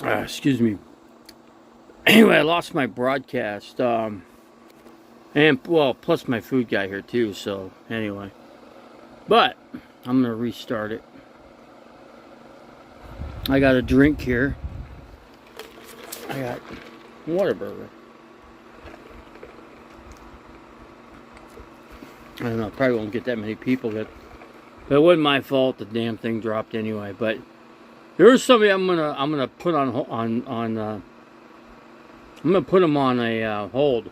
Excuse me. Anyway, I lost my broadcast. And, well, plus my food guy here too, so anyway. But, I'm going to restart it. I got a drink here. I got Whataburger. I don't know, probably won't get that many people. But it wasn't my fault. The damn thing dropped anyway. But there's somebody I'm gonna put on I'm gonna put them on a hold.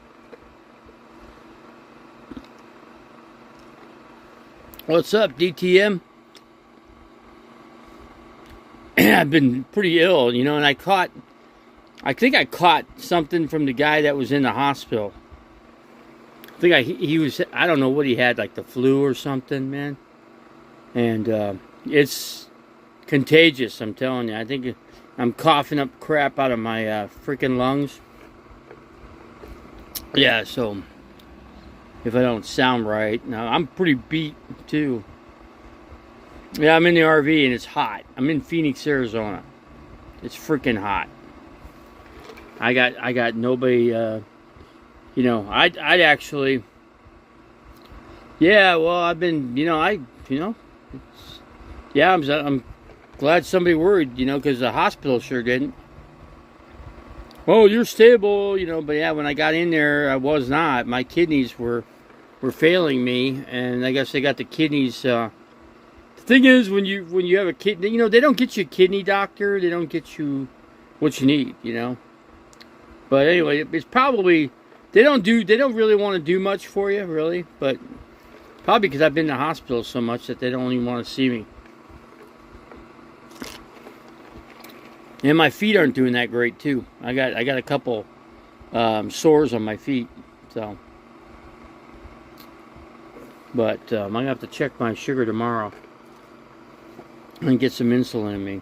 What's up, DTM? I've been pretty ill, you know, and I think I caught something from the guy that was in the hospital. I think he was, I don't know what he had, like the flu or something, man. And it's contagious, I'm telling you. I think I'm coughing up crap out of my freaking lungs. Yeah, so if I don't sound right. Now, I'm pretty beat, too. Yeah, I'm in the RV and it's hot. I'm in Phoenix, Arizona. It's freaking hot. I got nobody, you know, I'd actually, yeah, well, I've been, yeah, I'm glad somebody worried, you know, because the hospital sure didn't. Oh, you're stable, you know, but yeah, when I got in there, I was not. My kidneys were failing me, and I guess they got the kidneys. The thing is, when you have a kidney, you know, they don't get you a kidney doctor. They don't get you what you need, you know. But anyway, it's probably they don't really want to do much for you, really. But probably because I've been in the hospital so much that they don't even want to see me. And my feet aren't doing that great too. I got a couple sores on my feet, so. But I'm gonna have to check my sugar tomorrow and get some insulin in me.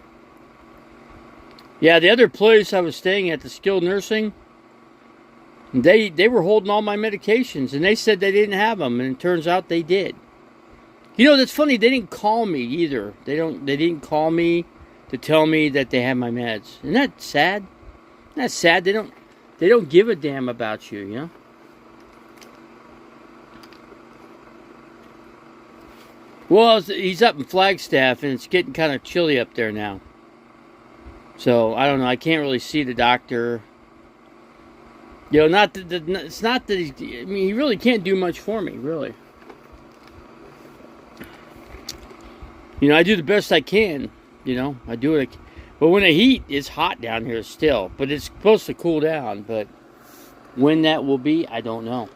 Yeah, the other place I was staying at, the skilled nursing, they were holding all my medications, and they said they didn't have them, and it turns out they did. You know, that's funny. They didn't call me either. They didn't call me to tell me that they have my meds. Isn't that sad? Isn't that sad? They don't give a damn about you, you know? Well, he's up in Flagstaff, and it's getting kind of chilly up there now. So, I don't know. I can't really see the doctor. You know, it's not that I mean, he really can't do much for me, really. You know, I do the best I can. You know, I do it. But when the heat, it's hot down here still. But it's supposed to cool down. But when that will be, I don't know.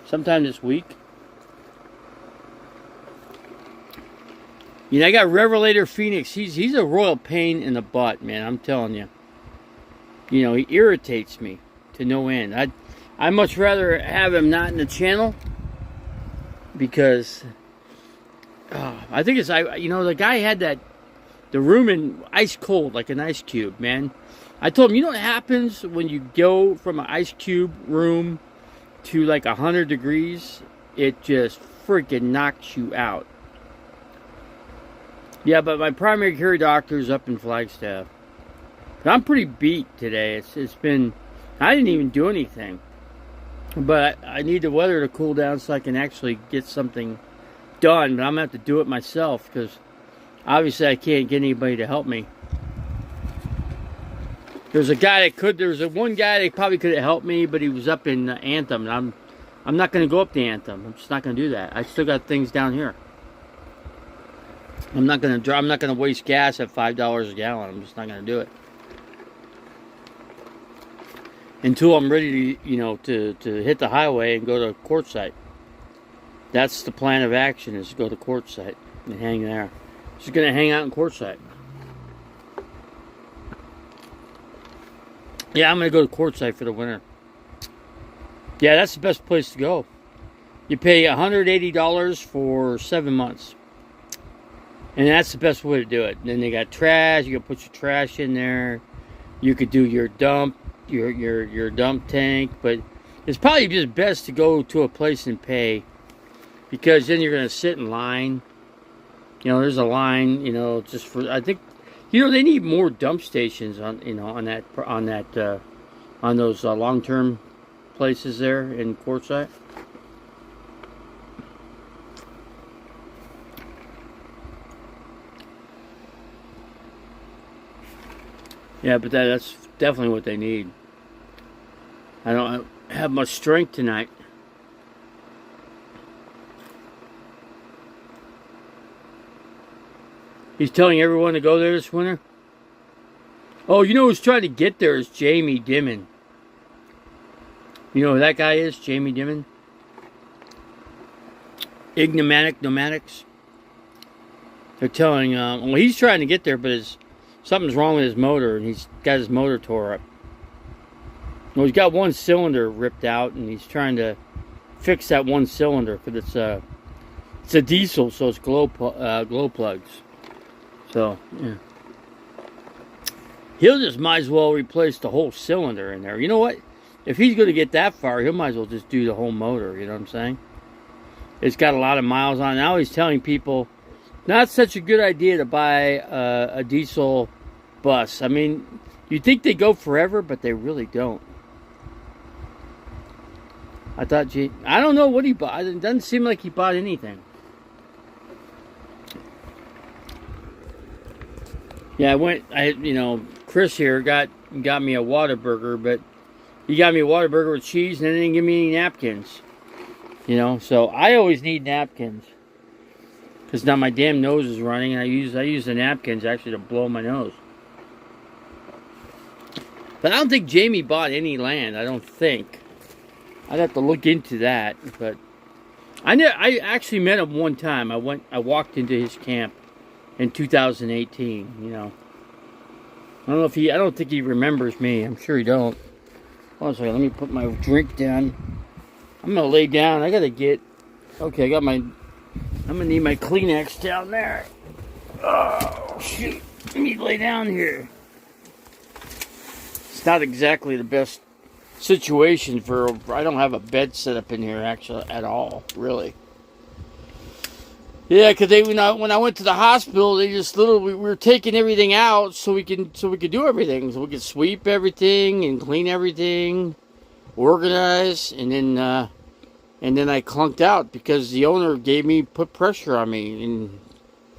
Sometime this week. You know, I got Revelator Phoenix. He's a royal pain in the butt, man. I'm telling you. You know, he irritates me to no end. I'd much rather have him not in the channel. Because I think it's, you know, the guy had the room in ice cold, like an ice cube, man. I told him, you know what happens when you go from an ice cube room to like 100 degrees? It just freaking knocks you out. Yeah, but my primary care doctor is up in Flagstaff. But I'm pretty beat today. It's been, I didn't even do anything. But I need the weather to cool down so I can actually get something done. But I'm going to have to do it myself because obviously I can't get anybody to help me. There's a guy that could, there's one guy that probably could have helped me, but he was up in Anthem. And I'm not going to go up to Anthem. I'm just not going to do that. I still got things down here. I'm not gonna waste gas at $5 a gallon. I'm just not gonna do it until I'm ready to, you know, to hit the highway and go to Quartzsite. That's the plan of action: is to go to Quartzsite and hang there. Just gonna hang out in Quartzsite. Yeah, I'm gonna go to Quartzsite for the winter. Yeah, that's the best place to go. You pay $180 for 7 months. And that's the best way to do it. Then they got trash. You can put your trash in there. You could do your dump, your dump tank. But it's probably just best to go to a place and pay, because then you're going to sit in line. You know, there's a line, you know, just for, I think You know, they need more dump stations on on those long-term places there in Quartzsite. Yeah, but that's definitely what they need. I don't have much strength tonight. He's telling everyone to go there this winter. Oh, you know who's trying to get there is Jamie Dimon. You know who that guy is? Jamie Dimon? Ignomatic Nomadics. They're telling, well, he's trying to get there, but something's wrong with his motor, and he's got his motor tore up. Well, he's got one cylinder ripped out, and he's trying to fix that one cylinder because it's a diesel, so it's glow plugs. So, yeah. He'll just might as well replace the whole cylinder in there. You know what? If he's going to get that far, he might as well just do the whole motor. You know what I'm saying? It's got a lot of miles on it. Now he's telling people not such a good idea to buy a diesel bus. I mean, you'd think they go forever, but they really don't. I don't know what he bought. It doesn't seem like he bought anything. Yeah, Chris here got me a Whataburger, but he got me a Whataburger with cheese and then didn't give me any napkins. You know, so I always need napkins. Because now my damn nose is running and I use the napkins actually to blow my nose. But I don't think Jamie bought any land, I don't think. I'd have to look into that, but I actually met him one time. I walked into his camp in 2018, you know. I don't think he remembers me. I'm sure he don't. Hold on a second, let me put my drink down. I'm gonna lay down. Okay, I'm gonna need my Kleenex down there. Oh, shoot. Let me lay down here. It's not exactly the best situation I don't have a bed set up in here actually at all, really. Yeah, because when I went to the hospital, they just we were taking everything out so we could do everything, so we could sweep everything and clean everything, organize, and then I clunked out because the owner put pressure on me, and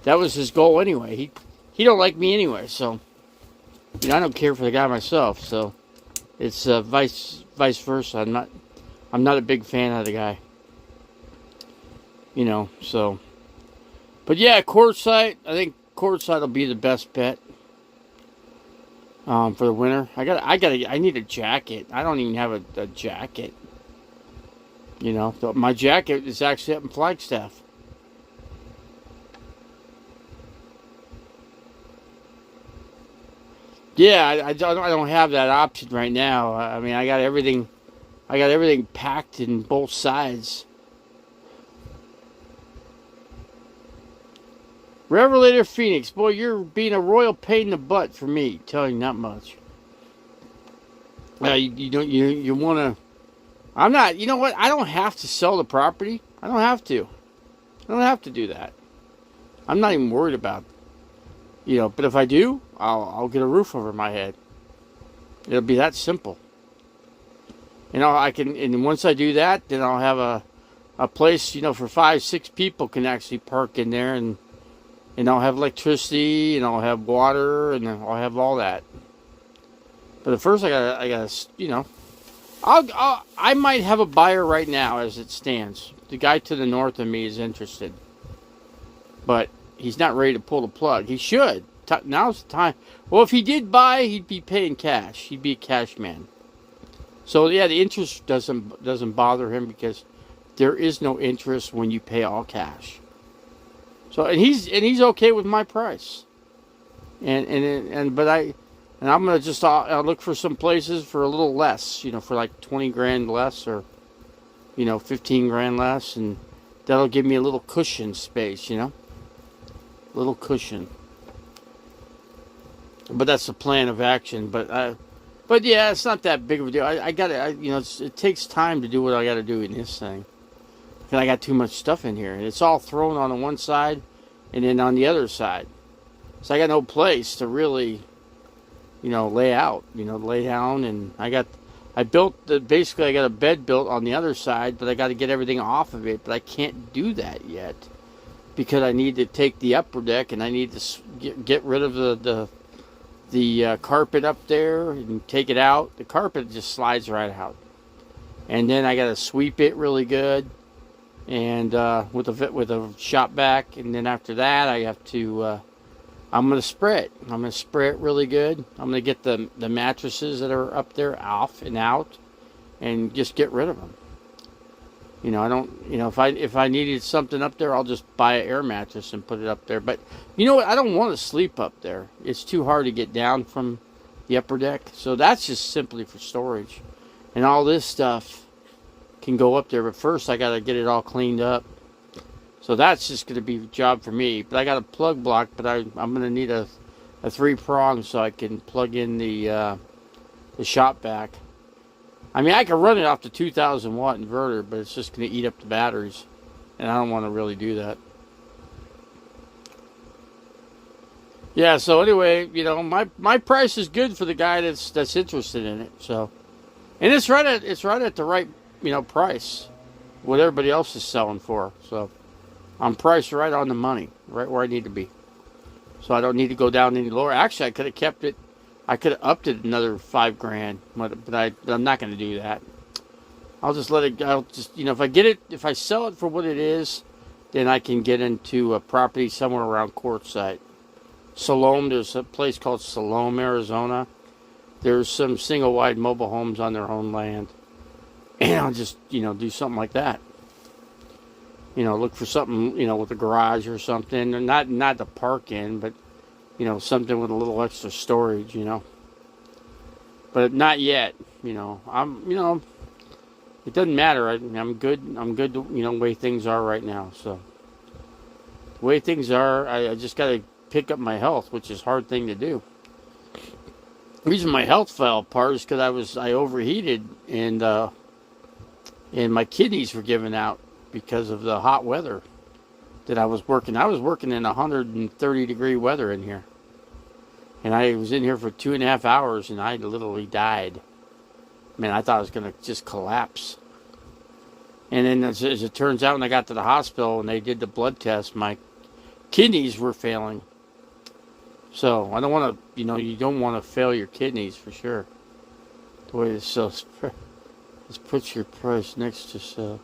that was his goal anyway. He don't like me anyway, so I don't care for the guy myself. So it's vice versa. I'm not a big fan of the guy. So. But yeah, Quartzsite. I think Quartzsite will be the best bet for the winter. I need a jacket. I don't even have a jacket. My jacket is actually up in Flagstaff. Yeah, I don't have that option right now. I mean, I got everything packed in both sides. Revelator Phoenix, boy, you're being a royal pain in the butt for me. Telling you that much. You want to. I'm not. You know what? I don't have to sell the property. I don't have to. I don't have to do that. I'm not even worried about. But if I do, I'll get a roof over my head. It'll be that simple. I can. And once I do that, then I'll have a place. For 5-6 people can actually park in there and I'll have electricity, and I'll have water, and I'll have all that. But at first, I gotta, I might have a buyer right now as it stands. The guy to the north of me is interested, but he's not ready to pull the plug. He should. Now's the time. Well, if he did buy, he'd be paying cash. He'd be a cash man. So yeah, the interest doesn't bother him because there is no interest when you pay all cash. So he's okay with my price, but I'm gonna just I'll look for some places for a little less, for like 20 grand less or 15 grand less, and that'll give me a little cushion space, little cushion. But that's the plan of action. But yeah, it's not that big of a deal. I gotta, it takes time to do what I gotta do in this thing. And I got too much stuff in here. And it's all thrown on the one side and then on the other side. So I got no place to really, lay out, lay down. And I built basically I got a bed built on the other side, but I got to get everything off of it. But I can't do that yet because I need to take the upper deck and I need to get rid of the carpet up there and take it out. The carpet just slides right out. And then I got to sweep it really good, and with a shop vac. And then after that, I have to. I'm gonna spray it. I'm gonna spray it really good. I'm gonna get the mattresses that are up there off and out, and just get rid of them. I don't. If I needed something up there, I'll just buy an air mattress and put it up there. But you know what? I don't want to sleep up there. It's too hard to get down from the upper deck. So that's just simply for storage. And all this stuff can go up there. But first, I got to get it all cleaned up. So that's just going to be a job for me. But I got a plug block, but I'm going to need a 3-prong so I can plug in the shop vac. I mean, I can run it off the 2,000 watt inverter, but it's just going to eat up the batteries. And I don't want to really do that. Yeah, so anyway, my price is good for the guy that's interested in it. So, and it's right at the right, price, what everybody else is selling for. So, I'm priced right on the money, right where I need to be. So I don't need to go down any lower. Actually, I could have kept it. I could have upped it another $5,000, but I'm not going to do that. I'll just let it go. Just if I sell it for what it is, then I can get into a property somewhere around Quartzsite. Salome, there's a place called Salome, Arizona. There's some single-wide mobile homes on their own land. And I'll just, do something like that. Look for something, with a garage or something. Not to park in, but, something with a little extra storage, But not yet, I'm, it doesn't matter. I'm good, the way things are right now. So, the way things are, I just got to pick up my health, which is a hard thing to do. The reason my health fell apart is because I overheated and my kidneys were giving out because of the hot weather that I was working. I was working in 130-degree weather in here. And I was in here for 2.5 hours, and I literally died. Man, I thought I was going to just collapse. And then as it turns out, when I got to the hospital and they did the blood test, my kidneys were failing. So I don't want to, you don't want to fail your kidneys for sure. The way this sells, let's put your price next to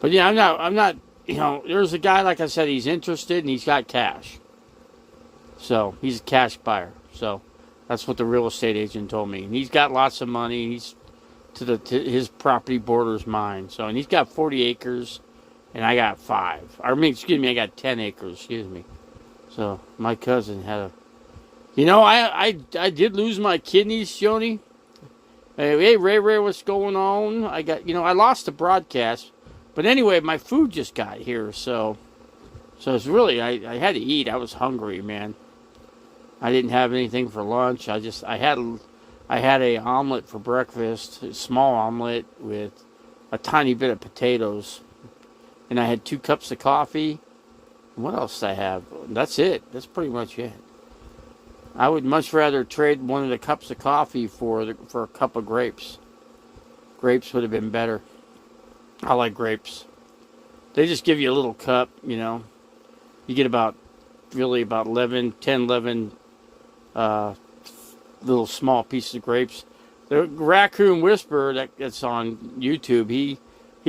But yeah, I'm not, there's a guy, like I said, he's interested and he's got cash. So he's a cash buyer. So that's what the real estate agent told me. And he's got lots of money. He's to his property borders mine. So, and he's got 40 acres and I got 5. I got 10 acres, So my cousin had I did lose my kidneys, Joni. Hey, Ray, what's going on? I lost the broadcast. But anyway, my food just got here, so it's really, I had to eat. I was hungry, man. I didn't have anything for lunch. I had a omelet for breakfast, a small omelet with a tiny bit of potatoes. And I had 2 cups of coffee. What else did I have? That's it. That's pretty much it. I would much rather trade one of the cups of coffee for a cup of grapes. Grapes would have been better. I like grapes. They just give you a little cup, You get about 11 little small pieces of grapes. The Raccoon Whisperer that's on YouTube, he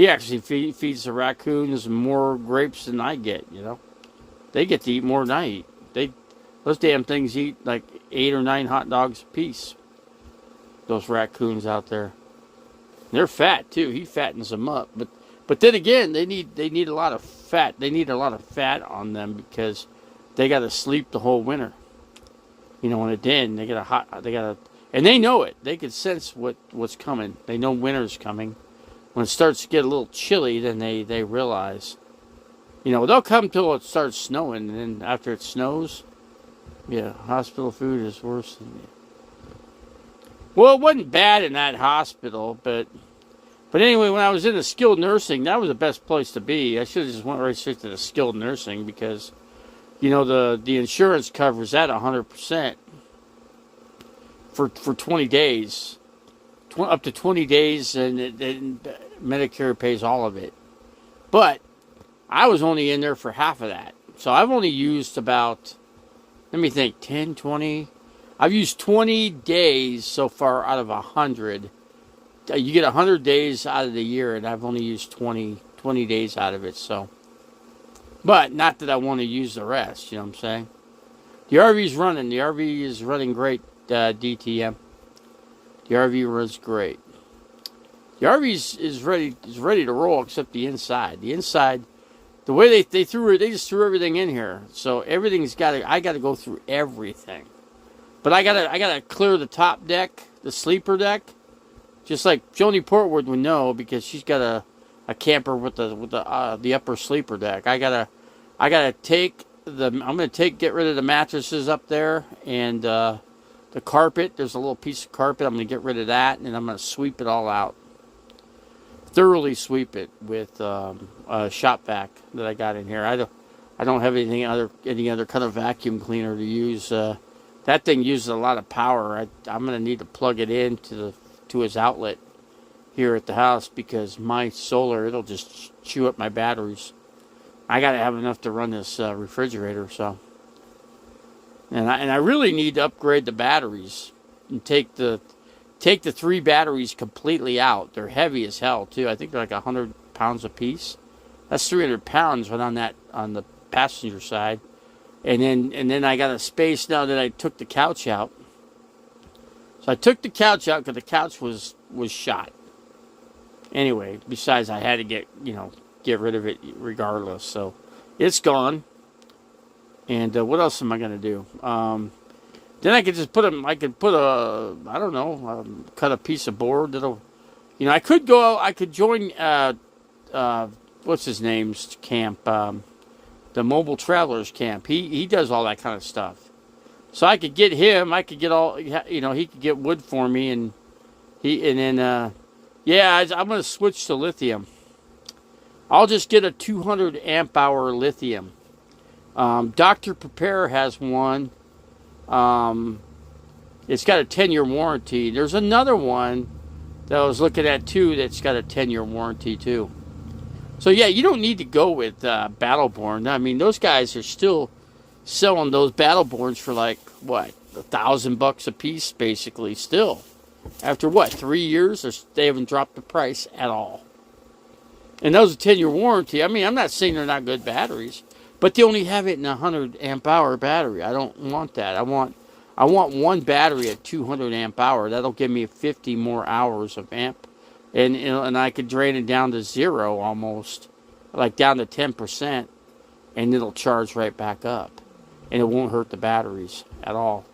actually feeds the raccoons more grapes than I get, They get to eat more than I eat. Those damn things eat like 8 or 9 hot dogs a piece. Those raccoons out there. They're fat too. He fattens them up, but then again, they need a lot of fat. They need a lot of fat on them because they got to sleep the whole winter. In a den. And they know it. They can sense what's coming. They know winter's coming. When it starts to get a little chilly, then they realize. They'll come till it starts snowing, and then after it snows, yeah, hospital food is worse than. Well, it wasn't bad in that hospital, but But anyway, when I was in the skilled nursing, that was the best place to be. I should have just went right straight to the skilled nursing because, the insurance covers that 100% for 20 days, up to 20 days, and Medicare pays all of it. But I was only in there for half of that. So I've only used about, let me think, 10, 20. I've used 20 days so far out of 100. You get 100 days out of the year, and I've only used 20 days out of it. So, but not that I want to use the rest. You know what I'm saying? The RV's running. The RV is running great. DTM. The RV runs great. The RV is ready to roll, except the inside. The inside, the way they just threw everything in here. So everything's I got to go through everything. But I gotta clear the top deck, the sleeper deck. Just like Joni Portwood would know, because she's got a camper with the upper sleeper deck. I gotta get rid of the mattresses up there and the carpet. There's a little piece of carpet. I'm gonna get rid of that, and I'm gonna sweep it all out. Thoroughly sweep it with a shop vac that I got in here. I don't have any other kind of vacuum cleaner to use. That thing uses a lot of power. I'm gonna need to plug it in to his outlet here at the house, because my solar, it'll just chew up my batteries. I gotta have enough to run this refrigerator. So, and I really need to upgrade the batteries and take the 3 batteries completely out. They're heavy as hell too. I think they're like 100 pounds a piece. That's 300 pounds right on the passenger side. And then I got a space now that I took the couch out. So I took the couch out because the couch was shot. Anyway, besides I had to get rid of it regardless. So it's gone. And what else am I going to do? Then I could just cut a piece of board that'll, I could join, what's his name's camp, the Mobile Travelers Camp. He does all that kind of stuff. So I could get him, he could get wood for me, I'm going to switch to lithium. I'll just get a 200 amp hour lithium. Dr. Prepare has one. It's got a 10-year warranty. There's another one that I was looking at too that's got a 10-year warranty too. So yeah, you don't need to go with Battleborn. I mean, those guys are still selling those Battleborns for like what, $1,000 a piece, basically. Still, after 3 years, they haven't dropped the price at all. And those are 10-year warranty. I mean, I'm not saying they're not good batteries, but they only have it in a 100 amp hour battery. I don't want that. I want one battery at 200 amp hour. That'll give me 50 more hours of amp. And I could drain it down to 0 almost, like down to 10%, and it'll charge right back up. And it won't hurt the batteries at all.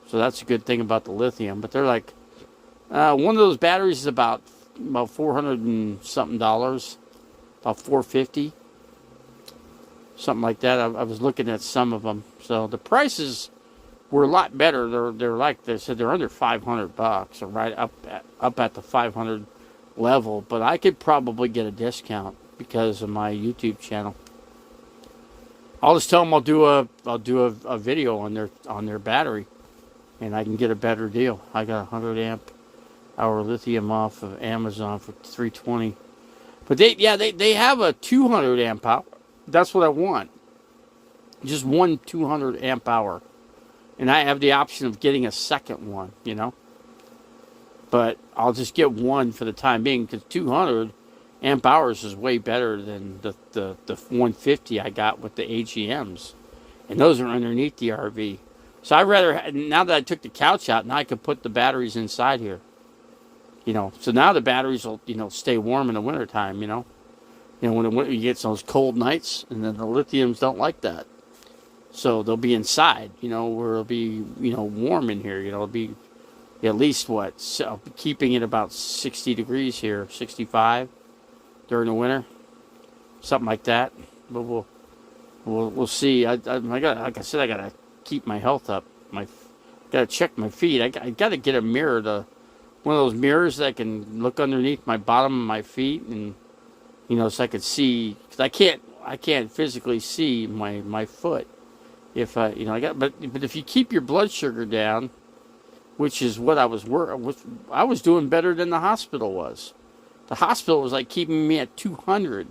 So that's a good thing about the lithium. But they're like, one of those batteries is about $400 and something, about $450, something like that. I was looking at some of them. So the prices were a lot better. They're like they said, they're under $500, or right up at the 500 level. But I could probably get a discount because of my YouTube channel. I'll just tell them I'll do a video on their battery, and I can get a better deal. I got 100 amp hour lithium off of Amazon for $320. But they have a 200 amp hour. That's what I want. Just one 200 amp hour. And I have the option of getting a second one, But I'll just get one for the time being, because 200 amp hours is way better than the 150 I got with the AGMs. And those are underneath the RV. So I'd rather, now that I took the couch out, now I can put the batteries inside here. So now the batteries will, stay warm in the wintertime, when you get those cold nights, and then the lithiums don't like that. So they'll be inside, where it'll be, warm in here. It'll be at least keeping it about 60 degrees here, 65 during the winter, something like that. But we'll see. I gotta keep my health up. Gotta check my feet. I gotta get a mirror to one of those mirrors that I can look underneath my bottom of my feet, and so I could see, because I can't physically see my foot. If I got, but if you keep your blood sugar down, which is what I was doing better than the hospital was. The hospital was like keeping me at 200,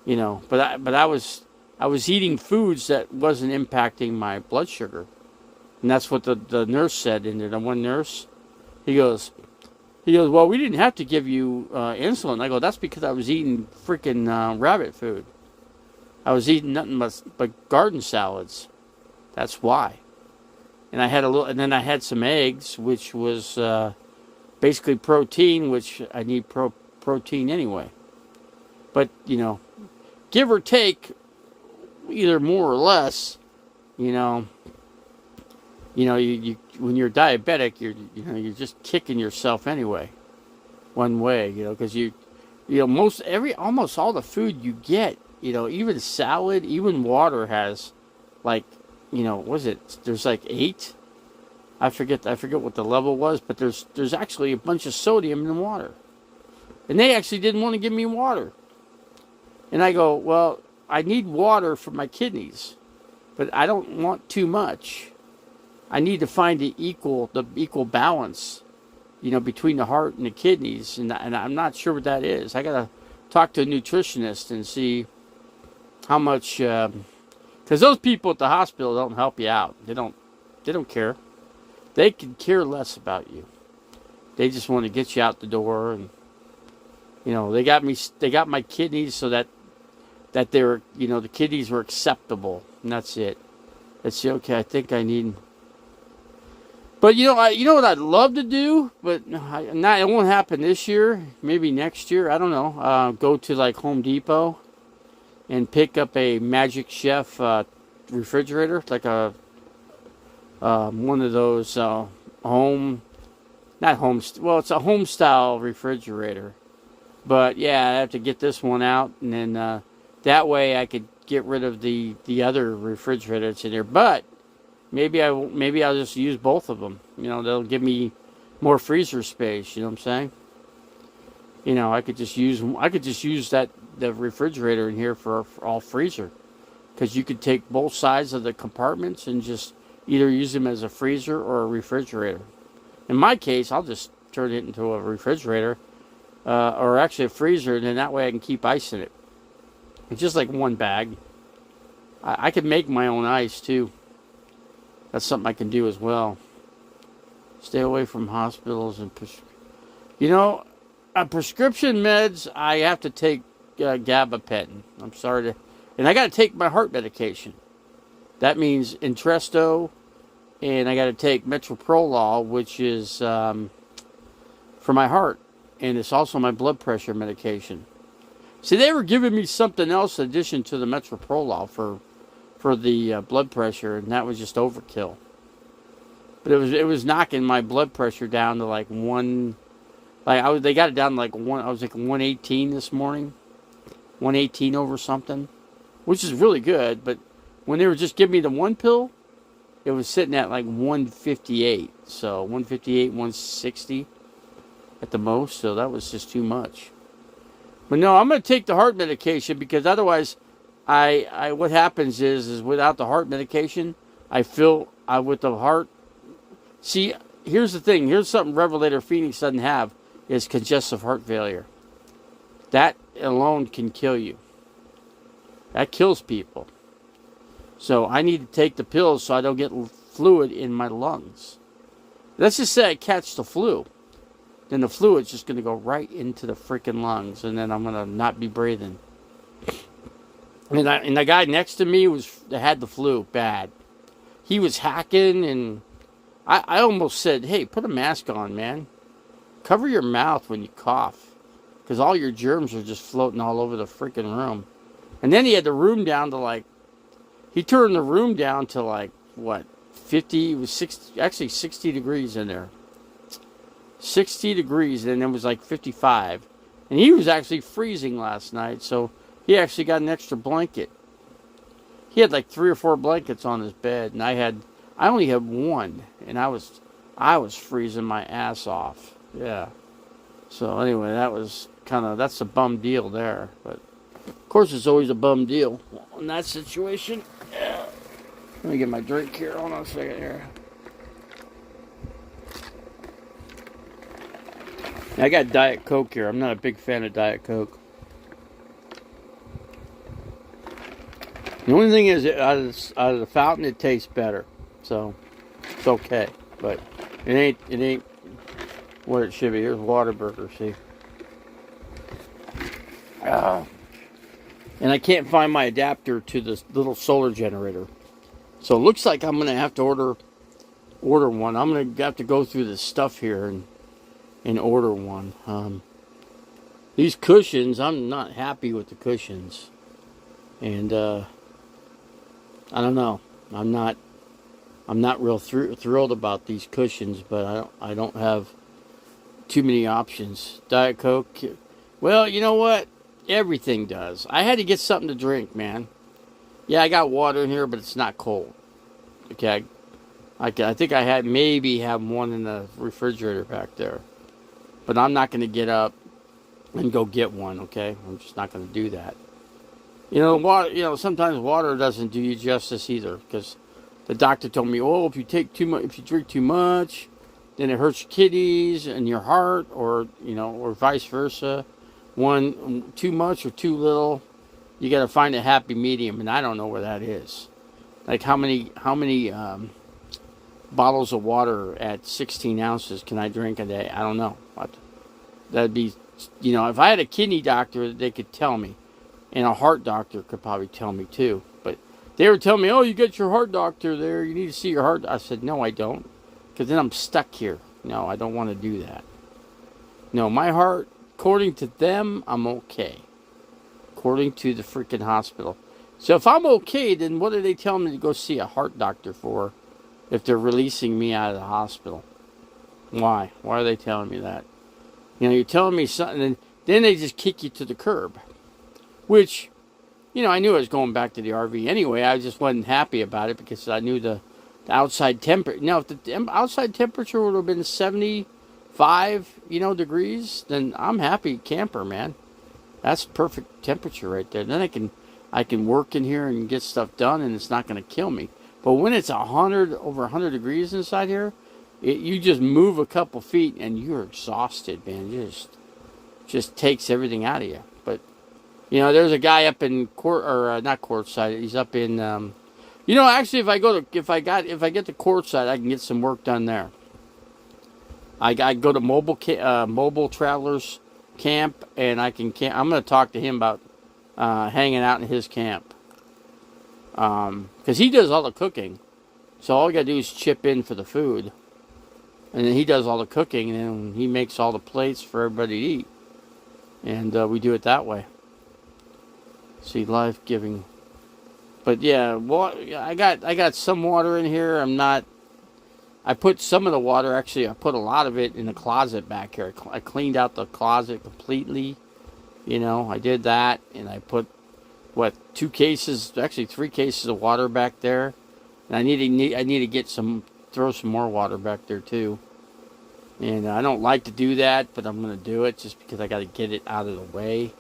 but I was eating foods that wasn't impacting my blood sugar, and that's what the nurse said. And the one nurse, he goes, well, we didn't have to give you insulin. I go, that's because I was eating freaking rabbit food. I was eating nothing but garden salads. That's why. And I had and then I had some eggs, which was basically protein, which I need protein anyway. But give or take, either more or less, you when you're diabetic, you're just kicking yourself anyway, one way, because almost all the food you get, even salad, even water has, like, was it? There's like 8. I forget what the level was, but there's actually a bunch of sodium in the water, and they actually didn't want to give me water. And I go, well, I need water for my kidneys, but I don't want too much. I need to find the equal balance, between the heart and the kidneys, and I'm not sure what that is. I gotta talk to a nutritionist and see how much, because those people at the hospital don't help you out. They don't care. They could care less about you. They just want to get you out the door, and they got my kidneys so that they were, the kidneys were acceptable, and that's it. Let's see. Okay, I think I need. But what I'd love to do, but it won't happen this year. Maybe next year. I don't know. Go to like Home Depot and pick up a Magic Chef refrigerator, like a one of those home, not home. Well, it's a home style refrigerator. But yeah, I have to get this one out, and then that way I could get rid of the other refrigerator that's in there. But maybe I'll just use both of them. They'll give me more freezer space. You know what I'm saying? I could just use the refrigerator in here for all freezer, because you could take both sides of the compartments and just either use them as a freezer or a refrigerator. In my case, I'll just turn it into a refrigerator, or actually a freezer, and then that way I can keep ice in it. It's just like one bag. I can make my own ice too. That's something I can do as well. Stay away from hospitals and prescription meds. I have to take gabapentin. I'm sorry and I got to take my heart medication. That means Entresto, and I got to take metoprolol, which is for my heart, and it's also my blood pressure medication. See, they were giving me something else in addition to the metoprolol for the blood pressure, and that was just overkill. But it was knocking my blood pressure down to like one. They got it down to like one. I was like 118 this morning, 118 over something, which is really good. But when they were just giving me the one pill, it was sitting at like 158. So 158, 160 at the most. So that was just too much. But no, I'm going to take the heart medication, because otherwise, what happens is without the heart medication, I feel with the heart. See, here's the thing. Here's something Revelator Phoenix doesn't have, is congestive heart failure. That alone can kill you. That kills people. So I need to take the pills so I don't get fluid in my lungs. Let's just say I catch the flu. Then the fluid's just going to go right into the freaking lungs, and then I'm going to not be breathing. And the guy next to me had the flu bad. He was hacking, and I almost said, hey, put a mask on, man. Cover your mouth when you cough, because all your germs are just floating all over the freaking room. And then he had the room down to he turned the room down to 50, it was 60, actually 60 degrees in there. 60 degrees, and it was like 55. And he was actually freezing last night, so he actually got an extra blanket. He had like 3 or 4 blankets on his bed, and I only had one, and I was freezing my ass off. Yeah. So anyway, that's a bum deal there. But of course, it's always a bum deal in that situation. Yeah. Let me get my drink here. Hold on a second here. I got Diet Coke here. I'm not a big fan of Diet Coke. The only thing is, out of the fountain, it tastes better. So it's okay, but it ain't what it should be. Here's Whataburger. See. And I can't find my adapter to this little solar generator. So it looks like I'm going to have to order one. I'm going to have to go through this stuff here and order one. These cushions, I'm not happy with the cushions. And I don't know. I'm not real thrilled about these cushions, but I don't have too many options. Diet Coke. Well, you know what? Everything does. I had to get something to drink, man. Yeah, I got water in here, but it's not cold. Okay, I think I maybe have one in the refrigerator back there, but I'm not going to get up and go get one. Okay, I'm just not going to do that. Water. Sometimes water doesn't do you justice either, because the doctor told me, oh, if you drink too much, then it hurts your kidneys and your heart, or vice versa. One too much or too little, you got to find a happy medium, and I don't know where that is. Like how many bottles of water at 16 ounces can I drink a day? I don't know. That'd be, if I had a kidney doctor, they could tell me, and a heart doctor could probably tell me too. But they were telling me, oh, you got your heart doctor there. You need to see your heart. I said, no, I don't, because then I'm stuck here. No, I don't want to do that. No, my heart, according to them, I'm okay. According to the freaking hospital. So if I'm okay, then what are they telling me to go see a heart doctor for if they're releasing me out of the hospital? Why? Why are they telling me that? You're telling me something, and then they just kick you to the curb. Which, I knew I was going back to the RV anyway. I just wasn't happy about it because I knew the outside temperature. Now, if the outside temperature would have been 75, degrees, then I'm happy camper, man. That's perfect temperature right there. Then I can work in here and get stuff done, and it's not going to kill me. But when it's over 100 degrees inside here, you just move a couple feet and you're exhausted, man. Just takes everything out of you. But there's a guy up in not Quartzsite. He's up in actually, if I get to Quartzsite, I can get some work done there. I go to Mobile Travelers Camp, and I'm going to talk to him about hanging out in his camp, because he does all the cooking. So all you got to do is chip in for the food, and then he does all the cooking, and then he makes all the plates for everybody to eat, and we do it that way. See, life giving. But yeah, I got some water in here. I put some of the water, actually, I put a lot of it in the closet back here. I cleaned out the closet completely. I did that, and I put, 3 cases of water back there. And I need to throw some more water back there too. And I don't like to do that, but I'm going to do it just because I got to get it out of the way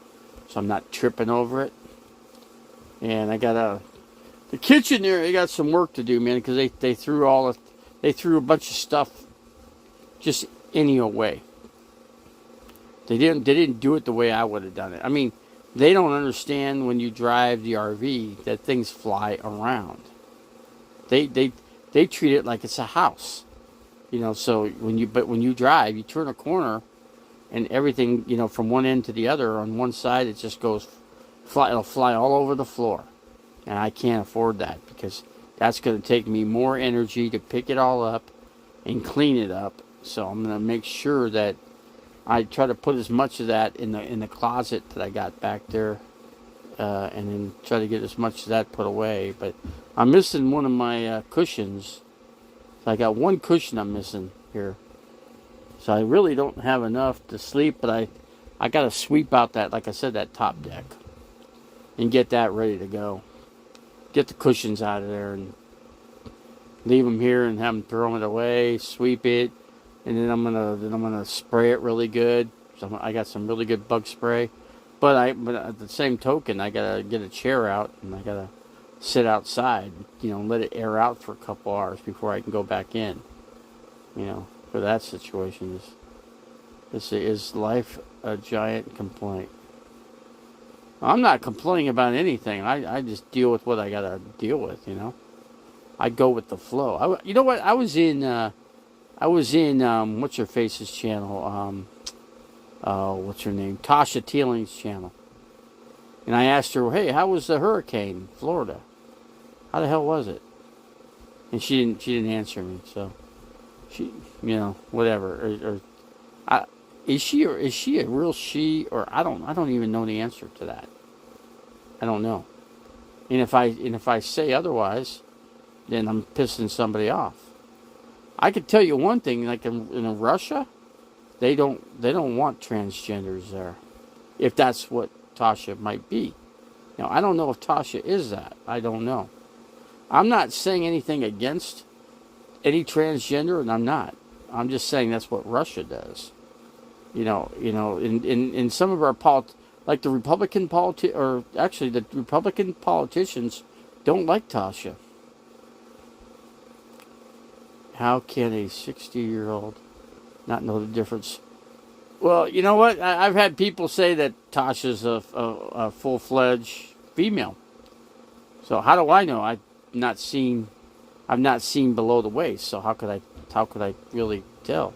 so I'm not tripping over it. And I got the kitchen there, they got some work to do, man, because they threw a bunch of stuff just any old way. They didn't do it the way I would have done it. I mean, they don't understand when you drive the RV that things fly around. They treat it like it's a house. So when you drive, you turn a corner and everything, from one end to the other on one side, it just goes it'll fly all over the floor. And I can't afford that, because that's going to take me more energy to pick it all up and clean it up. So I'm going to make sure that I try to put as much of that in the closet that I got back there, and then try to get as much of that put away. But I'm missing one of my cushions. So I got one cushion I'm missing here. So I really don't have enough to sleep, but I got to sweep out that, like I said, that top deck and get that ready to go. Get the cushions out of there and leave them here and have them throw it away, sweep it, and then I'm gonna spray it really good. So I got some really good bug spray, but at the same token, I gotta get a chair out and I gotta sit outside, let it air out for a couple hours before I can go back in. For that situation, is life a giant complaint? I'm not complaining about anything. I just deal with what I gotta deal with. I go with the flow. You know what? I was in what's her face's channel? What's her name? Tasha Teeling's channel. And I asked her, "Hey, how was the hurricane in Florida? How the hell was it?" And she didn't answer me. So she, whatever. Is she a real she, or I don't even know the answer to that. I don't know. And if I say otherwise, then I'm pissing somebody off. I could tell you one thing, like in Russia, they don't want transgenders there. If that's what Tasha might be. Now, I don't know if Tasha is that. I don't know. I'm not saying anything against any transgender, and I'm not. I'm just saying that's what Russia does. In some of our like the Republican the Republican politicians don't like Tasha. How can a 60-year-old not know the difference? Well, you know what? I've had people say that Tasha's a full-fledged female. So how do I know? I've not seen below the waist. So how could I really tell?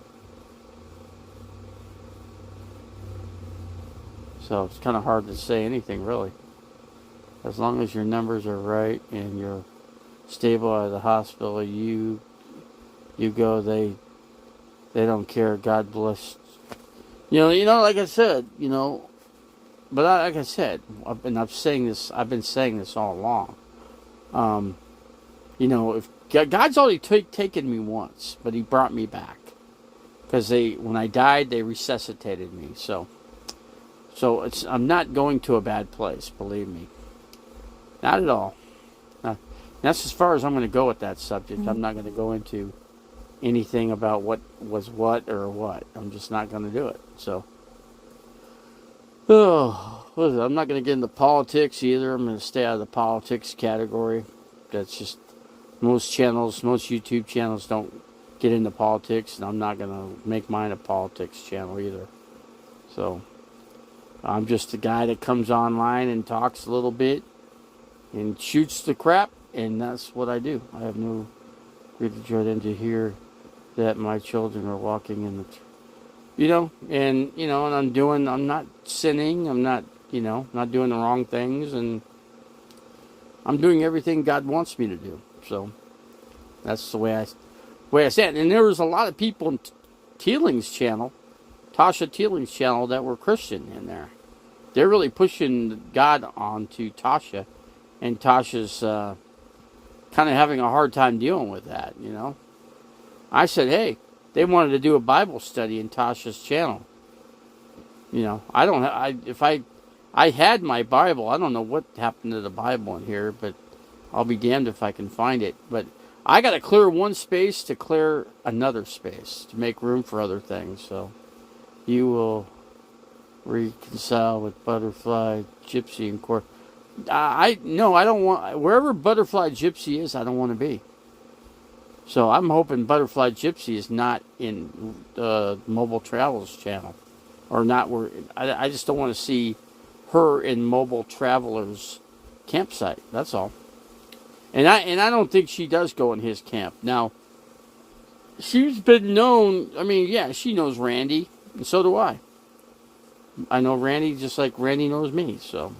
So it's kind of hard to say anything really. As long as your numbers are right and you're stable at the hospital, you go. They don't care. God bless. Like I said, but like I said, I've been saying this all along. If God's already taken me once, but He brought me back because when I died, they resuscitated me. So I'm not going to a bad place, believe me. Not at all. That's as far as I'm going to go with that subject. I'm not going to go into anything about what was what or what. I'm just not going to do it. So, I'm not going to get into politics either. I'm going to stay out of the politics category. That's just most YouTube channels don't get into politics, and I'm not going to make mine a politics channel either. So, I'm just a guy that comes online and talks a little bit and shoots the crap, and that's what I do. I have no greater joy than to hear that my children are walking in the, and I'm not sinning, I'm not, not doing the wrong things, and I'm doing everything God wants me to do. So that's the way I stand. And there was a lot of people in Teeling's channel, Tasha Teeling's channel, that were Christian in there. They're really pushing God onto Tasha, and Tasha's kind of having a hard time dealing with that, I said, hey, they wanted to do a Bible study in Tasha's channel. I had my Bible. I don't know what happened to the Bible in here, but I'll be damned if I can find it. But I got to clear one space to clear another space to make room for other things. So you will reconcile with Butterfly, Gypsy, and Court. I don't want, wherever Butterfly Gypsy is, I don't want to be. So I'm hoping Butterfly Gypsy is not in Mobile Travelers channel, or not where. I just don't want to see her in Mobile Travelers campsite. That's all. And I don't think she does go in his camp. Now, she's been known. I mean, yeah, she knows Randy, and so do I. I know Randy just like Randy knows me. So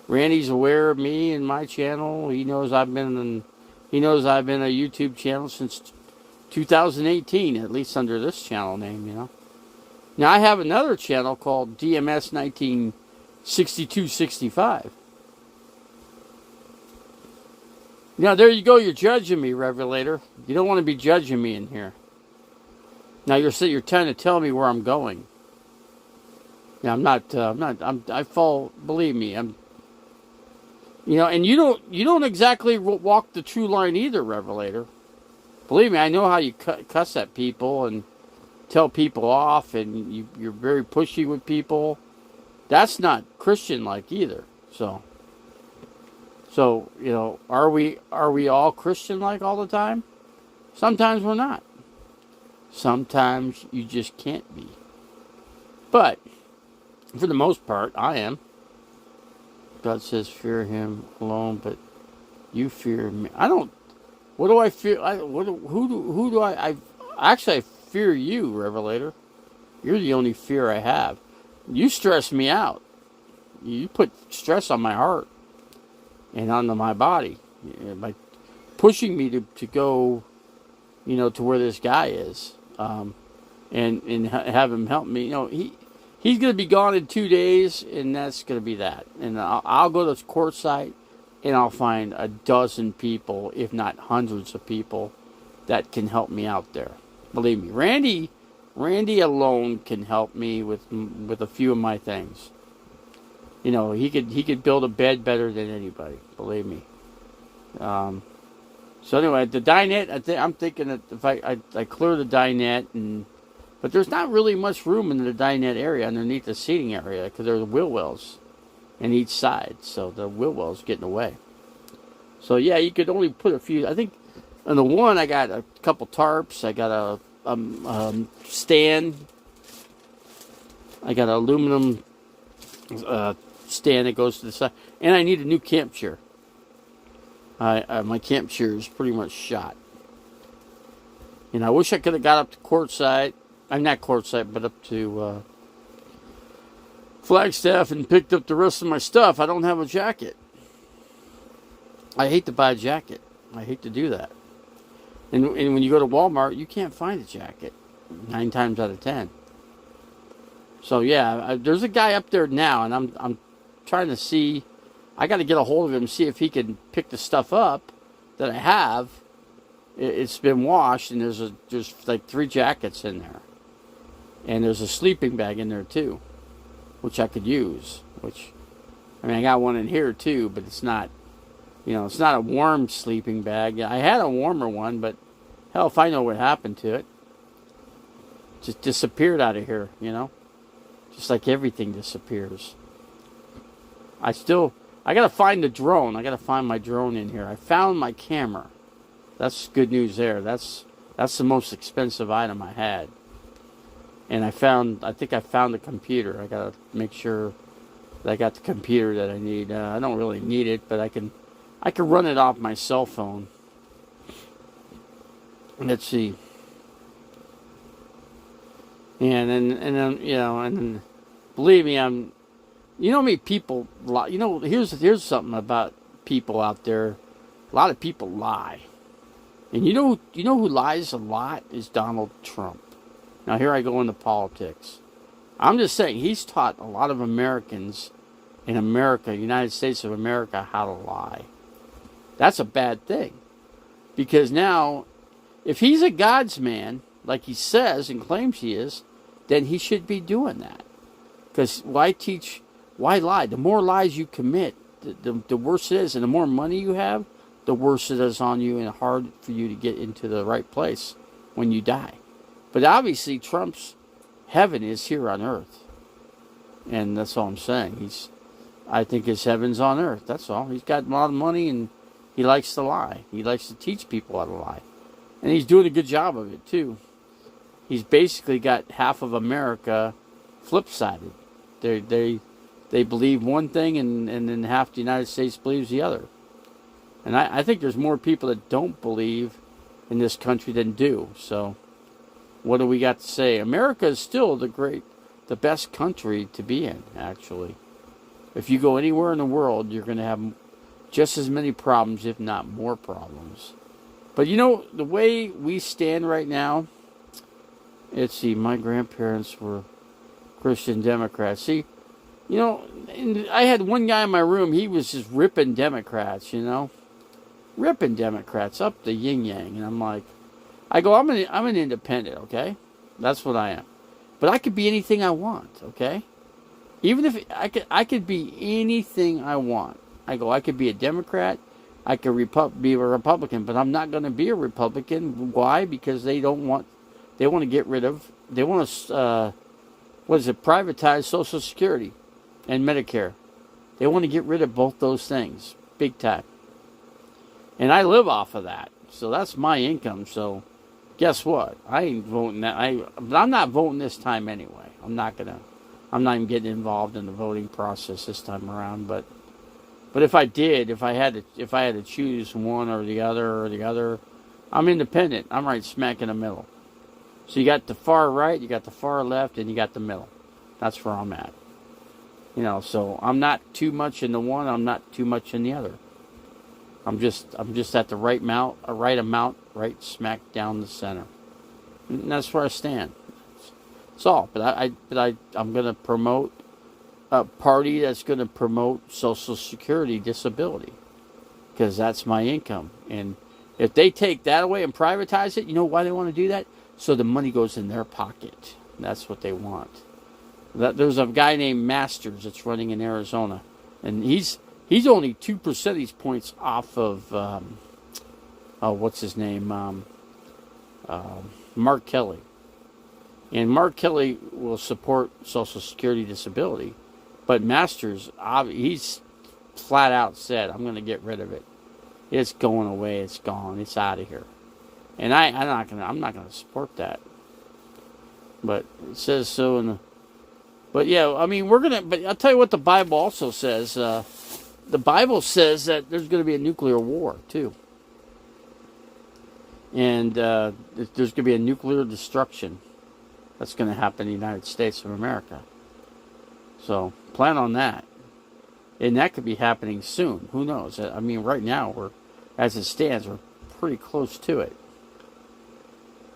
Randy's aware of me and my channel. He knows I've been a YouTube channel since 2018, at least under this channel name, Now, I have another channel called DMS 196265. Now, there you go. You're judging me, Revelator. You don't want to be judging me in here. Now, you're trying to tell me where I'm going. Now, believe me, and you don't exactly walk the true line either, Revelator. Believe me, I know how you cuss at people, and tell people off and you're very pushy with people. That's not Christian like either. So are we all Christian like all the time? Sometimes we're not. Sometimes you just can't be. But for the most part, I am. God says, "Fear Him alone," but you fear me. I don't. What do I fear? Who do I? Actually, I fear you, Revelator. You're the only fear I have. You stress me out. You put stress on my heart and onto my body by pushing me to go, to where this guy is, and have him help me. He's going to be gone in 2 days, and that's going to be that. And I'll go to the court site, and I'll find a dozen people, if not hundreds of people, that can help me out there. Believe me, Randy alone can help me with a few of my things. He could build a bed better than anybody. Believe me. So anyway, the dinette. I'm thinking that if I clear the dinette, but there's not really much room in the dinette area underneath the seating area because there's wheel wells in each side, so the wheel wells get in the way. So yeah, you could only put a few. I think on the one I got a couple tarps. I got a stand. I got an aluminum stand that goes to the side, and I need a new camp chair. My camp chair is pretty much shot. I wish I could have got up to courtside. I'm not courtside, but up to Flagstaff and picked up the rest of my stuff. I don't have a jacket. I hate to buy a jacket. I hate to do that. And when you go to Walmart, you can't find a jacket 9 times out of 10. So yeah, there's a guy up there now, and I'm trying to see. I got to get a hold of him, see if he can pick the stuff up that I have. It's been washed, and there's like 3 jackets in there, and there's a sleeping bag in there too, which I could use. I got one in here too, but it's not. It's not a warm sleeping bag. I had a warmer one, but hell if I know what happened to it. Just disappeared out of here, Just like everything disappears. I gotta find the drone. I gotta find my drone in here. I found my camera. That's good news there. That's the most expensive item I had. And I think I found the computer. I gotta make sure that I got the computer that I need. I don't really need it, but I can run it off my cell phone. Let's see. And then believe me, people lie. Here's something about people out there. A lot of people lie. And you know who lies a lot is Donald Trump. Now here I go into politics. I'm just saying he's taught a lot of Americans in America, United States of America, how to lie. That's a bad thing. Because now, if he's a God's man, like he says and claims he is, then he should be doing that. Because why lie? The more lies you commit, the worse it is. And the more money you have, the worse it is on you and hard for you to get into the right place when you die. But obviously, Trump's heaven is here on earth. And that's all I'm saying. I think his heaven's on earth. That's all. He's got a lot of money and he likes to lie. He likes to teach people how to lie. And he's doing a good job of it, too. He's basically got half of America flip-sided. They believe one thing and then half the United States believes the other. And I think there's more people that don't believe in this country than do. So what do we got to say? America is still the best country to be in, actually. If you go anywhere in the world, you're going to have just as many problems, if not more problems. But the way we stand right now, let's see, my grandparents were Christian Democrats. See, I had one guy in my room, he was just ripping Democrats, ripping Democrats up the yin-yang. And I'm like, I'm an independent, okay? That's what I am. But I could be anything I want, okay? Even if I could be anything I want. I could be a Democrat, I could be a Republican, but I'm not going to be a Republican. Why? Because they want to get rid of what is it? Privatize Social Security and Medicare. They want to get rid of both those things, big time. And I live off of that, so that's my income. So, guess what? I ain't voting that. I'm not voting this time anyway. I'm not even getting involved in the voting process this time around. But if I did, if I had to choose one or the other, I'm independent. I'm right smack in the middle. So you got the far right, you got the far left, and you got the middle. That's where I'm at. So I'm not too much in the one. I'm not too much in the other. I'm just at the right amount, right smack down the center. And that's where I stand. That's all. But I'm going to promote a party that's going to promote Social Security disability, because that's my income. And if they take that away and privatize it, you know why they want to do that? So the money goes in their pocket. That's what they want. There's a guy named Masters that's running in Arizona, and he's only 2 percentage points off of what's his name, Mark Kelly. And Mark Kelly will support Social Security disability, but Masters, he's flat out said, "I'm going to get rid of it. It's going away. It's gone. It's out of here." And I'm not gonna support that. But it says so in the. But yeah, I mean, But I'll tell you what the Bible also says. The Bible says that there's going to be a nuclear war too, and there's going to be a nuclear destruction that's going to happen in the United States of America. So plan on that, and that could be happening soon. Who knows? I mean, right now as it stands, we're pretty close to it.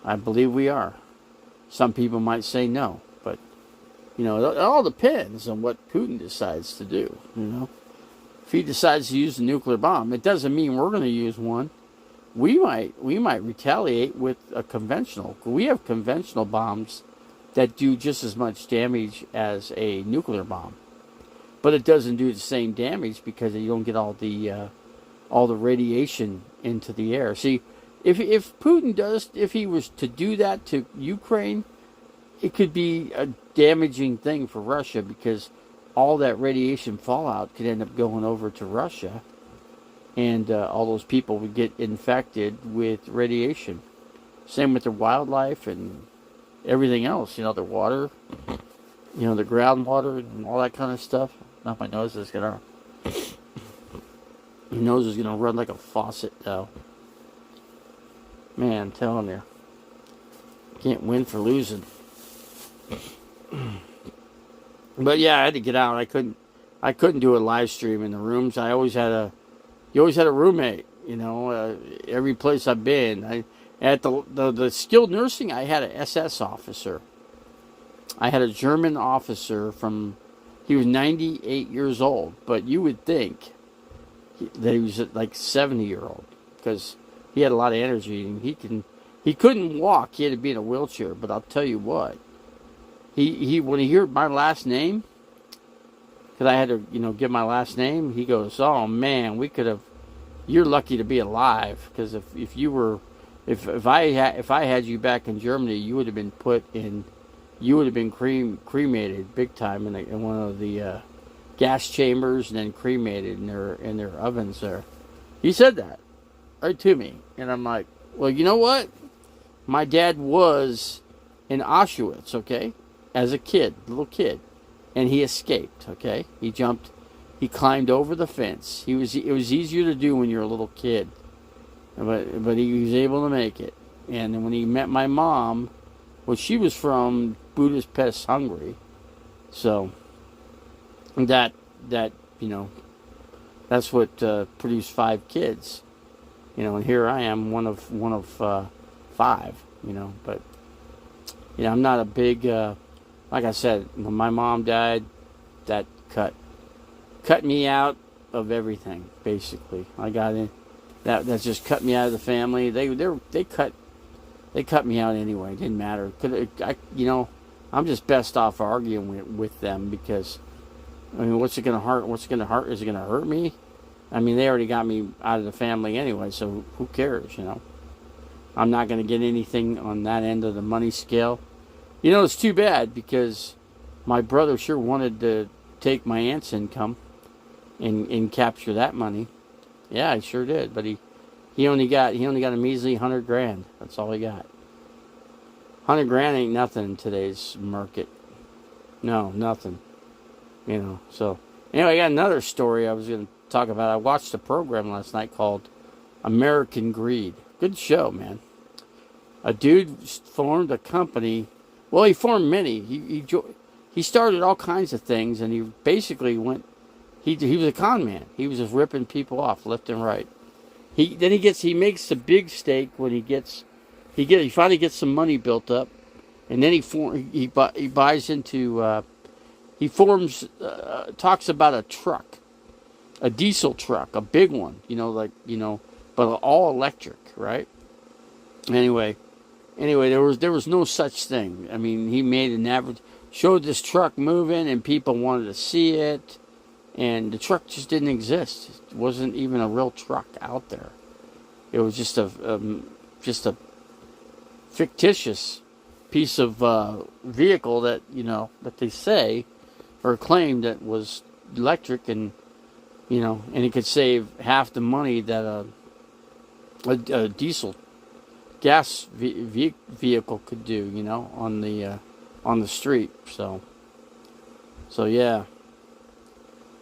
I believe we are. Some people might say no, but it all depends on what Putin decides to do. If he decides to use a nuclear bomb, it doesn't mean we're going to use one. We might retaliate with a conventional. We have conventional bombs that do just as much damage as a nuclear bomb, but it doesn't do the same damage because you don't get all the radiation into the air. See. If Putin if he was to do that to Ukraine, it could be a damaging thing for Russia, because all that radiation fallout could end up going over to Russia, and all those people would get infected with radiation. Same with their wildlife and everything else. Their water, the groundwater and all that kind of stuff. Now my nose is gonna run like a faucet now. Man, I'm telling you, can't win for losing. But yeah, I had to get out. I couldn't do a live stream in the rooms. You always had a roommate. Every place I've been, at the skilled nursing, I had an SS officer. I had a German officer he was 98 years old, but you would think that he was like 70-year-old, because he had a lot of energy, and he couldn't walk. He had to be in a wheelchair. But I'll tell you what, he when he heard my last name, because I had to give my last name, he goes, "Oh man, you're lucky to be alive, because if I had you back in Germany, you would have been cremated big time in one of the gas chambers, and then cremated in their ovens there." He said that right to me, and I'm like, well, you know what? My dad was in Auschwitz, okay, as a little kid, and he escaped, okay. He climbed over the fence. It was easier to do when you're a little kid, but he was able to make it. And then when he met my mom, well, she was from Budapest, Hungary, so that's what produced 5 kids. And here I am, one of 5. But I'm not a big. Like I said, when my mom died, that cut me out of everything. Basically, I got in. That just cut me out of the family. They cut me out anyway. It didn't matter. I'm just best off arguing with them, because what's it gonna hurt? What's it gonna hurt? Is it gonna hurt me? They already got me out of the family anyway, so who cares, I'm not going to get anything on that end of the money scale. You know, it's too bad because my brother sure wanted to take my aunt's income and capture that money. Yeah, I sure did, but he only got a measly 100 grand. That's all he got. 100 grand ain't nothing in today's market. No, nothing. So anyway, I got another story I was going to talk about. I watched a program last night called American Greed. Good show, man. A dude formed a company. Well, he formed many. He started all kinds of things, and he basically went. He was a con man. He was just ripping people off left and right. He makes a big stake when he finally gets some money built up, and then he buys into he forms talks about a truck, a diesel truck, a big one, but all electric, right? Anyway, there was no such thing. I mean, he made an average, showed this truck moving, and people wanted to see it, and the truck just didn't exist. It wasn't even a real truck out there. It was just a fictitious piece of vehicle that they say or claimed that was electric, and it could save half the money that a diesel gas vehicle could do, on the street. So yeah.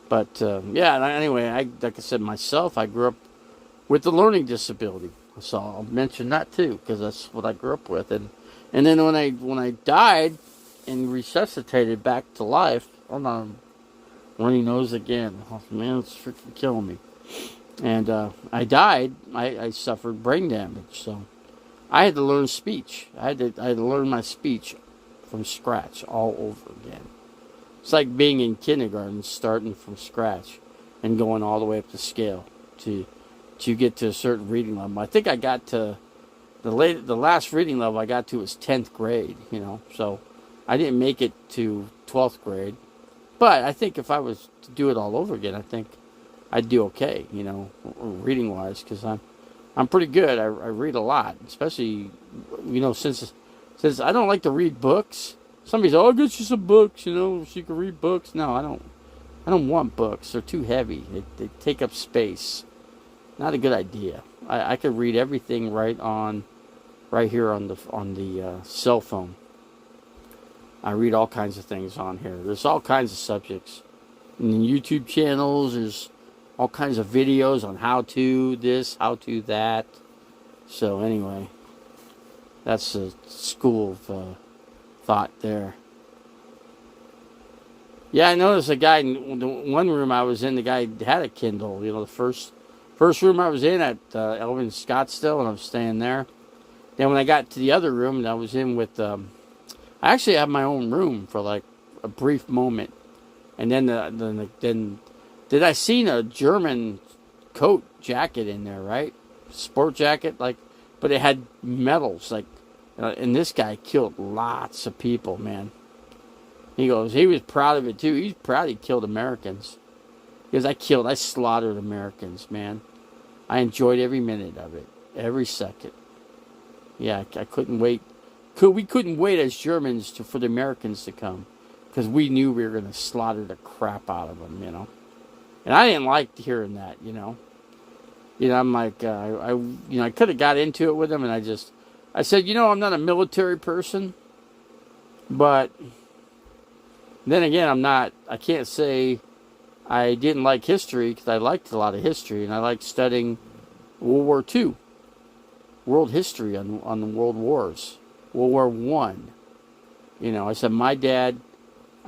But yeah. Anyway, like I said, myself, I grew up with a learning disability, so I'll mention that too because that's what I grew up with. And then when I died and resuscitated back to life, hold on, runny nose again. Oh man, it's freaking killing me. And I died. I suffered brain damage, so I had to learn speech. I had to learn my speech from scratch all over again. It's like being in kindergarten, starting from scratch, and going all the way up the scale to get to a certain reading level. I think I got to the last reading level I got to was 10th grade. So I didn't make it to 12th grade. But I think if I was to do it all over again, I think I'd do okay. Reading wise, because I'm pretty good. I read a lot, especially since I don't like to read books. Somebody says, "Oh, I'll get you some books, so you can read books." No, I don't want books. They're too heavy. They take up space. Not a good idea. I could read everything right here on the cell phone. I read all kinds of things on here. There's all kinds of subjects. In YouTube channels, there's all kinds of videos on how to this, how to that. So anyway, that's a school of thought there. Yeah, I noticed a guy in the one room I was in. The guy had a Kindle. The first room I was in at Elvin Scottsdale, and I was staying there. Then when I got to the other room that I was in with, I actually had my own room for like a brief moment, and then did I seen a German coat jacket in there, right? Sport jacket, but it had medals, and this guy killed lots of people, man. He was proud of it too. He's proud he killed Americans. Because I slaughtered Americans, man. I enjoyed every minute of it, every second. Yeah, I couldn't wait. We couldn't wait as Germans for the Americans to come, because we knew we were going to slaughter the crap out of them, And I didn't like hearing that, I'm like, I could have got into it with them, and I said, I'm not a military person, but then again, I can't say I didn't like history, because I liked a lot of history, and I liked studying World War II, world history on the world wars, World War One. I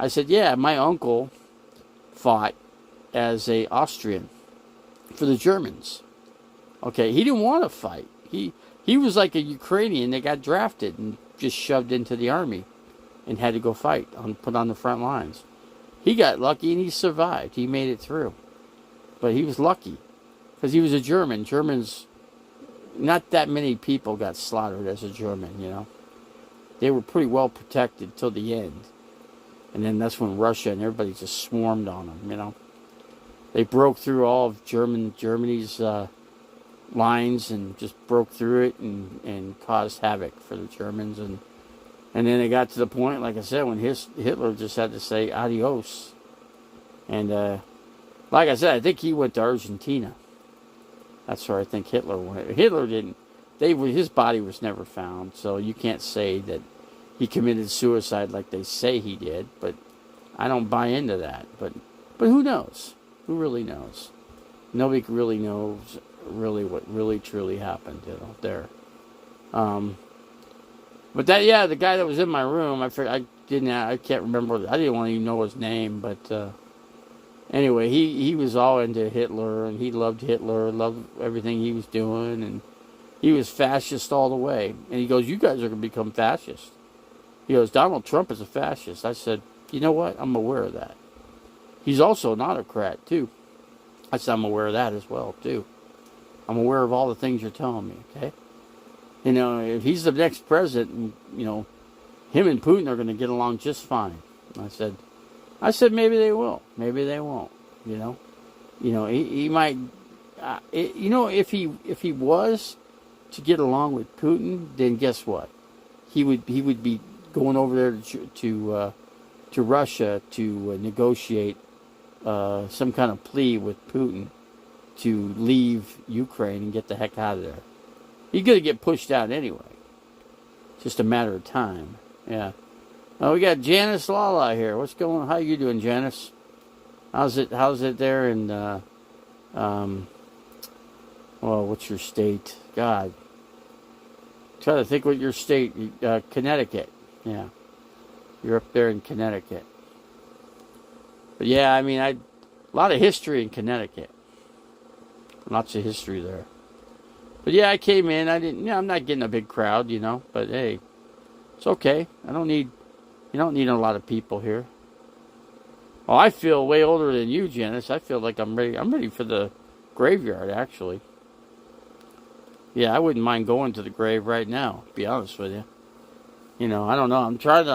said, yeah, my uncle fought as a Austrian for the Germans. Okay, he didn't want to fight. He was like a Ukrainian that got drafted and just shoved into the army and had to go fight, put on the front lines. He got lucky and he survived. He made it through. But he was lucky because he was a German. Germans, not that many people got slaughtered as a German, They were pretty well protected till the end. And then that's when Russia and everybody just swarmed on them, They broke through all of Germany's lines and just broke through it and caused havoc for the Germans. And And then it got to the point, like I said, when Hitler just had to say adios. And like I said, I think he went to Argentina. That's where I think Hitler went. Hitler didn't. His body was never found, so you can't say that he committed suicide like they say he did. But I don't buy into that. But who knows? Who really knows? Nobody really knows what really truly happened there. But the guy that was in my room, I can't remember. I didn't want to even know his name, but anyway, he was all into Hitler, and he loved Hitler, loved everything he was doing, and he was fascist all the way. And he goes, "You guys are going to become fascist." He goes, "Donald Trump is a fascist." I said, "You know what? I'm aware of that. He's also an autocrat too." I said, "I'm aware of that as well too. I'm aware of all the things you're telling me." Okay. You know, if he's the next president, you know, him and Putin are going to get along just fine. I said, maybe they will, maybe they won't. You know, he might. If he was to get along with Putin, then guess what? He would be going over there to Russia to negotiate some kind of plea with Putin to leave Ukraine and get the heck out of there. He's going to get pushed out anyway. Just a matter of time. Yeah. Oh, we got Janice Lala here. What's going on? How you doing, Janice? How's it there in, well, what's your state? God. Try to think what your state, Connecticut. Yeah. You're up there in Connecticut. But yeah, I mean, a lot of history in Connecticut. Lots of history there. But yeah, I came in. I'm not getting a big crowd, you know. But hey, it's okay. You don't need a lot of people here. Oh, I feel way older than you, Janice. I feel like I'm ready. I'm ready for the graveyard, actually. Yeah, I wouldn't mind going to the grave right now. To be honest with you. You know, I don't know. I'm trying.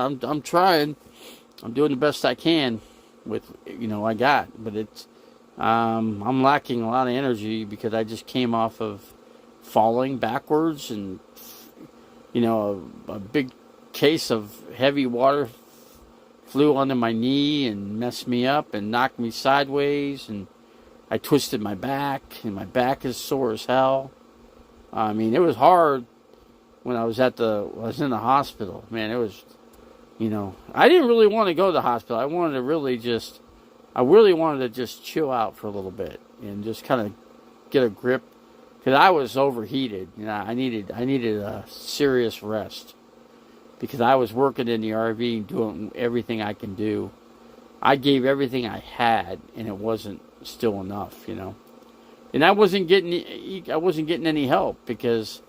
I'm doing the best I can with I got, but it's. I'm lacking a lot of energy because I just came off of falling backwards, and a big case of heavy water flew onto my knee and messed me up and knocked me sideways, and I twisted my back, and my back is sore as hell. I mean, it was hard when I was in the hospital. Man, it was, I didn't really want to go to the hospital. I really wanted to just chill out for a little bit and just kind of get a grip, because I was overheated. I needed a serious rest, because I was working in the RV and doing everything I can do. I gave everything I had, and it wasn't still enough, And I wasn't getting any help, because,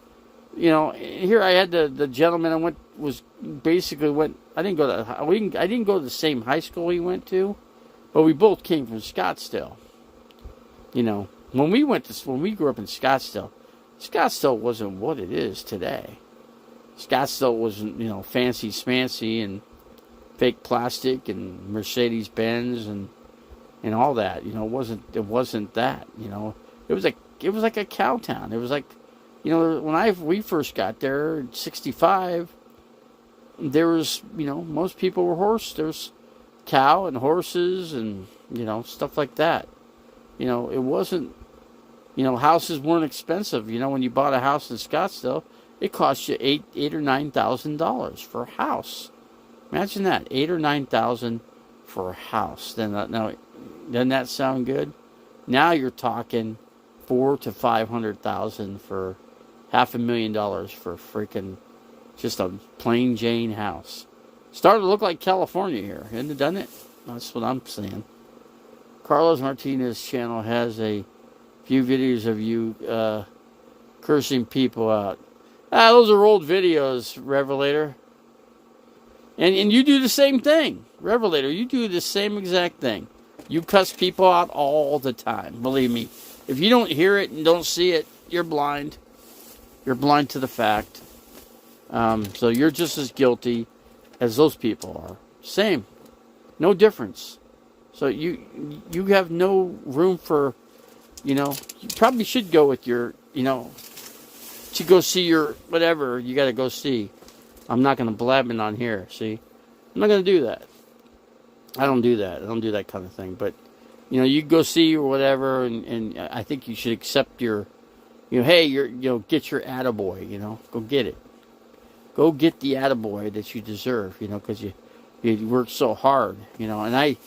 here I had the gentleman I didn't go to the same high school he went to, but we both came from Scottsdale. When we grew up in Scottsdale wasn't what it is today. Scottsdale wasn't, fancy smancy and fake plastic and Mercedes Benz and all that. It wasn't that. It was like a cow town. It was like, when we first got there in '65, there was, most people were there was cow and horses and, stuff like that. It wasn't, houses weren't expensive. When you bought a house in Scottsdale, it cost you $8,000 or $9,000 for a house. Imagine that, $8,000 or $9,000 for a house. Now, doesn't that sound good? Now you're talking $400,000 to $500,000 for $500,000 for freaking just a plain Jane house. Starting to look like California here, doesn't it? That's what I'm saying. Carlos Martinez channel has a few videos of you cursing people out. Those are old videos, Revelator. And you do the same thing. Revelator, you do the same exact thing. You cuss people out all the time. Believe me. If you don't hear it and don't see it, you're blind. You're blind to the fact. So you're just as guilty as those people are. Same. No difference. So you have no room for, you probably should go with your, to go see your whatever you got to go see. I'm not going to blab it on here. See, I'm not going to do that. I don't do that. I don't do that kind of thing. But you know, you go see or whatever, and I think you should accept your, you know, hey, get your attaboy. You know, go get it. Go get the attaboy that you deserve. You know, because you work so hard. You know, and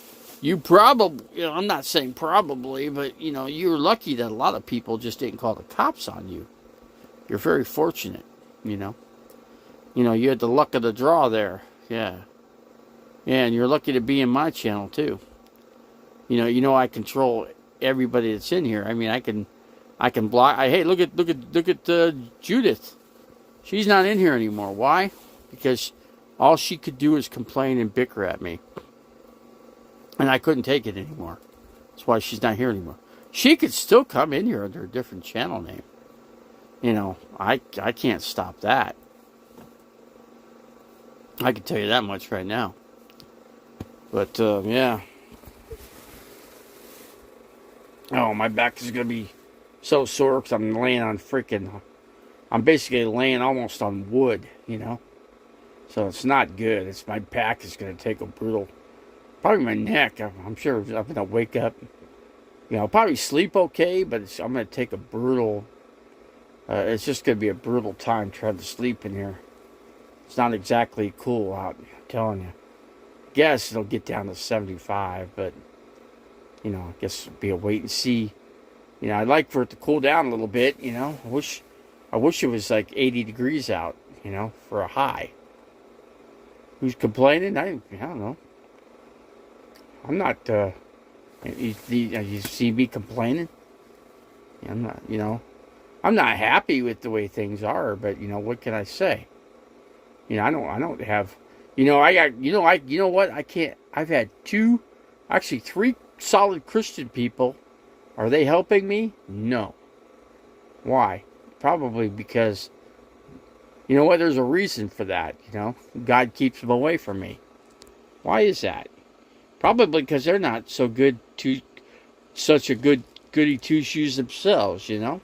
you probably, you know, I'm not saying probably, but you know, you're lucky that a lot of people just didn't call the cops on you. You're very fortunate. You know. You know, you had the luck of the draw there. Yeah. Yeah, and you're lucky to be in my channel too. You know I control everybody that's in here. I mean, I can block. Hey, look at Judith. She's not in here anymore. Why? Because all she could do is complain and bicker at me. And I couldn't take it anymore. That's why she's not here anymore. She could still come in here under a different channel name. You know, I can't stop that. I can tell you that much right now. But, yeah. Oh, my back is going to be so sore because I'm laying on I'm basically laying almost on wood, you know. So it's not good. My back is going to take a brutal, probably my neck. I'm sure I'm going to wake up. You know, I'll probably sleep okay, but I'm going to take a brutal, it's just going to be a brutal time trying to sleep in here. It's not exactly cool out, I'm telling you. Guess it'll get down to 75, but, you know, I guess it'll be a wait and see. You know, I'd like for it to cool down a little bit, you know. I wish it was like 80 degrees out, you know, for a high. Who's complaining? I don't know. I'm not, you see me complaining? I'm not, you know. I'm not happy with the way things are, but, you know, what can I say? You know, I don't have, you know, you know what? I've had three solid Christian people. Are they helping me? No. Why? Probably because, you know what? There's a reason for that, you know. God keeps them away from me. Why is that? Probably because they're not so good such a goody two-shoes themselves, you know.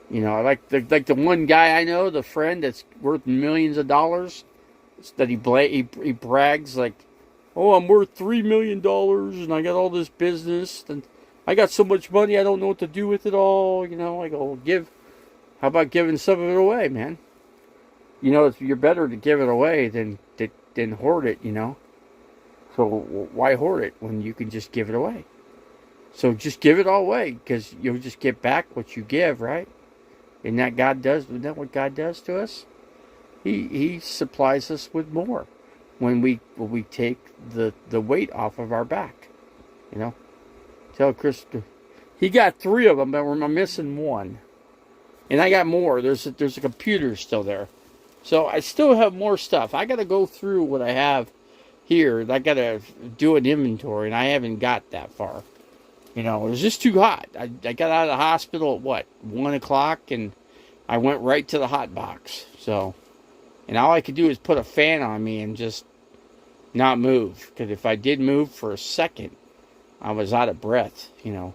You know, like the one guy I know, the friend that's worth millions of dollars, that he brags like, oh, I'm worth $3 million and I got all this business and I got so much money I don't know what to do with it all. You know, I go, how about giving some of it away, man? You know, you're better to give it away than hoard it, you know. So why hoard it when you can just give it away? So just give it all away because you'll just get back what you give, right? Isn't that what God does to us? He supplies us with more when we take the weight off of our back. You know? Tell Chris, he got 3 of them, but I'm missing 1. And I got more. There's a computer still there. So I still have more stuff. I got to go through what I have here. I got to do an inventory, and I haven't got that far. You know, it was just too hot. I got out of the hospital at 1 o'clock, and I went right to the hot box. So, and all I could do is put a fan on me and just not move. Because if I did move for a second, I was out of breath, you know.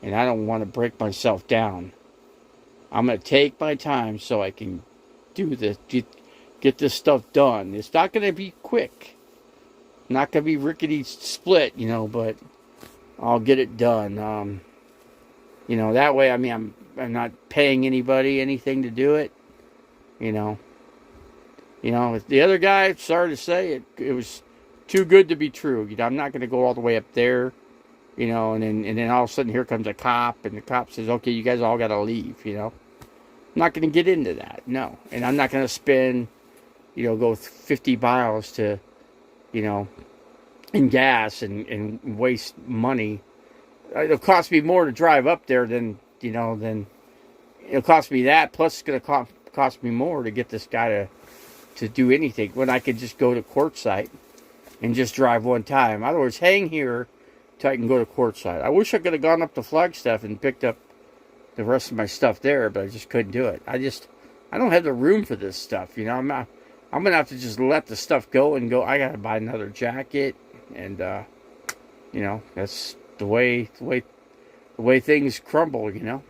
And I don't want to break myself down. I'm going to take my time so I can do this, get this stuff done. It's not going to be quick. Not going to be rickety split, you know, but I'll get it done. You know, that way, I mean, I'm not paying anybody anything to do it. You know, the other guy, sorry to say, it was too good to be true. You know, I'm not going to go all the way up there. You know, and then all of a sudden here comes a cop, and the cop says, "Okay, you guys all got to leave." You know, I'm not going to get into that. No, and I'm not going to spend, you know, go 50 miles to, you know, in gas and waste money. It'll cost me more to drive up there than it'll cost me that. Plus, it's going to cost me more to get this guy to do anything when I could just go to Quartzsite and just drive one time. In other words, hang here till I can go to Quartzsite. I wish I could have gone up to Flagstaff and picked up the rest of my stuff there, but I just couldn't do it. I don't have the room for this stuff. You know, I'm going to have to just let the stuff go and go. I got to buy another jacket, and you know, that's the way things crumble, you know.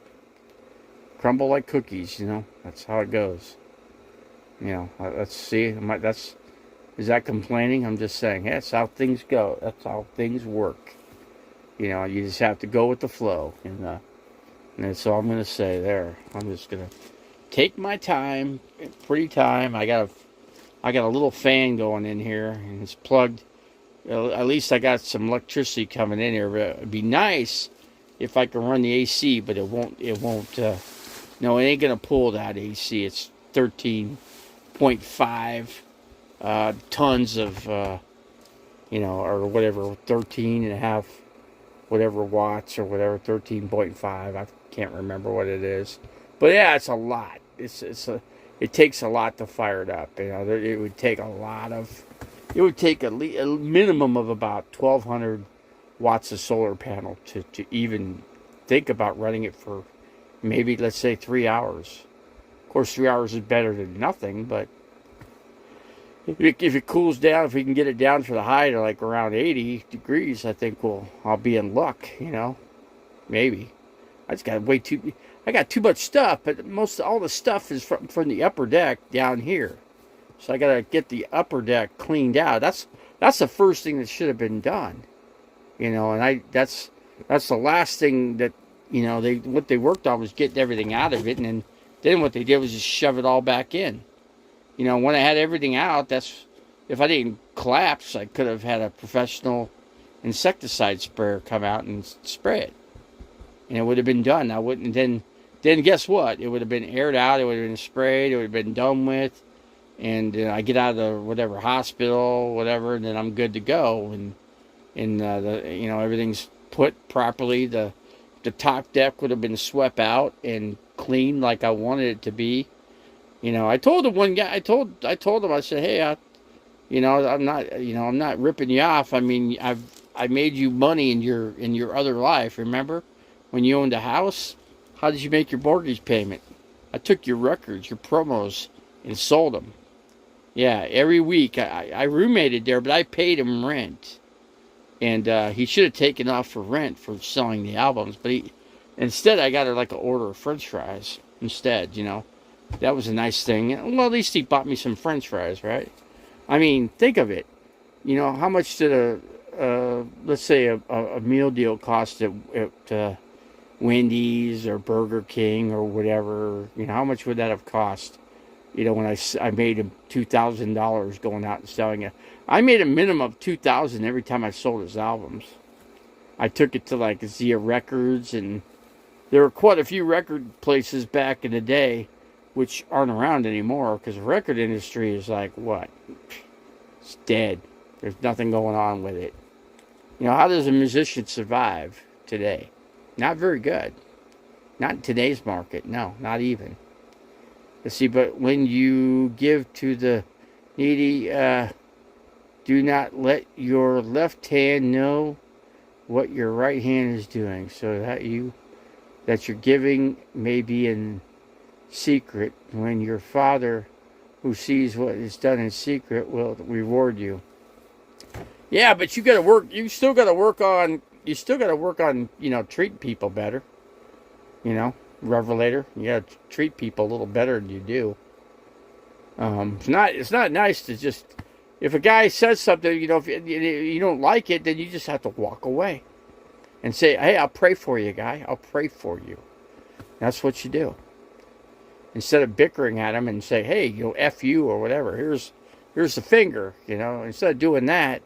Crumble like cookies, you know. That's how it goes. Let's see. Is that complaining? I'm just saying, hey, that's how things go. That's how things work. You just have to go with the flow. And that's all I'm going to say there. I'm just going to take my time, pretty time. I got a little fan going in here, and it's plugged. At least I got some electricity coming in here. But it'd be nice if I can run the AC, but it won't. No, it ain't going to pull that AC. It's 13.5 tons of, or whatever, 13 and a half, whatever watts or whatever, 13.5. I can't remember what it is. But yeah, it's a lot. It takes a lot to fire it up. It would take a minimum of about 1,200 watts of solar panel to even think about running it for maybe, let's say, 3 hours. Of course, 3 hours is better than nothing, but if it cools down, if we can get it down to the high to like around 80 degrees, I think I'll be in luck, maybe. I got too much stuff, but all the stuff is from the upper deck down here. So I got to get the upper deck cleaned out. That's the first thing that should have been done. And that's the last thing that, what they worked on was getting everything out of it, and then what they did was just shove it all back in. When I had everything out, if I didn't collapse, I could have had a professional insecticide sprayer come out and spray it. And it would have been done. Then guess what? It would have been aired out, it would have been sprayed, it would have been done with. And I get out of the whatever hospital, whatever, and then I'm good to go. And everything's put properly. The top deck would have been swept out and cleaned like I wanted it to be. I told the one guy. I told him. I said, "Hey, I'm not ripping you off. I mean, I made you money in your other life. Remember, when you owned a house, how did you make your mortgage payment? I took your records, your promos, and sold them. Yeah, every week I roommated there, but I paid him rent, and he should have taken off for rent for selling the albums. But instead, I got her like an order of French fries instead. That was a nice thing. Well, at least he bought me some French fries, right? I mean, think of it. How much did let's say a meal deal cost at Wendy's or Burger King or whatever? How much would that have cost? When I made him $2,000 going out and selling it. I made a minimum of $2,000 every time I sold his albums. I took it to like Zia Records, and there were quite a few record places back in the day which aren't around anymore, because the record industry is like, what? It's dead. There's nothing going on with it. How does a musician survive today? Not very good. Not in today's market. No, not even. Let's see, but when you give to the needy, do not let your left hand know what your right hand is doing, so that your giving may be in secret, when your Father who sees what is done in secret will reward you. Yeah, but you still gotta work on treating people better. Revelator, you gotta treat people a little better than you do. It's not nice to just, if a guy says something, if you don't like it, then you just have to walk away and say, hey, I'll pray for you, guy. I'll pray for you. That's what you do. Instead of bickering at him and say, hey, F you or whatever, here's the finger, instead of doing that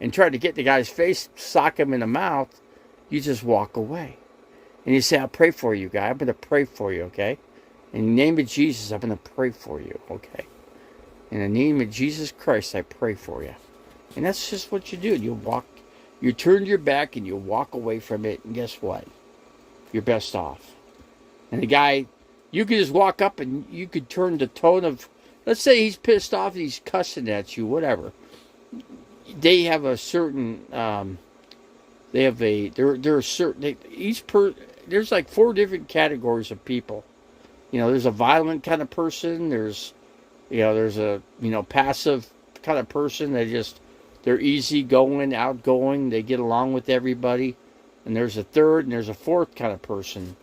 and try to get the guy's face, sock him in the mouth, you just walk away. And you say, I'll pray for you, guy. I'm going to pray for you, okay? In the name of Jesus, I'm going to pray for you, okay? In the name of Jesus Christ, I pray for you. And that's just what you do. You turn your back and you walk away from it, and guess what? You're best off. And the guy, you could just walk up and you could turn the tone of, let's say he's pissed off and he's cussing at you, whatever. They have a certain, there's like 4 different categories of people. There's a violent kind of person. There's a, passive kind of person. They're easygoing, outgoing. They get along with everybody. And there's a third and there's a fourth kind of person.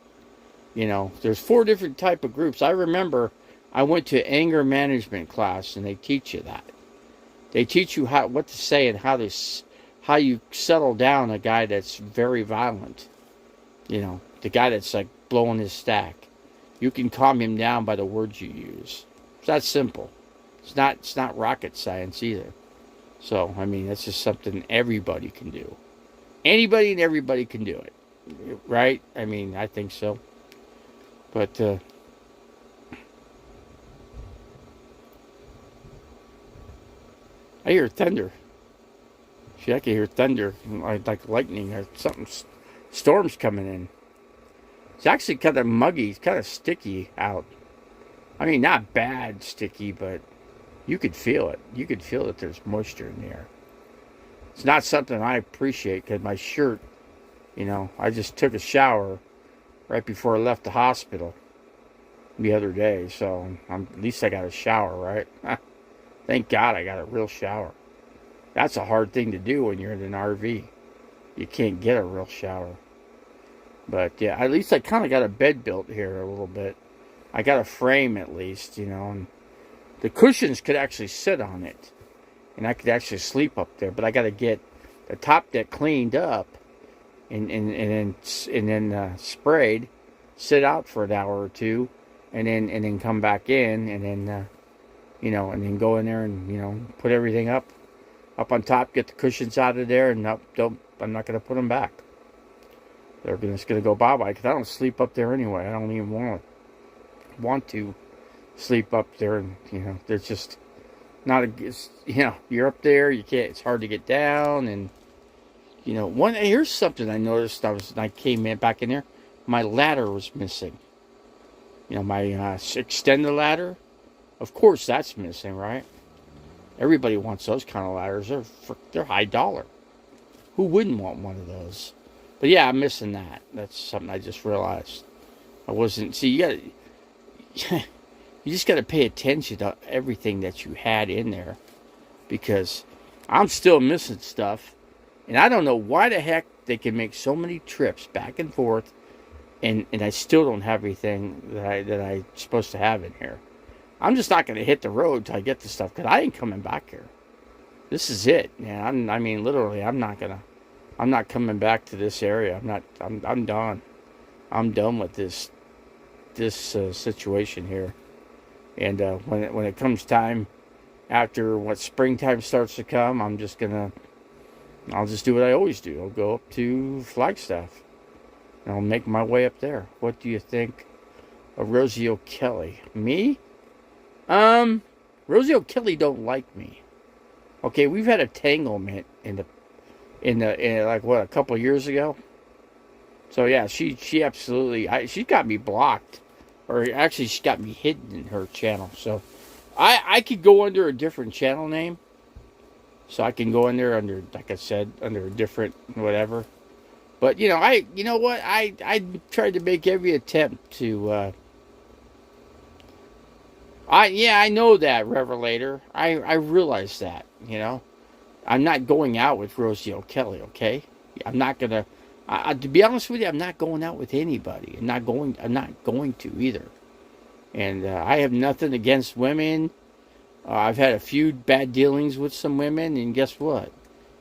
There's 4 different type of groups. I remember I went to anger management class, and they teach you that. They teach you what to say and how you settle down a guy that's very violent. You know, the guy that's like blowing his stack. You can calm him down by the words you use. It's that simple. It's not rocket science either. So, I mean, that's just something everybody can do. Anybody and everybody can do it. Right? I mean, I think so. But I hear thunder. See, I can hear thunder like lightning or something. Storm's coming in. It's actually kind of muggy. It's kind of sticky out. I mean, not bad sticky, but you could feel it. You could feel that there's moisture in the air. It's not something I appreciate because my shirt, you know, I just took a shower right before I left the hospital the other day. So at least I got a shower, right? Thank God I got a real shower. That's a hard thing to do when you're in an RV. You can't get a real shower. But yeah, at least I kind of got a bed built here a little bit. I got a frame at least, you know, and the cushions could actually sit on it. And I could actually sleep up there. But I got to get the top deck cleaned up and then sprayed, sit out for an hour or two, and then come back in, and then you know, and then go in there and, you know, put everything up on top, get the cushions out of there, and I'm not going to put them back. They're just going to go bye-bye, because I don't sleep up there anyway. I don't even want to sleep up there, and, you know, there's just not you know, you're up there, you can't, it's hard to get down, and, you know, here's something I noticed. I came back in there, my ladder was missing. You know, my extended ladder, of course that's missing, right? Everybody wants those kind of ladders. They're high dollar. Who wouldn't want one of those? But yeah, I'm missing that. That's something I just realized. I wasn't. See, you just got to pay attention to everything that you had in there, because I'm still missing stuff, and I don't know why the heck they can make so many trips back and forth, and I still don't have everything that I'm supposed to have in here. I'm just not going to hit the road till I get the stuff, because I ain't coming back here. This is it, man. I mean, literally, I'm not coming back to this area. I'm done. I'm done with this situation here. And when it comes time, after what springtime starts to come, I'll just do what I always do. I'll go up to Flagstaff, and I'll make my way up there. What do you think of Rosie O'Kelly? Me? Rosie O'Kelly don't like me. Okay, we've had a tanglement in like what, a couple of years ago. So yeah, she absolutely, she got me blocked, or actually she got me hidden in her channel. So I could go under a different channel name. So I can go in there under, like I said, under a different whatever. But you know what? I tried to make every attempt to. I know that, Revelator. I realize that. You know, I'm not going out with Rosie O'Kelly. Okay, I'm not gonna. To be honest with you, I'm not going out with anybody. I'm not going to either. And I have nothing against women. I've had a few bad dealings with some women, and guess what?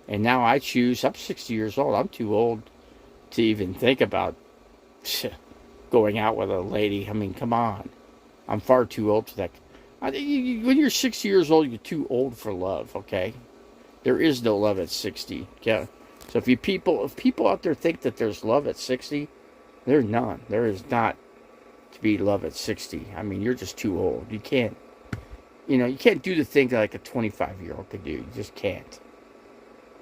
And now I choose. I'm 60 years old. I'm too old to even think about going out with a lady. I mean, come on. I'm far too old for that. When you're 60 years old, you're too old for love, okay? There is no love at 60. Okay? So if people out there think that there's love at 60, there's none. There is not to be love at 60. I mean, you're just too old. You can't do the thing that like a 25-year-old could do. You just can't.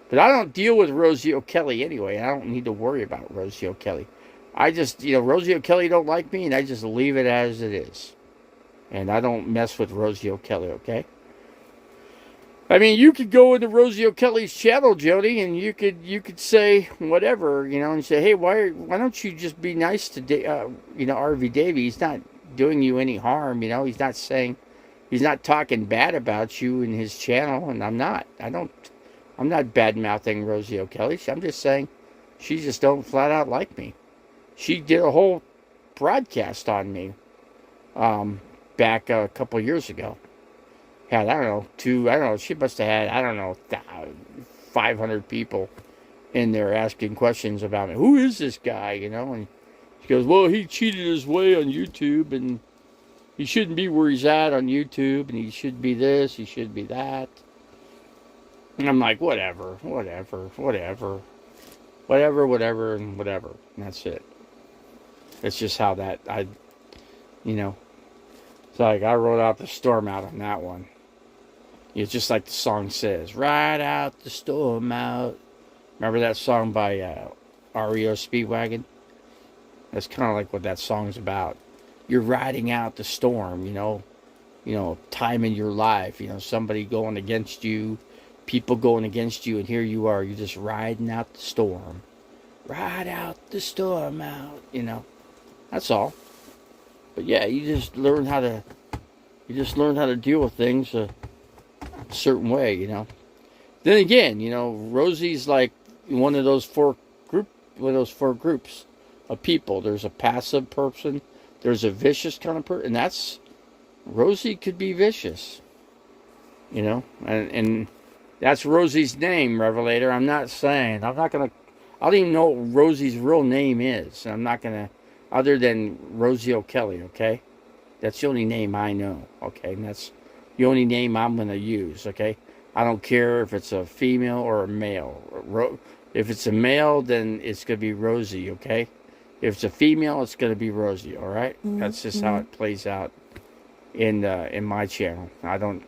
But I don't deal with Rosie O'Kelly anyway. I don't need to worry about Rosie O'Kelly. I just, Rosie O'Kelly don't like me, and I just leave it as it is. And I don't mess with Rosie O'Kelly, okay? I mean, you could go into Rosie O'Kelly's channel, Jody, and you could say whatever, and say, hey, why don't you just be nice to, RV Davey? He's not doing you any harm, He's not talking bad about you in his channel, and I'm not bad-mouthing Rosie O'Kelly. I'm just saying she just don't flat out like me. She did a whole broadcast on me. back a couple years ago. Had, I don't know, she must have had, I don't know, 500 people in there asking questions about me. Who is this guy, And she goes, well, he cheated his way on YouTube, and he shouldn't be where he's at on YouTube, and he should be this, he should be that. And I'm like, whatever, and that's it. It's just how that, it's like I wrote out the storm out on that one. It's just like the song says, ride out the storm out. Remember that song by REO Speedwagon? That's kind of like what that song's about. You're riding out the storm, time in your life, somebody going against you, people going against you, and here you are, you're just riding out the storm. Ride out the storm out, That's all. But yeah, you just learn how to deal with things a certain way, Then again, Rosie's like one of those four groups of people. There's a passive person, there's a vicious kind of person, and that's Rosie could be vicious, and that's Rosie's name, Revelator. I don't even know what Rosie's real name is. I'm not gonna, other than Rosie O'Kelly, okay? That's the only name I know, okay? And that's the only name I'm gonna use, okay? I don't care if it's a female or a male. If it's a male, then it's gonna be Rosie, okay? If it's a female, it's gonna be Rosie, all right? That's just how it plays out in my channel. I don't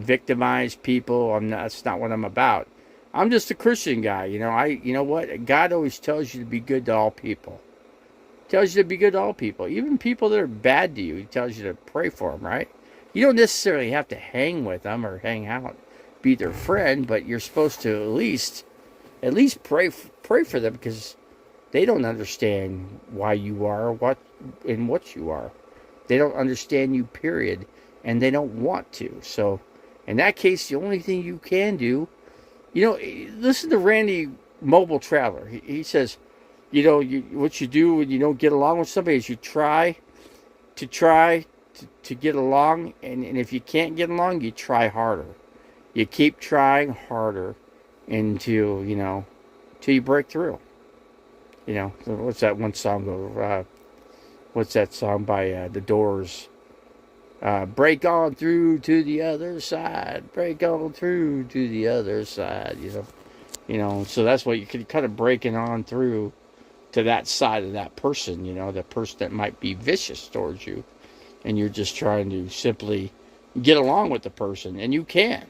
victimize people. That's not what I'm about. I'm just a Christian guy, you know what? God always tells you to be good to all people. Tells you to be good to all people, even people that are bad to you. He tells you to pray for them, right? You don't necessarily have to hang with them or hang out, be their friend, but you're supposed to at least pray for them, because they don't understand why you are what you are. They don't understand you, period, and they don't want to. So, in that case, the only thing you can do, listen to Randy Mobile Traveler. He says, what you do when you don't get along with somebody is you try to get along, and if you can't get along, you try harder. You keep trying harder until you break through. What's that one song go? What's that song by The Doors? Break on through to the other side. Break on through to the other side. So that's what you could kind of breaking on through to that side of that person. The person that might be vicious towards you, and you're just trying to simply get along with the person, and you can.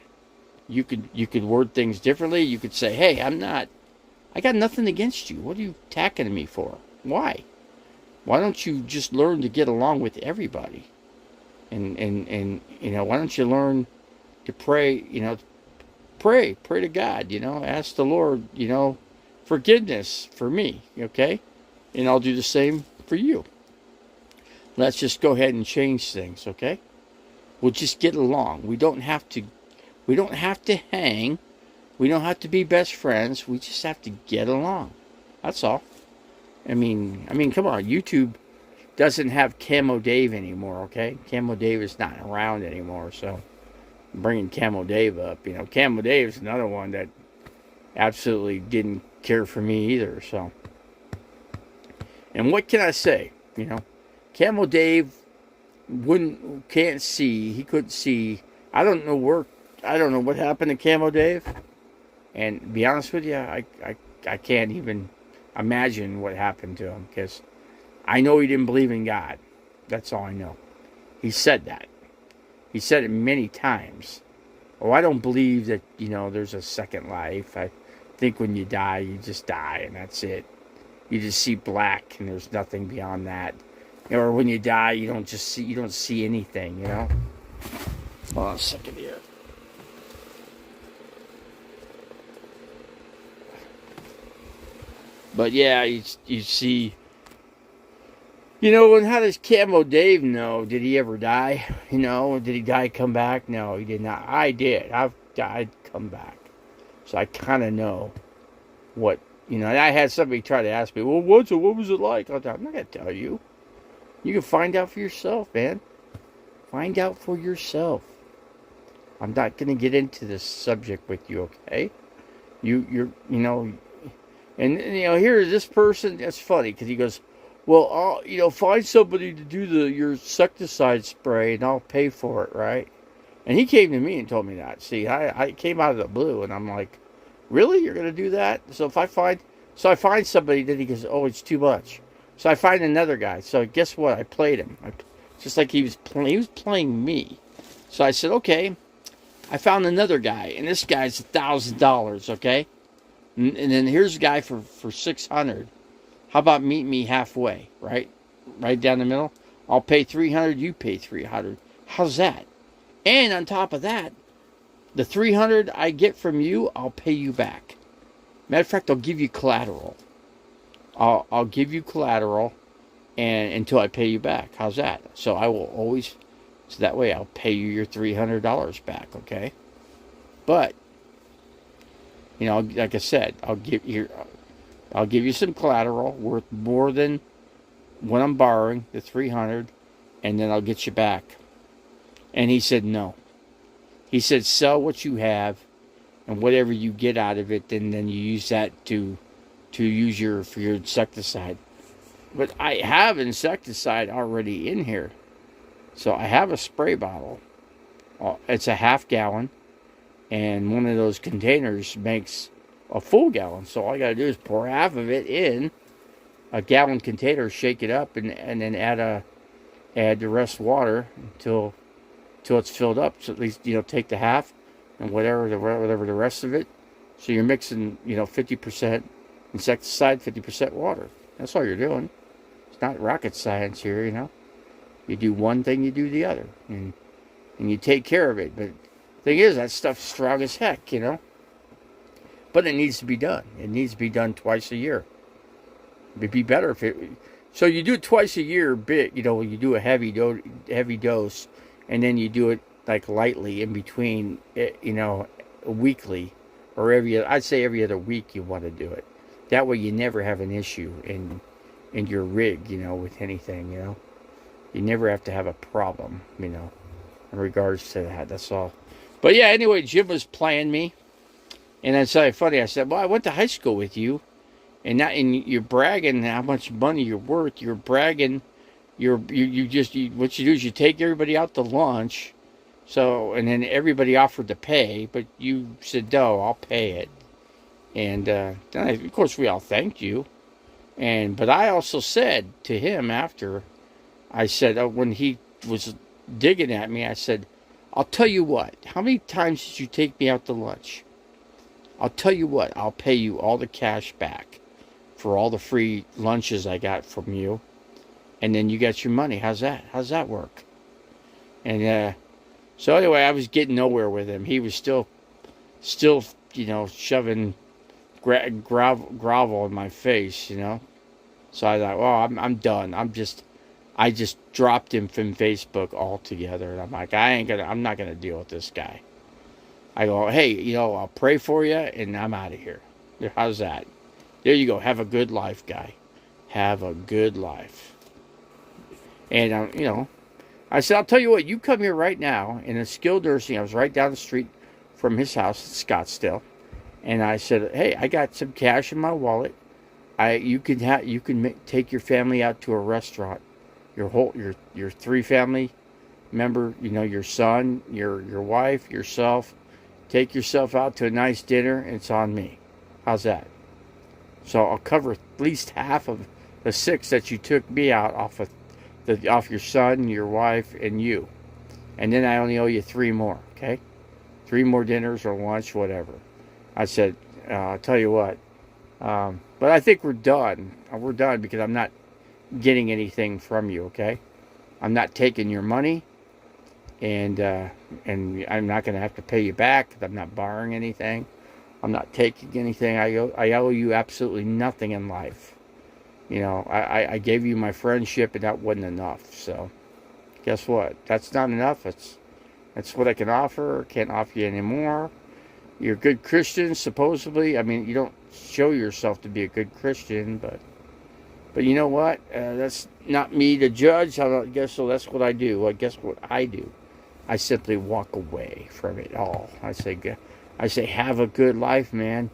You could word things differently. You could say, "Hey, I got nothing against you. What are you attacking me for? Why? Why don't you just learn to get along with everybody? And why don't you learn to pray? Pray to God. Ask the Lord. Forgiveness for me. Okay, and I'll do the same for you. Let's just go ahead and change things. Okay, we'll just get along. We don't have to hang. We don't have to be best friends. We just have to get along. That's all. I mean, come on. YouTube doesn't have Camo Dave anymore, okay? Camo Dave is not around anymore, so I'm bringing Camo Dave up. Camo Dave's another one that absolutely didn't care for me either, so. And what can I say? Camo Dave couldn't see. I don't know what happened to Camo Dave. And to be honest with you, I can't even imagine what happened to him, because I know he didn't believe in God. That's all I know. He said that. He said it many times. Oh, I don't believe that, there's a second life. I think when you die, you just die, and that's it. You just see black, and there's nothing beyond that. Or when you die, you don't see anything, Hold on a second here. But yeah, you see, and how does Camo Dave know? Did he ever die? Did he die, come back? No, he did not. I did. I've died, come back. So I kind of know what, and I had somebody try to ask me, well, what was it like? I'm not going to tell you. You can find out for yourself, man. Find out for yourself. I'm not going to get into this subject with you, okay? And here's this person. That's funny because he goes, well, I'll find somebody to do your insecticide spray, and I'll pay for it, right? And he came to me and told me that. See, I came out of the blue, and I'm like, really? You're going to do that? So I find somebody, then he goes, oh, it's too much. So I find another guy. So guess what? I played him. Just like he was playing me. So I said, okay. I found another guy, and this guy's $1,000, okay? And then here's a guy for $600. How about meet me halfway, right? Right down the middle. I'll pay $300, you pay $300. How's that? And on top of that, the $300 I get from you, I'll pay you back. Matter of fact, I'll give you collateral. I'll give you collateral, and until I pay you back. How's that? So I will always. So that way, I'll pay you your $300 back. Okay. But like I said, I'll give you some collateral worth more than what I'm borrowing, the $300, and then I'll get you back. And he said no. He said sell what you have, and whatever you get out of it, then you use that to use for your insecticide. But I have insecticide already in here, so I have a spray bottle. It's a half gallon, and one of those containers makes a full gallon. So all I got to do is pour half of it in a gallon container, shake it up, and then add the rest water until it's filled up. So at least take the half and whatever the rest of it. So you're mixing 50% insecticide, 50% water. That's all you're doing. It's not rocket science here, You do one thing, you do the other, and you take care of it. But the thing is, that stuff's strong as heck, But it needs to be done. It needs to be done twice a year. It'd be better if it. So you do it twice a year, you do a heavy dose, and then you do it like lightly in between, weekly, or I'd say every other week you want to do it. That way you never have an issue in your rig, with anything, You never have to have a problem, in regards to that. That's all. But yeah, anyway, Jim was playing me. And it's so funny. I said, well, I went to high school with you. And you're bragging how much money you're worth. You're bragging. What you do is you take everybody out to lunch. So, and then everybody offered to pay. But you said, no, I'll pay it. And then of course, we all thanked you. But I also said to him after, I said, when he was digging at me, I said, I'll tell you what. How many times did you take me out to lunch? I'll tell you what. I'll pay you all the cash back for all the free lunches I got from you. And then you got your money. How's that? How's that work? And so anyway, I was getting nowhere with him. He was still shoving gravel in my face, So I thought, well, I'm done. I just dropped him from Facebook altogether. And I'm like, I'm not gonna deal with this guy. I go, hey, I'll pray for you, and I'm out of here. How's that? There you go. Have a good life, guy. Have a good life. And I said, I'll tell you what. You come here right now in a skilled nursing. I was right down the street from his house in Scottsdale, and I said, hey, I got some cash in my wallet. You can take your family out to a restaurant. Your 3 family member, your son, your wife, yourself. Take yourself out to a nice dinner, and it's on me. How's that? So I'll cover at least half of the 6 that you took me out off your son, your wife, and you. And then I only owe you 3 more, okay? 3 more dinners or lunch, whatever. I said, I'll tell you what. But I think we're done. We're done because I'm not getting anything from you, okay? I'm not taking your money, and I'm not going to have to pay you back because I'm not borrowing anything. I'm not taking anything. I owe you absolutely nothing in life. I gave you my friendship, and that wasn't enough. So, guess what? That's not enough. That's what I can offer. Can't offer you anymore. You're a good Christian, supposedly. I mean, you don't show yourself to be a good Christian, but But you know what? That's not me to judge. I guess so. That's what I do. I guess what I do. I simply walk away from it all. I say, have a good life, man,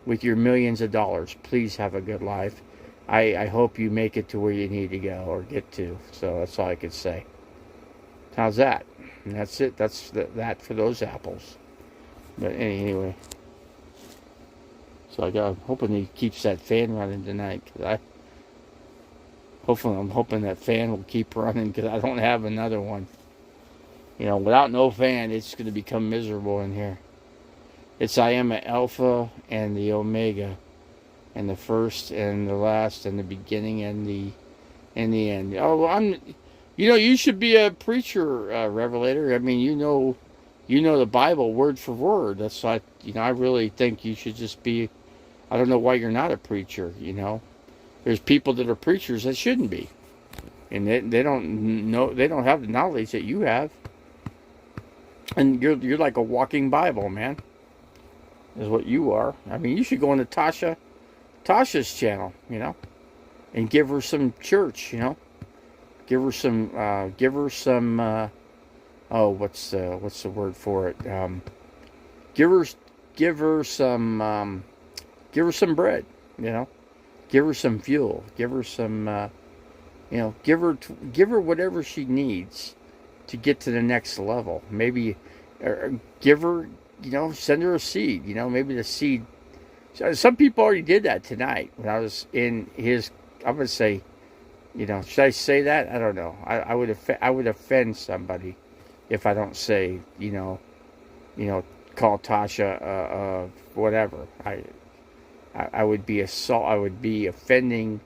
with your millions of dollars. Please have a good life. I hope you make it to where you need to go or get to. So that's all I could say. How's that? And that's it. That's that for those apples. But anyway, so I'm hoping he keeps that fan running tonight. I'm hoping that fan will keep running because I don't have another one. You know, without no fan, it's going to become miserable in here. I am an Alpha and the Omega, and the first and the last and the beginning and the end. Oh, well, you should be a preacher, Revelator. I mean, you know the Bible word for word. That's why, I really think you should just be. I don't know why you're not a preacher. There's people that are preachers that shouldn't be, and they don't know. They don't have the knowledge that you have, and you're like a walking Bible, man. Is what you are. I mean, you should go into Tasha's channel, and give her some church, give her some. Oh, what's the word for it? Give her some bread, Give her some fuel. Give her some, give her whatever she needs to get to the next level. Maybe give her, send her a seed. Maybe the seed. Some people already did that tonight when I was in his. I'm gonna say, should I say that? I don't know. I would offend somebody if I don't say, call Tasha whatever. I would be offending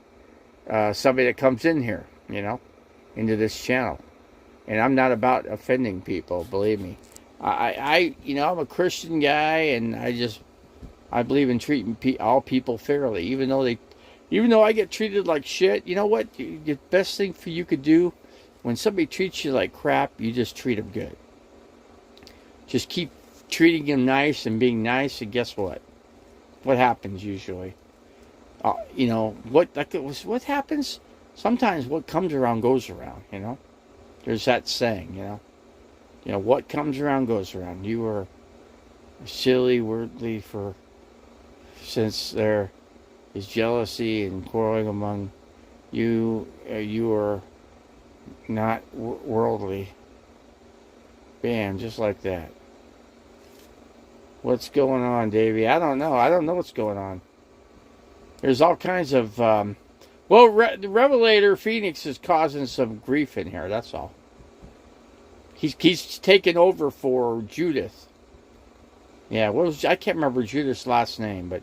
somebody that comes in here, into this channel. And I'm not about offending people, believe me. I'm a Christian guy, and I believe in treating all people fairly, even though I get treated like shit. You know what? The best thing for you could do when somebody treats you like crap, you just treat them good. Just keep treating them nice and being nice, and guess what? What happens usually? What happens? Sometimes what comes around goes around. There's that saying. What comes around goes around. You are silly, worldly since there is jealousy and quarreling among you. You are not worldly. Bam, just like that. What's going on, Davey? I don't know. I don't know what's going on. There's all kinds of... the Revelator Phoenix is causing some grief in here, that's all. He's taken over for Judith. Yeah, I can't remember Judith's last name, but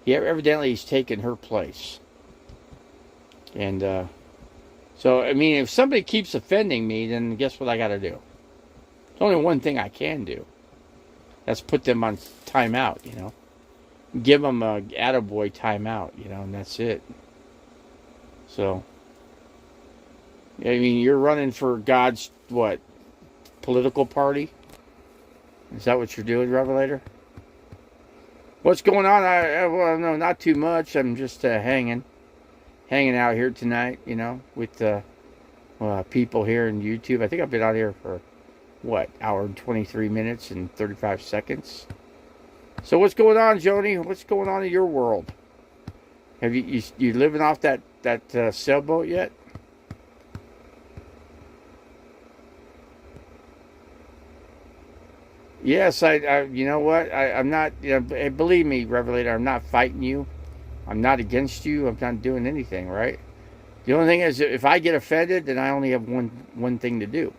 evidently he's taken her place. And so, I mean, if somebody keeps offending me, then guess what I got to do? There's only one thing I can do. That's put them on timeout, Give them a attaboy timeout, and that's it. So, I mean, you're running for God's, political party? Is that what you're doing, Revelator? What's going on? Well, no, not too much. I'm just hanging out here tonight, with people here in YouTube. I think I've been out here for, hour and 23 minutes and 35 seconds. So what's going on, Joni? What's going on in your world? Have you living off that sailboat yet? Yes, you know what? I'm not, believe me, Revelator, I'm not fighting you. I'm not against you. I'm not doing anything, right? The only thing is, if I get offended, then I only have one thing to do.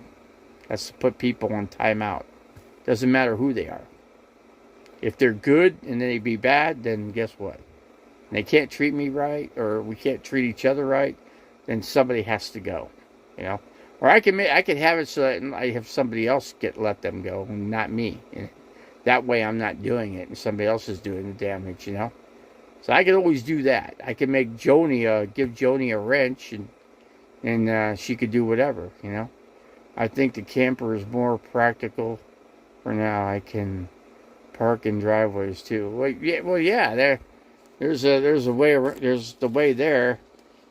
That's to put people on timeout. Doesn't matter who they are. If they're good and they be bad, then guess what? And they can't treat me right, or we can't treat each other right, then somebody has to go, Or I could have it so that I have somebody else let them go, and not me. And that way I'm not doing it, and somebody else is doing the damage, So I can always do that. I can make give Joni a wrench, and she could do whatever, I think the camper is more practical for now. I can park in driveways too. Well, yeah. There's a way. There's the way there.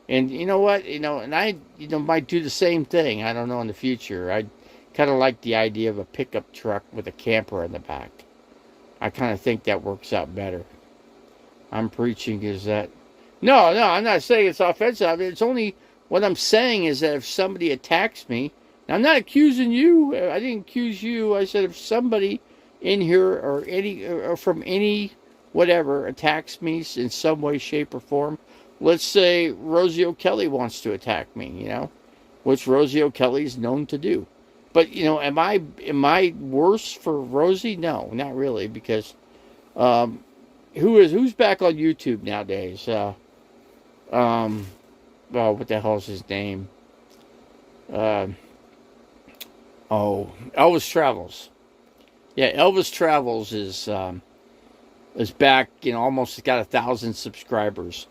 And you know what? And I, might do the same thing. I don't know in the future. I kind of like the idea of a pickup truck with a camper in the back. I kind of think that works out better. I'm preaching is that. No, no, I'm not saying it's offensive. It's only what I'm saying is that if somebody attacks me, now I'm not accusing you. I didn't accuse you. I said if somebody in here or from any whatever attacks me in some way, shape, or form. Let's say Rosie O'Kelly wants to attack me, which Rosie O'Kelly's known to do. But am I worse for Rosie? No, not really, because who's back on YouTube nowadays? Oh, what the hell's his name? Elvis Travels. Yeah, Elvis Travels is back. Almost got 1,000 subscribers.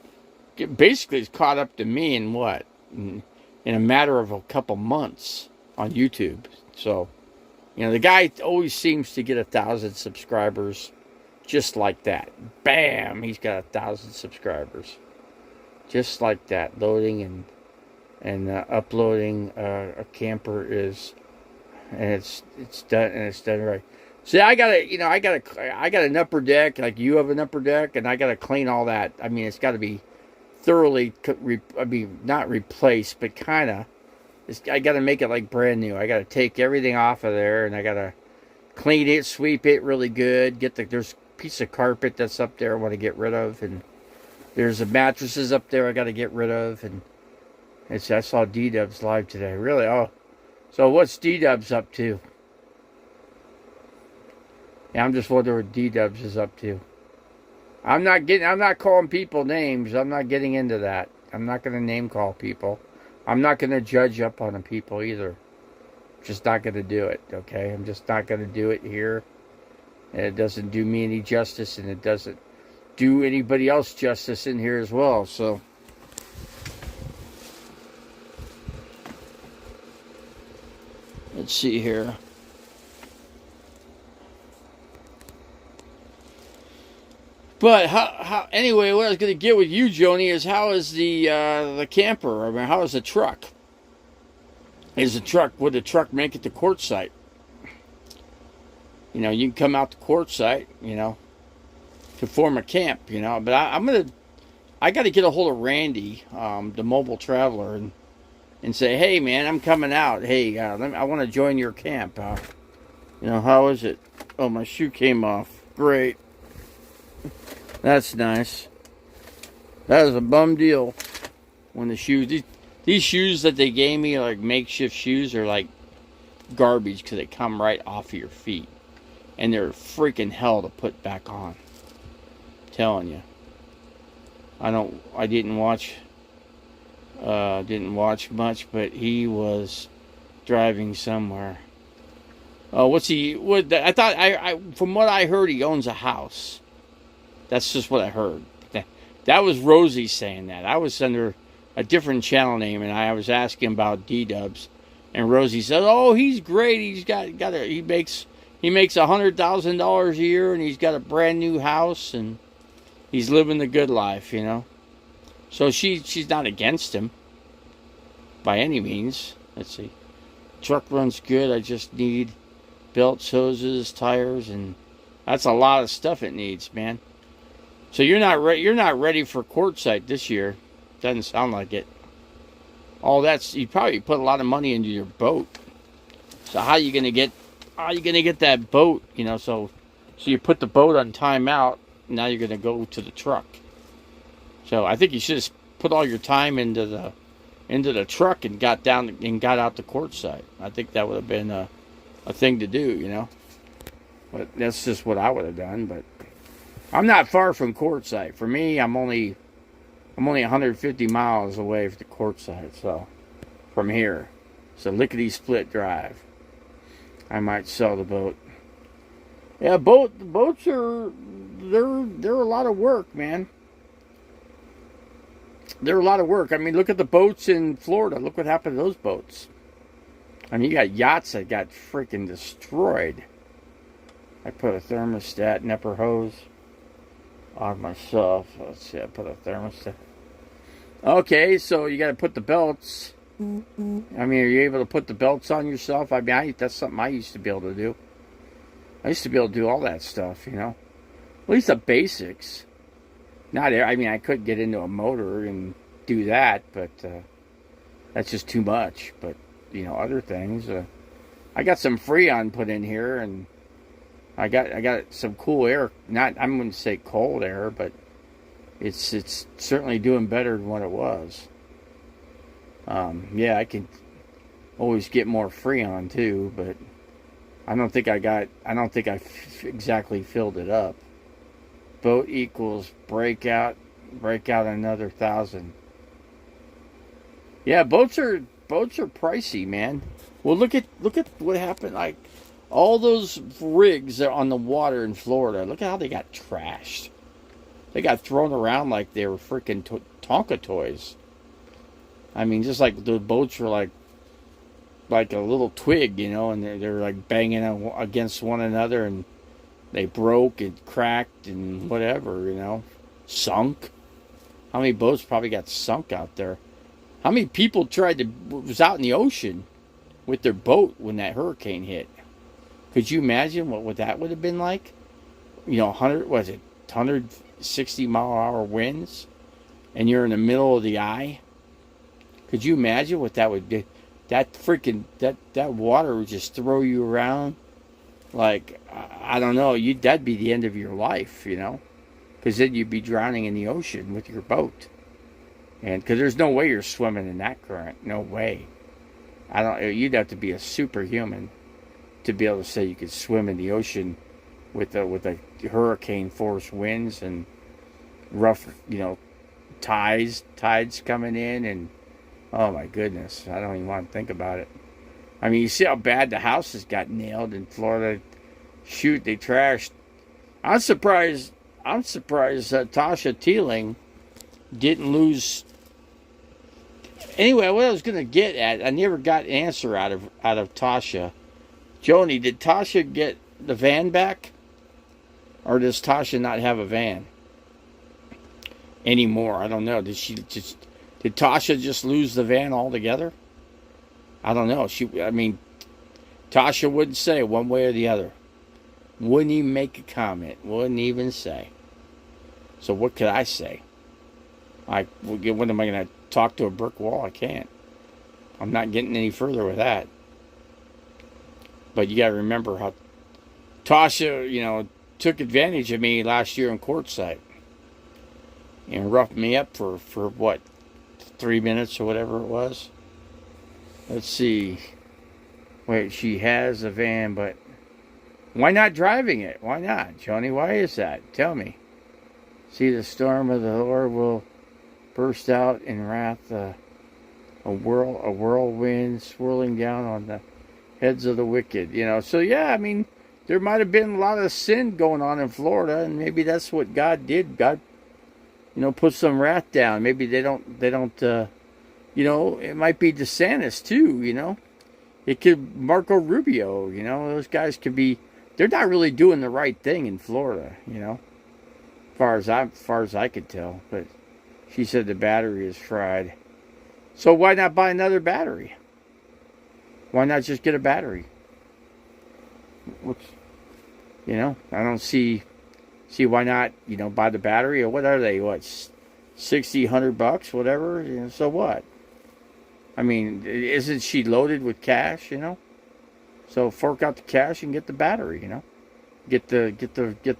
Basically, it's caught up to me in what? In a matter of a couple months on YouTube. So, the guy always seems to get 1,000 subscribers just like that. Bam! He's got 1,000 subscribers. Just like that. Loading and uploading a camper is, and it's done right. See, I got an upper deck like you have an upper deck, and I got to clean all that. I mean, it's got to be thoroughly, not replaced, but kind of. I got to make it like brand new. I got to take everything off of there, and I got to clean it, sweep it really good. There's a piece of carpet that's up there I want to get rid of, and there's the mattresses up there I got to get rid of, and I saw D-Dubs live today. Really? Oh, so what's D-Dubs up to? Yeah, I'm just wondering what D-Dubs is up to. I'm not calling people names. I'm not getting into that. I'm not going to name call people. I'm not going to judge up on the people either. Just not going to do it, okay? I'm just not going to do it here. And it doesn't do me any justice, and it doesn't do anybody else justice in here as well, so. Let's see here. But anyway, what I was going to get with you, Joni, is how is the camper? I mean, how is the truck? Would the truck make it to quartzsite? You can come out to quartzsite, to form a camp, But I got to get a hold of Randy, the mobile traveler, and say, hey, man, I'm coming out. Hey, I want to join your camp. How is it? Oh, my shoe came off. Great. That's nice. That is a bum deal. When the shoes, these shoes that they gave me, like makeshift shoes, are like garbage because they come right off of your feet, and they're freaking hell to put back on. I'm telling you. I didn't watch much, but he was driving somewhere. Oh, I thought from what I heard, he owns a house. That's just what I heard. That was Rosie saying that. I was under a different channel name, and I was asking about D-Dubs, and Rosie said, "Oh, he's great. He makes $100,000 a year, and he's got a brand new house, and he's living the good life, So she's not against him by any means. Let's see. Truck runs good. I just need belts, hoses, tires, and that's a lot of stuff it needs, man. So you're not ready for quartzsite this year. Doesn't sound like it. You probably put a lot of money into your boat. So how are you gonna get that boat? So you put the boat on timeout. Now you're gonna go to the truck. So I think you should have put all your time into the truck and got out to quartzsite. I think that would have been a thing to do, But that's just what I would have done. But I'm not far from quartzsite. For me, I'm only 150 miles away from the quartzsite. So from here, it's a lickety split drive. I might sell the boat. Yeah, boats are they're a lot of work, man. They're a lot of work. I mean, look at the boats in Florida. Look what happened to those boats. I mean, you got yachts that got freaking destroyed. I put a thermostat and upper hose on myself. Let's see, I put a thermostat. Okay, so you got to put the belts. I mean, are you able to put the belts on yourself? I mean, that's something I used to be able to do. I used to be able to do all that stuff, you know. At least the basics. I mean, I could get into a motor and do that, but that's just too much. But, you know, other things. I got some Freon put in here, and I got some cool air. I'm going to say cold air, but it's certainly doing better than what it was. Yeah, I can always get more Freon too, but I don't think I exactly filled it up. Boat equals breakout another 1,000. Yeah, boats are pricey, man. Well, look at what happened. Like all those rigs that are on the water in Florida. Look at how they got trashed. They got thrown around like they were freaking Tonka toys. I mean, just like the boats were like a little twig, you know, and they're like banging against one another, and they broke and cracked and whatever, you know, sunk. How many boats probably got sunk out there? How many people was out in the ocean with their boat when that hurricane hit? Could you imagine what that would have been like? You know, 160 mile an hour winds, and you're in the middle of the eye. Could you imagine what that would do? That water would just throw you around like, I don't know. That'd be the end of your life, you know, because then you'd be drowning in the ocean with your boat, and because there's no way you're swimming in that current. No way. You'd have to be a superhuman to be able to say you could swim in the ocean with a hurricane force winds and rough, you know, tides coming in, and oh my goodness, I don't even want to think about it. I mean, you see how bad the houses got nailed in Florida. Shoot, they trashed. I'm surprised that Tasha Teeling didn't lose. Anyway, what I was going to get at, I never got an answer out of Tasha. Joni, did Tasha get the van back? Or does Tasha not have a van anymore? I don't know. Did Tasha just lose the van altogether? I don't know. Tasha wouldn't say one way or the other. Wouldn't even make a comment. Wouldn't even say. So what could I say? What am I going to talk to a brick wall? I can't. I'm not getting any further with that. But you got to remember how Tasha, you know, took advantage of me last year in Quartzsite and roughed me up for what, 3 minutes or whatever it was. Let's see. Wait, she has a van, but why not driving it? Why not, Joni? Why is that? Tell me. See, the storm of the Lord will burst out in wrath, a whirlwind swirling down on the heads of the wicked. You know, so yeah, I mean, there might have been a lot of sin going on in Florida, and maybe that's what God did. God, you know, put some wrath down. Maybe they don't, you know, it might be DeSantis too, you know. It could Marco Rubio, you know, those guys could be, they're not really doing the right thing in Florida, you know, as far as I could tell. But she said the battery is fried. So why not buy another battery? Why not just get a battery? You know, I don't see why not, you know, buy the battery. Or what are they, what, $60, $100, whatever, you know, so what? I mean, isn't she loaded with cash, you know? So fork out the cash and get the battery, you know? Get the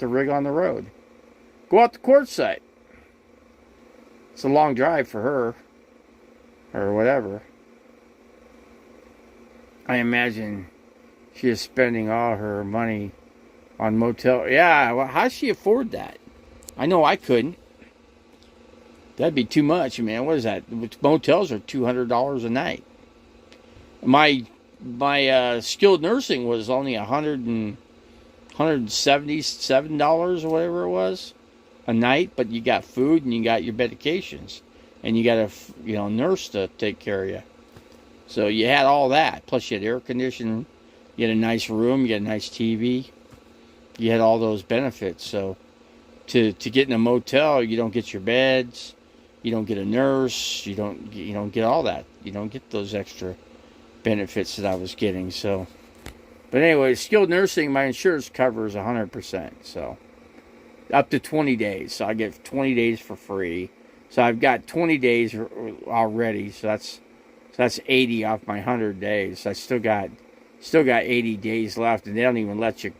rig on the road. Go out to Quartzsite. It's a long drive for her, or whatever. I imagine she is spending all her money on motel. Yeah, well, how does she afford that? I know I couldn't. That'd be too much, man. What is that? Motels are $200 a night. My skilled nursing was only $177 or whatever it was a night, but you got food and you got your medications and you got a nurse to take care of you. So you had all that. Plus you had air conditioning, you had a nice room, you had a nice TV. You had all those benefits. So to get in a motel, you don't get your beds, You don't get a nurse. You don't get all that. You don't get those extra benefits that I was getting. So, but anyway, skilled nursing, my insurance covers 100%. So up to 20 days. So I get 20 days for free. So I've got 20 days already. So that's 80 off my 100 days. So I still got 80 days left, and they don't even let you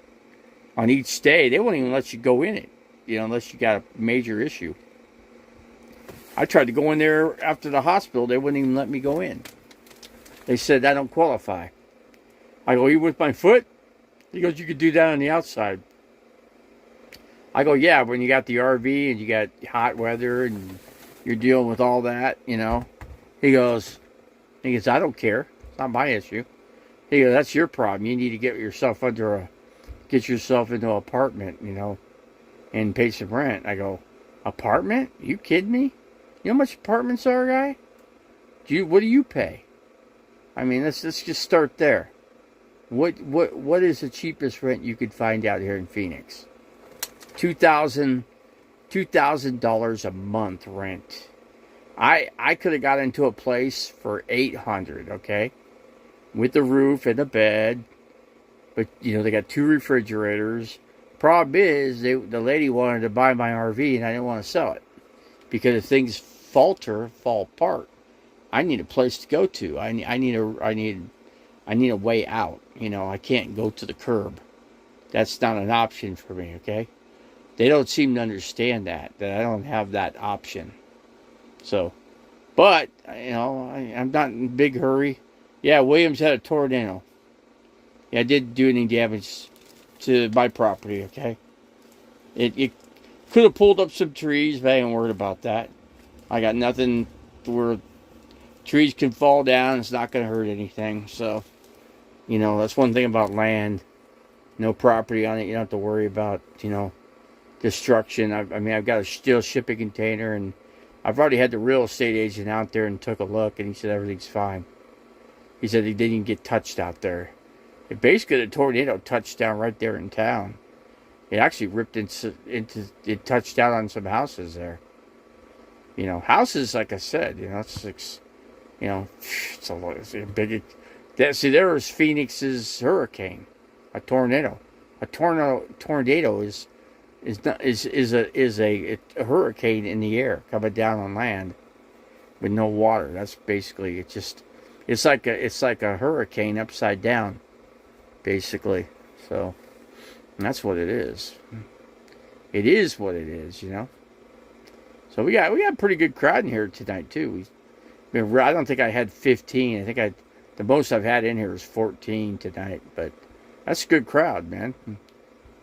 on each day. They won't even let you go in it, unless you got a major issue. I tried to go in there after the hospital. They wouldn't even let me go in. They said I don't qualify. I go, you with my foot? He goes, you could do that on the outside. I go, yeah, when you got the RV and you got hot weather and you're dealing with all that, He goes, I don't care. It's not my issue. He goes, that's your problem. You need to get yourself into an apartment, and pay some rent. I go, apartment? You kidding me? You know how much apartments are, guy? What do you pay? I mean, let's just start there. What is the cheapest rent you could find out here in Phoenix? $2,000 a month rent. I could have got into a place for $800, okay, with the roof and the bed, but they got 2 refrigerators. Problem is, the lady wanted to buy my RV, and I didn't want to sell it because if things fall apart, I need a place to go to. I need a way out. I can't go to the curb. That's not an option for me. Okay. They don't seem to understand that I don't have that option. So, but, I'm not in a big hurry. Yeah, Williams had a tornado. Yeah, I didn't do any damage to my property, okay? It could have pulled up some trees, but I ain't worried about that. I got nothing where trees can fall down. It's not going to hurt anything. So, that's one thing about land. No property on it. You don't have to worry about, destruction. I've got a steel shipping container, and I've already had the real estate agent out there and took a look, and he said everything's fine. He said he didn't even get touched out there. Basically, the tornado touched down right there in town. It actually ripped it touched down on some houses there. Houses, like I said, it's a big. There was Phoenix's hurricane, a tornado. A tornado is a hurricane in the air coming down on land with no water. That's basically it's like a hurricane upside down, basically. So that's what it is. It is what it is, So we got a pretty good crowd in here tonight too. I don't think I had 15. I think the most I've had in here is 14 tonight, but that's a good crowd, man.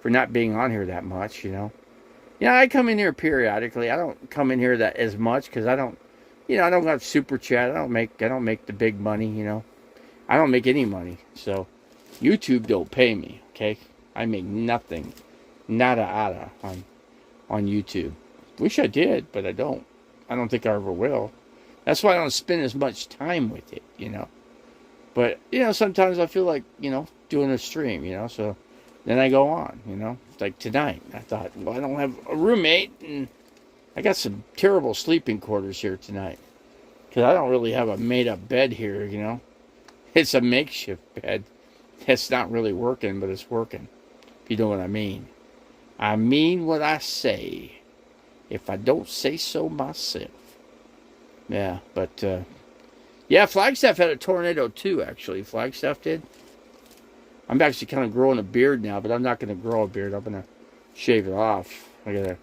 For not being on here that much, Yeah, I come in here periodically. I don't come in here that as much because I don't have super chat. I don't make the big money, I don't make any money. So YouTube don't pay me, okay? I make nothing, nada on YouTube. Wish I did, but I don't. I don't think I ever will. That's why I don't spend as much time with it, But sometimes I feel like doing a stream, So then I go on, Like tonight, I thought, well, I don't have a roommate, and I got some terrible sleeping quarters here tonight. Because I don't really have a made-up bed here, It's a makeshift bed. It's not really working, but it's working. If you know what I mean. I mean what I say. If I don't say so myself. Yeah, but, yeah, Flagstaff had a tornado too, actually. Flagstaff did. I'm actually kind of growing a beard now, but I'm not going to grow a beard. I'm going to shave it off. I got to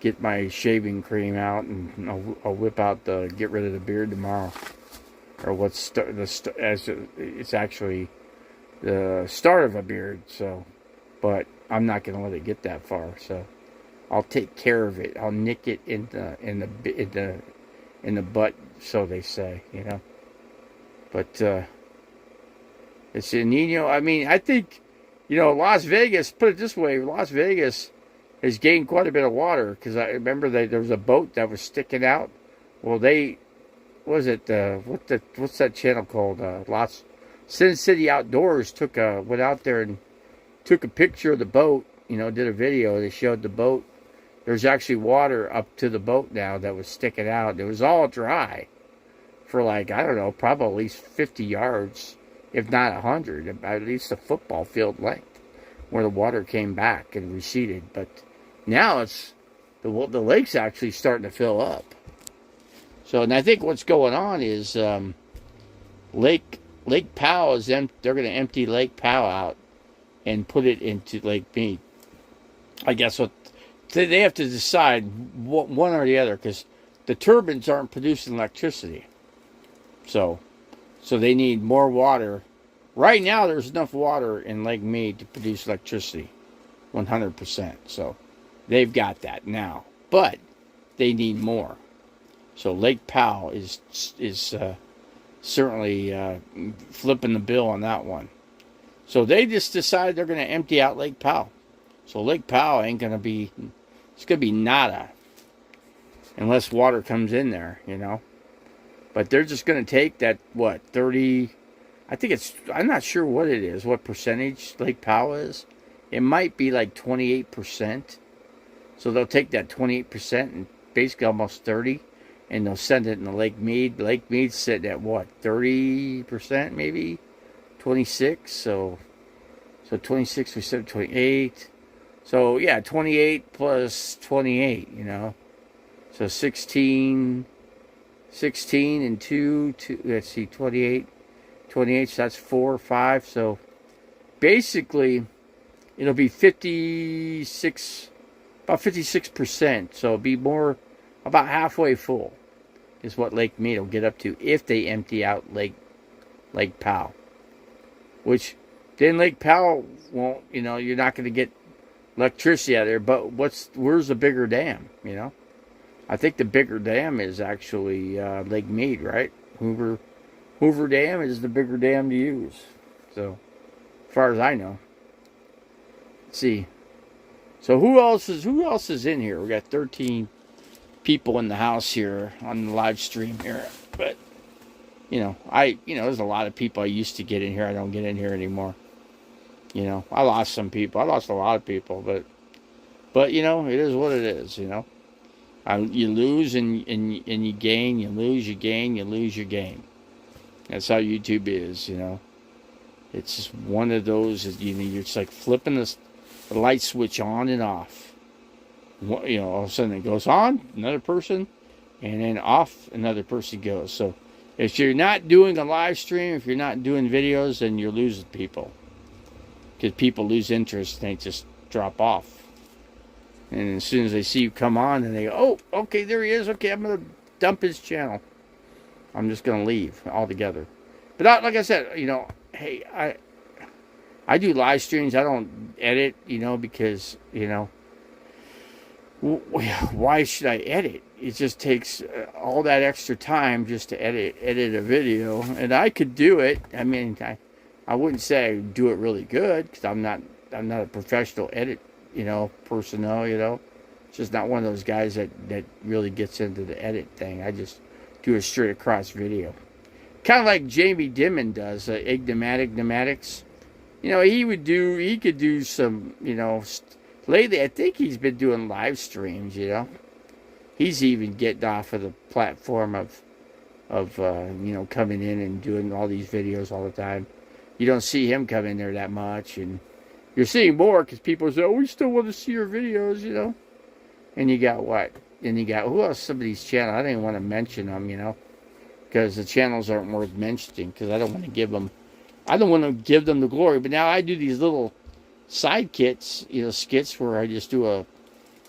get my shaving cream out, and I'll whip out get rid of the beard tomorrow. Or it's actually the start of a beard, so. But I'm not going to let it get that far, so. I'll take care of it. I'll nick it in the butt, so they say, But, it's El Nino. I think, Las Vegas, put it this way, Las Vegas has gained quite a bit of water, because I remember there was a boat that was sticking out. Well, what's that channel called? Sin City Outdoors went out there and took a picture of the boat, did a video. They showed the boat, there's actually water up to the boat now that was sticking out. It was all dry for like, I don't know, probably at least 50 yards, if not 100, at least a football field length, where the water came back and receded. But now it's the lake's actually starting to fill up. So, and I think what's going on is Lake Powell is they're going to empty Lake Powell out and put it into Lake Mead. I guess what they have to decide one or the other, because the turbines aren't producing electricity. So they need more water. Right now, there's enough water in Lake Mead to produce electricity, 100%. So they've got that now, but they need more. So Lake Powell is certainly flipping the bill on that one. So they just decided they're going to empty out Lake Powell. So Lake Powell ain't going to be, it's going to be nada unless water comes in there, you know. But they're just going to take that, 30, I think it's, I'm not sure what it is, what percentage Lake Powell is. It might be like 28%. So they'll take that 28% and basically almost 30, and they'll send it in the Lake Mead. Lake Mead's sitting at 30% maybe? 26, so 26, we said 28. So yeah, 28 plus 28, you know. So 16 and 2, let's see, 28, so that's 4 or 5. So basically, it'll be 56, about 56%. So it'll be more, about halfway full is what Lake Mead will get up to if they empty out Lake Powell. Which, then Lake Powell won't, you know, you're not going to get electricity out there, but where's the bigger dam, you know? I think the bigger dam is actually Lake Mead, right? Hoover Dam is the bigger dam to use. So, as far as I know. Let's see. So who else is in here? We got 13 people in the house here on the live stream here. But you know, there's a lot of people I used to get in here. I don't get in here anymore. You know, I lost some people. I lost a lot of people, but you know, it is what it is. You know, you lose and you gain. You lose, you gain. You lose, you gain. That's how YouTube is. You know, it's just one of those. You're just like flipping the light switch on and off. You know, all of a sudden it goes on, another person, and then off, another person goes. So if you're not doing a live stream, if you're not doing videos, then you're losing people. Because people lose interest and they just drop off. And as soon as they see you come on, and they go, oh, okay, there he is. Okay, I'm going to dump his channel. I'm just going to leave altogether. But like I said, you know, hey, I do live streams. I don't edit, you know, because, you know, why should I edit? It just takes all that extra time just to edit a video, and I could do it. I mean, I wouldn't say I do it really good, because I'm not a professional edit, you know, personnel, you know. It's just not one of those guys that really gets into the edit thing. I just do a straight across video, kind of like Jamie Dimon does, Pneumatics. You know, he could do some, you know. Lately, I think he's been doing live streams, you know. He's even getting off of the platform of you know, coming in and doing all these videos all the time. You don't see him come in there that much, and you're seeing more because people say, oh, we still want to see your videos, you know. And you got what? And you got, who else? Somebody's channel. I didn't want to mention them, you know, because the channels aren't worth mentioning, because I don't want to give them the glory. But now I do these little side kits, you know, skits where I just do a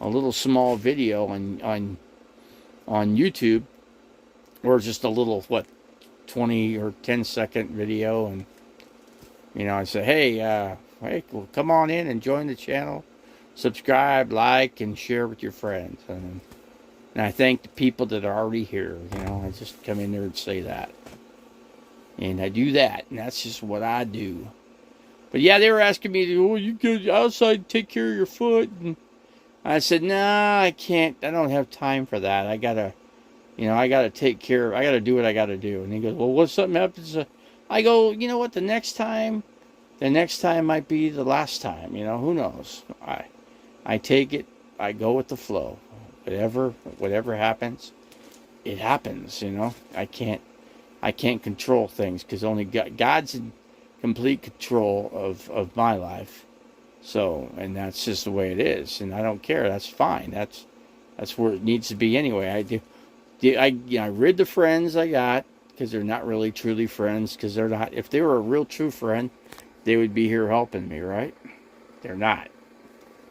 little small video on YouTube, or just a little 20 or 10-second video, and you know, I say, hey, well, come on in and join the channel, subscribe, like, and share with your friends, and I thank the people that are already here. You know, I just come in there and say that, and I do that, and that's just what I do. But yeah, they were asking me, oh, you go outside, take care of your foot. And I said, nah, I can't. I don't have time for that. I gotta take care of, I gotta do what I gotta do. And he goes, well, what something happens? I go, you know what, the next time might be the last time, you know, who knows? I take it I go with the flow. Whatever happens, it happens. I can't control things because only God's in complete control of my life. So, and that's just the way it is, and I don't care. That's fine. That's where it needs to be anyway. I rid the friends I got because they're not really truly friends. Because they're not. If they were a real true friend, they would be here helping me, right? They're not.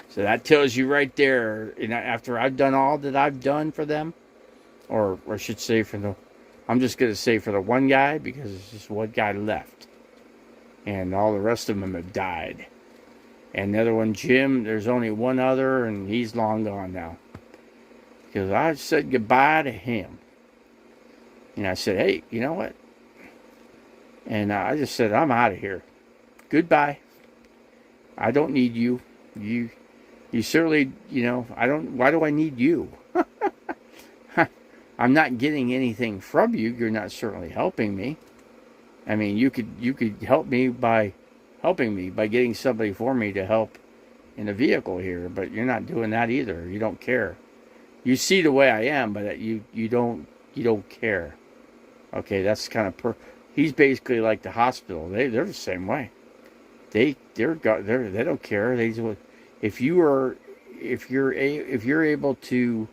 So that tells you right there. After I've done all that I've done for them, or I should say I'm just gonna say for the one guy because it's just one guy left, and all the rest of them have died. And the other one, Jim, there's only one other, and he's long gone now. Because I said goodbye to him. And I said, hey, you know what? And I just said, I'm out of here. Goodbye. I don't need you. You certainly, why do I need you? I'm not getting anything from you. You're not certainly helping me. I mean, you could help me by helping me by getting somebody for me to help in a vehicle here, but you're not doing that either. You don't care. You see the way I am, but you don't care. Okay, that's kind of he's basically like the hospital. They're the same way. They don't care. If you're able to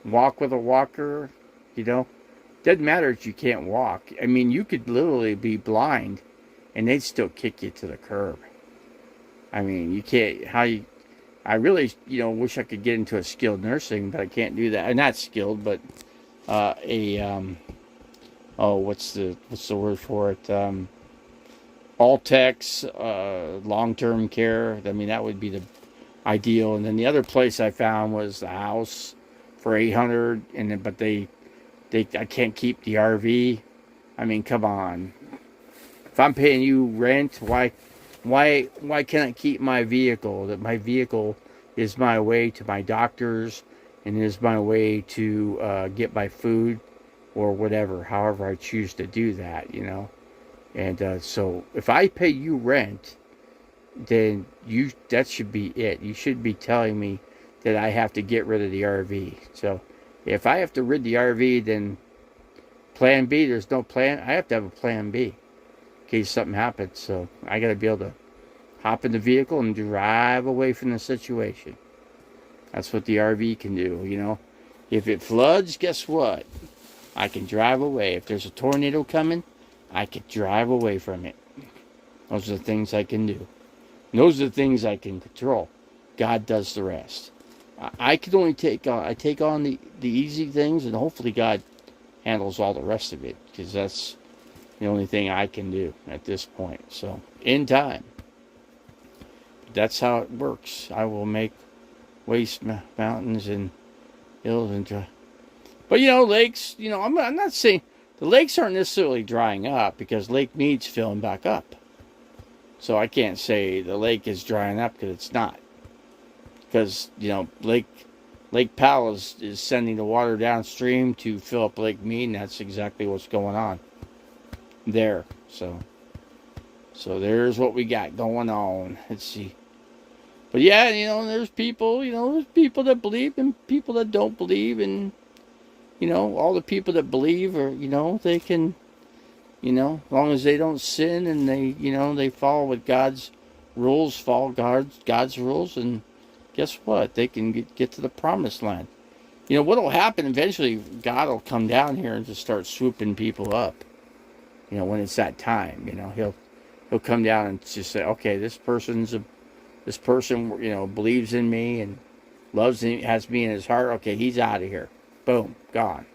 walk with a walker, doesn't matter if you can't walk. I mean, you could literally be blind and they'd still kick you to the curb. I mean, you can't. I really, wish I could get into a skilled nursing, but I can't do that. Not skilled, but what's the word for it? All-Tex, long-term care. I mean, that would be the ideal. And then the other place I found was the house for $800, but I can't keep the RV. I mean, come on. If I'm paying you rent, why can't I keep my vehicle? That my vehicle is my way to my doctors and is my way to get my food or whatever, however I choose to do that, And so if I pay you rent, then that should be it. You should be telling me that I have to get rid of the RV. So if I have to rid the RV, then plan B, there's no plan. I have to have a plan B in case something happens. So I got to be able to hop in the vehicle and drive away from the situation. That's what the RV can do, If it floods, guess what? I can drive away. If there's a tornado coming, I can drive away from it. Those are the things I can do. And those are the things I can control. God does the rest. I can only take on the easy things, and hopefully God handles all the rest of it, because that's the only thing I can do at this point. So, in time. That's how it works. I will make waste mountains and hills and dry. But lakes, I'm not saying the lakes aren't necessarily drying up because Lake Mead's filling back up. So I can't say the lake is drying up because it's not. Because, Lake Powell is sending the water downstream to fill up Lake Mead, and that's exactly what's going on there. So there's what we got going on. Let's see. But yeah, there's people, that believe and people that don't believe, and all the people that believe are, they can, as long as they don't sin and they follow what God's rules, follow God's rules, and guess what? They can get to the promised land. What'll happen eventually, God will come down here and just start swooping people up. When it's that time, he'll come down and just say, okay, this person, believes in me and loves me, has me in his heart. Okay, he's out of here. Boom, gone.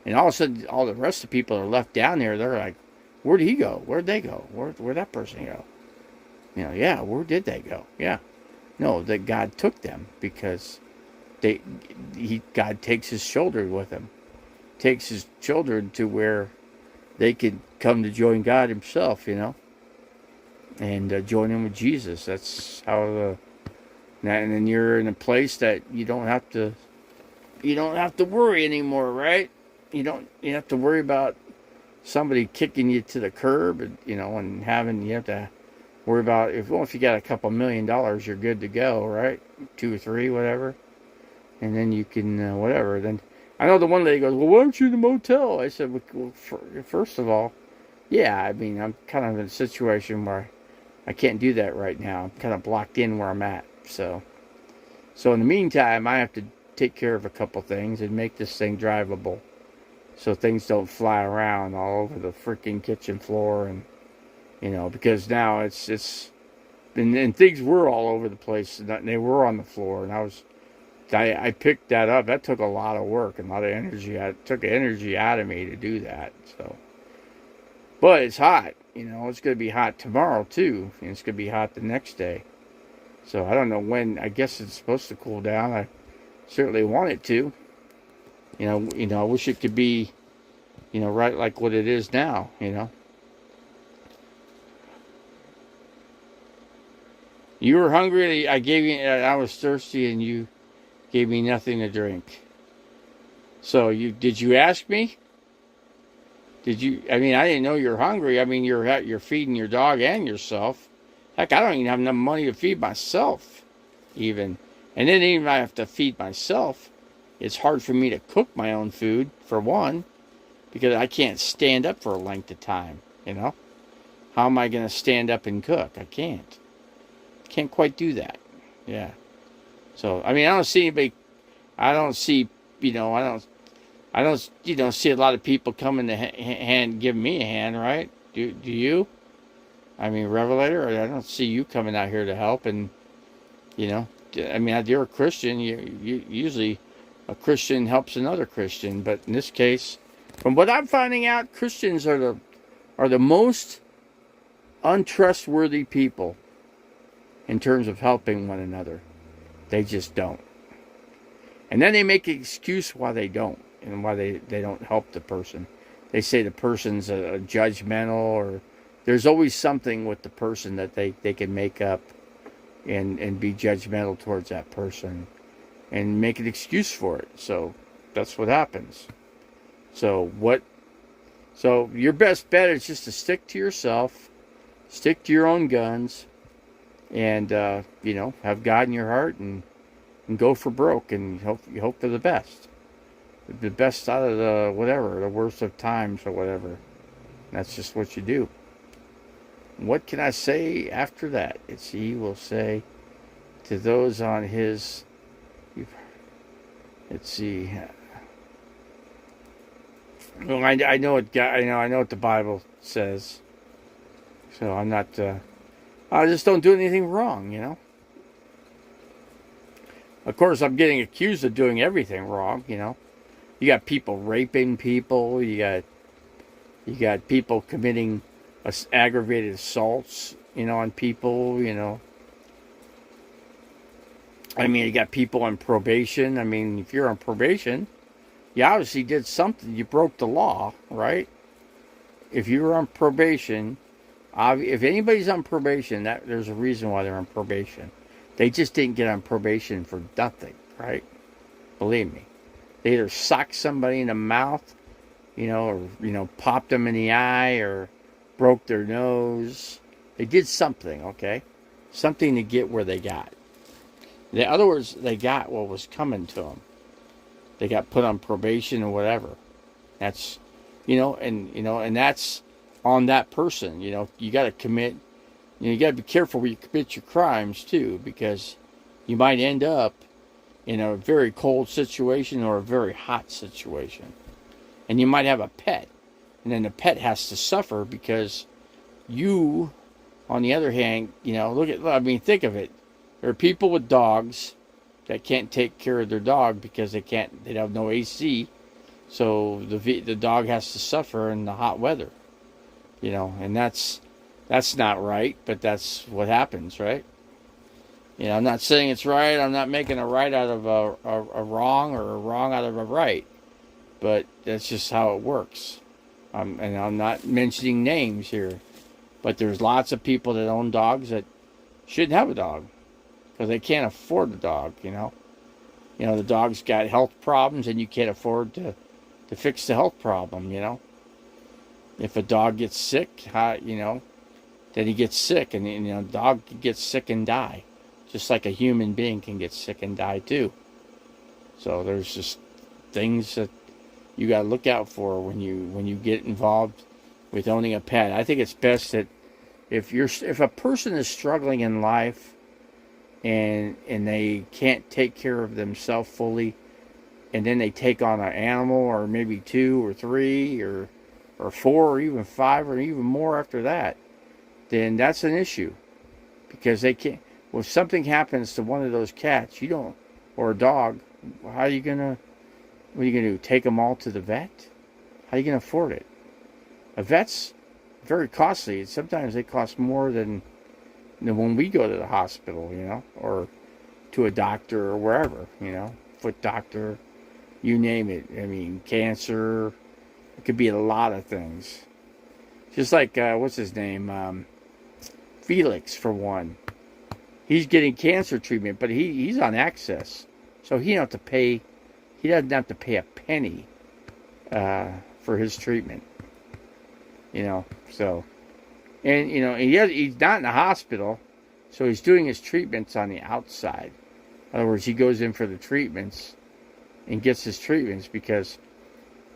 And all of a sudden, all the rest of the people are left down there. They're like, where'd he go? Where'd they go? Where'd that person go? Yeah, where did they go? Yeah. No, that God took them because God takes his children with him. Takes his children to where they could come to join God himself, and join him with Jesus. That's how and then you're in a place that you don't have to worry anymore, right? You have to worry about somebody kicking you to the curb, and you have to worry about if you got a couple $1 million, you're good to go, right? 2 or 3, whatever. and then you can whatever. Then I know the one lady goes, well, why aren't you in the motel? I said, well, first of all, yeah, I mean, I'm kind of in a situation where I can't do that right now. I'm kind of blocked in where I'm at. So in the meantime, I have to take care of a couple things and make this thing drivable, so things don't fly around all over the freaking kitchen floor, and because now it's and things were all over the place, and they were on the floor, and I picked that up. That took a lot of work and a lot of energy. It took energy out of me to do that. So, but it's hot. It's going to be hot tomorrow too, and it's going to be hot the next day. So I don't know when. I guess it's supposed to cool down. I certainly want it to. I wish it could be, right like what it is now. You were hungry. I gave you. I was thirsty, and you gave me nothing to drink. So did you ask me? Did you? I mean, I didn't know you're hungry. I mean, you're feeding your dog and yourself. Heck, I don't even have enough money to feed myself, even. And then even if I have to feed myself, it's hard for me to cook my own food, for one, because I can't stand up for a length of time. How am I going to stand up and cook? I can't. Can't quite do that. Yeah. So I mean, I don't see anybody. I don't see. I don't see a lot of people coming to hand, give me a hand, right? Do you? I mean, Revelator, I don't see you coming out here to help, and I mean, if you're a Christian, you usually a Christian helps another Christian, but in this case, from what I'm finding out, Christians are the most untrustworthy people in terms of helping one another. They just don't. And then they make an excuse why they don't, and why they don't help the person. They say the person's a judgmental, or there's always something with the person that they can make up and be judgmental towards that person and make an excuse for it. So that's what happens. So your best bet is just to stick to yourself, stick to your own guns, and have God in your heart, and go for broke, and hope for the best. The best out of the worst of times, or whatever. That's just what you do. What can I say after that? He will say to those on his. Let's see. Well, I know what I know what the Bible says. So I'm not. I just don't do anything wrong, Of course, I'm getting accused of doing everything wrong, You got people raping people. You got people committing aggravated assaults, on people, I mean, you got people on probation. I mean, if you're on probation, you obviously did something. You broke the law, right? If you were on probation, if anybody's on probation, there's a reason why they're on probation. They just didn't get on probation for nothing, right? Believe me. They either socked somebody in the mouth, or, popped them in the eye, or broke their nose. They did something, okay? Something to get where they got. In other words, they got what was coming to them. They got put on probation or whatever. That's, and that's on that person. You got to commit. You got to be careful where you commit your crimes too, because you might end up in a very cold situation or a very hot situation, and you might have a pet, and then the pet has to suffer because you, on the other hand, think of it. There are people with dogs that can't take care of their dog because they have no AC, so the dog has to suffer in the hot weather, and that's not right, but that's what happens, right? I'm not saying it's right. I'm not making a right out of a wrong, or a wrong out of a right, but that's just how it works. And I'm not mentioning names here, but there's lots of people that own dogs that shouldn't have a dog because they can't afford the dog. The dog's got health problems, and you can't afford to fix the health problem. If a dog gets sick, then he gets sick, and the dog gets sick and die, just like a human being can get sick and die too. So there's just things that you got to look out for when you get involved with owning a pet. I think it's best that if a person is struggling in life and they can't take care of themselves fully, and then they take on an animal, or maybe two or three or four or even five or even more after that, then that's an issue, because they can't. Well, if something happens to one of those cats, you don't, or a dog, how are you gonna? What are you gonna do? Take them all to the vet? How are you gonna afford it? A vet's very costly. Sometimes they cost more than when we go to the hospital, or to a doctor or wherever, foot doctor, you name it. I mean, cancer. It could be a lot of things. Just like what's his name? Felix, for one. He's getting cancer treatment, but he's on access, so he don't have to pay. He doesn't have to pay a penny for his treatment. So, and he's not in the hospital, so he's doing his treatments on the outside. In other words, he goes in for the treatments and gets his treatments, because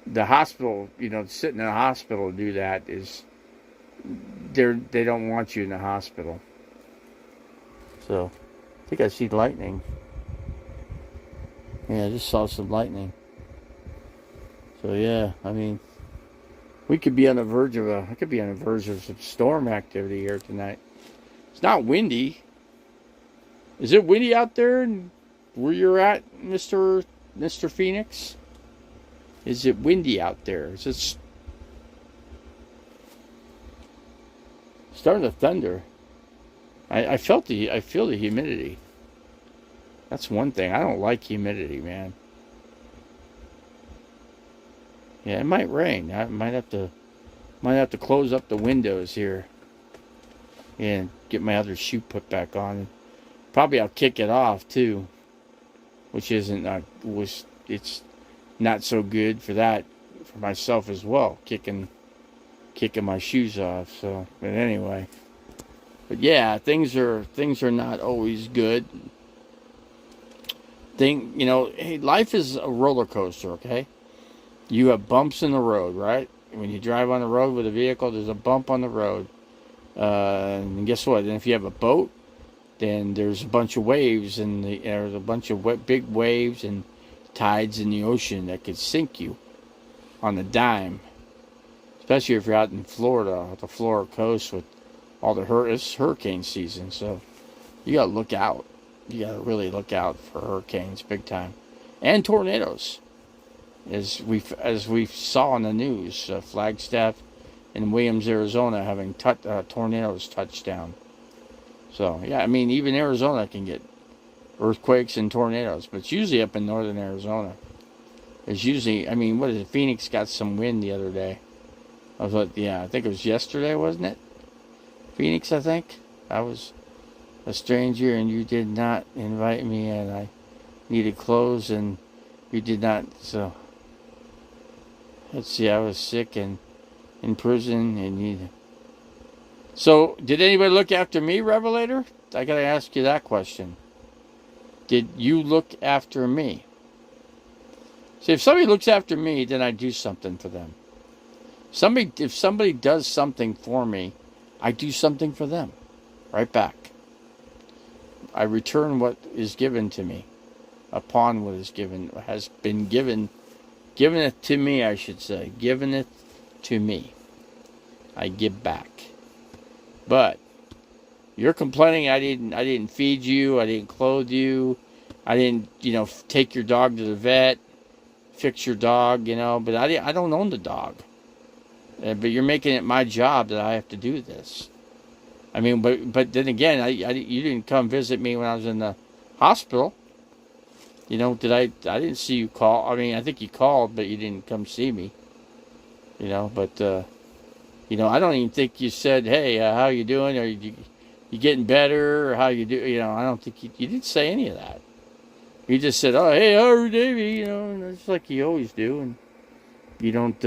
the hospital, sitting in a hospital to do that is, they don't want you in the hospital. So, I think I see lightning. Yeah, I just saw some lightning. So yeah, I mean, I could be on the verge of some storm activity here tonight. It's not windy. Is it windy out there where you're at, Mr. Phoenix? Is it windy out there? Is it starting to thunder? I feel the humidity. That's one thing. I don't like humidity, man. Yeah, it might rain. I might have to close up the windows here and get my other shoe put back on. Probably I'll kick it off too, which it's not so good for myself as well, kicking my shoes off. So, but anyway. But yeah, things are not always good. Hey, life is a roller coaster, okay? You have bumps in the road, right? When you drive on the road with a vehicle, there's a bump on the road. And guess what? And if you have a boat, then there's a bunch of waves, and there's a bunch of big waves and tides in the ocean that could sink you on a dime. Especially if you're out in Florida, the Florida coast, with all it's hurricane season. So you got to look out. You got to really look out for hurricanes big time, and tornadoes, as we saw in the news. Flagstaff and Williams, Arizona, having tornadoes touch down. So yeah, I mean, even Arizona can get earthquakes and tornadoes, but it's usually up in northern Arizona. It's usually, I mean, what is it? Phoenix got some wind the other day. I think it was yesterday, wasn't it? Phoenix, I think. I was a stranger, and you did not invite me, and I needed clothes, and you did not. So let's see, I was sick and in prison, and So did anybody look after me, Revelator? I gotta ask you that question. Did you look after me? See, if somebody looks after me, then I do something for them. If somebody does something for me, I do something for them. Right back. I return what is given to me, upon what has been given it to me, I should say. Given it to me. I give back. But you're complaining I didn't feed you, I didn't clothe you, I didn't, take your dog to the vet, fix your dog, but I don't own the dog. But you're making it my job that I have to do this. I mean, but then again, you didn't come visit me when I was in the hospital. I didn't see you call. I mean, I think you called, but you didn't come see me. But I don't even think you said, "Hey, how you doing? Are you getting better? Or how you do?" I don't think you didn't say any of that. You just said, "Oh, hey, how are you, Davey?" It's like you always do, and you don't.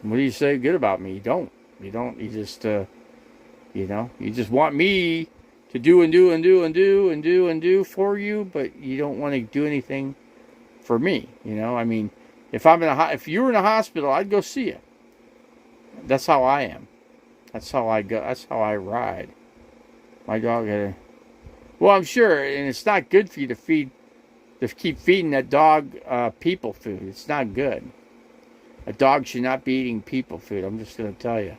What do you say good about me? You don't. You just. You just want me to do and do and do and do and do and do for you, but you don't want to do anything for me. You know, I mean, if if you were in a hospital, I'd go see you. That's how I am. That's how I go. That's how I ride. My dog had a. Well, I'm sure, and it's not good for you to keep feeding that dog people food. It's not good. A dog should not be eating people food. I'm just going to tell you.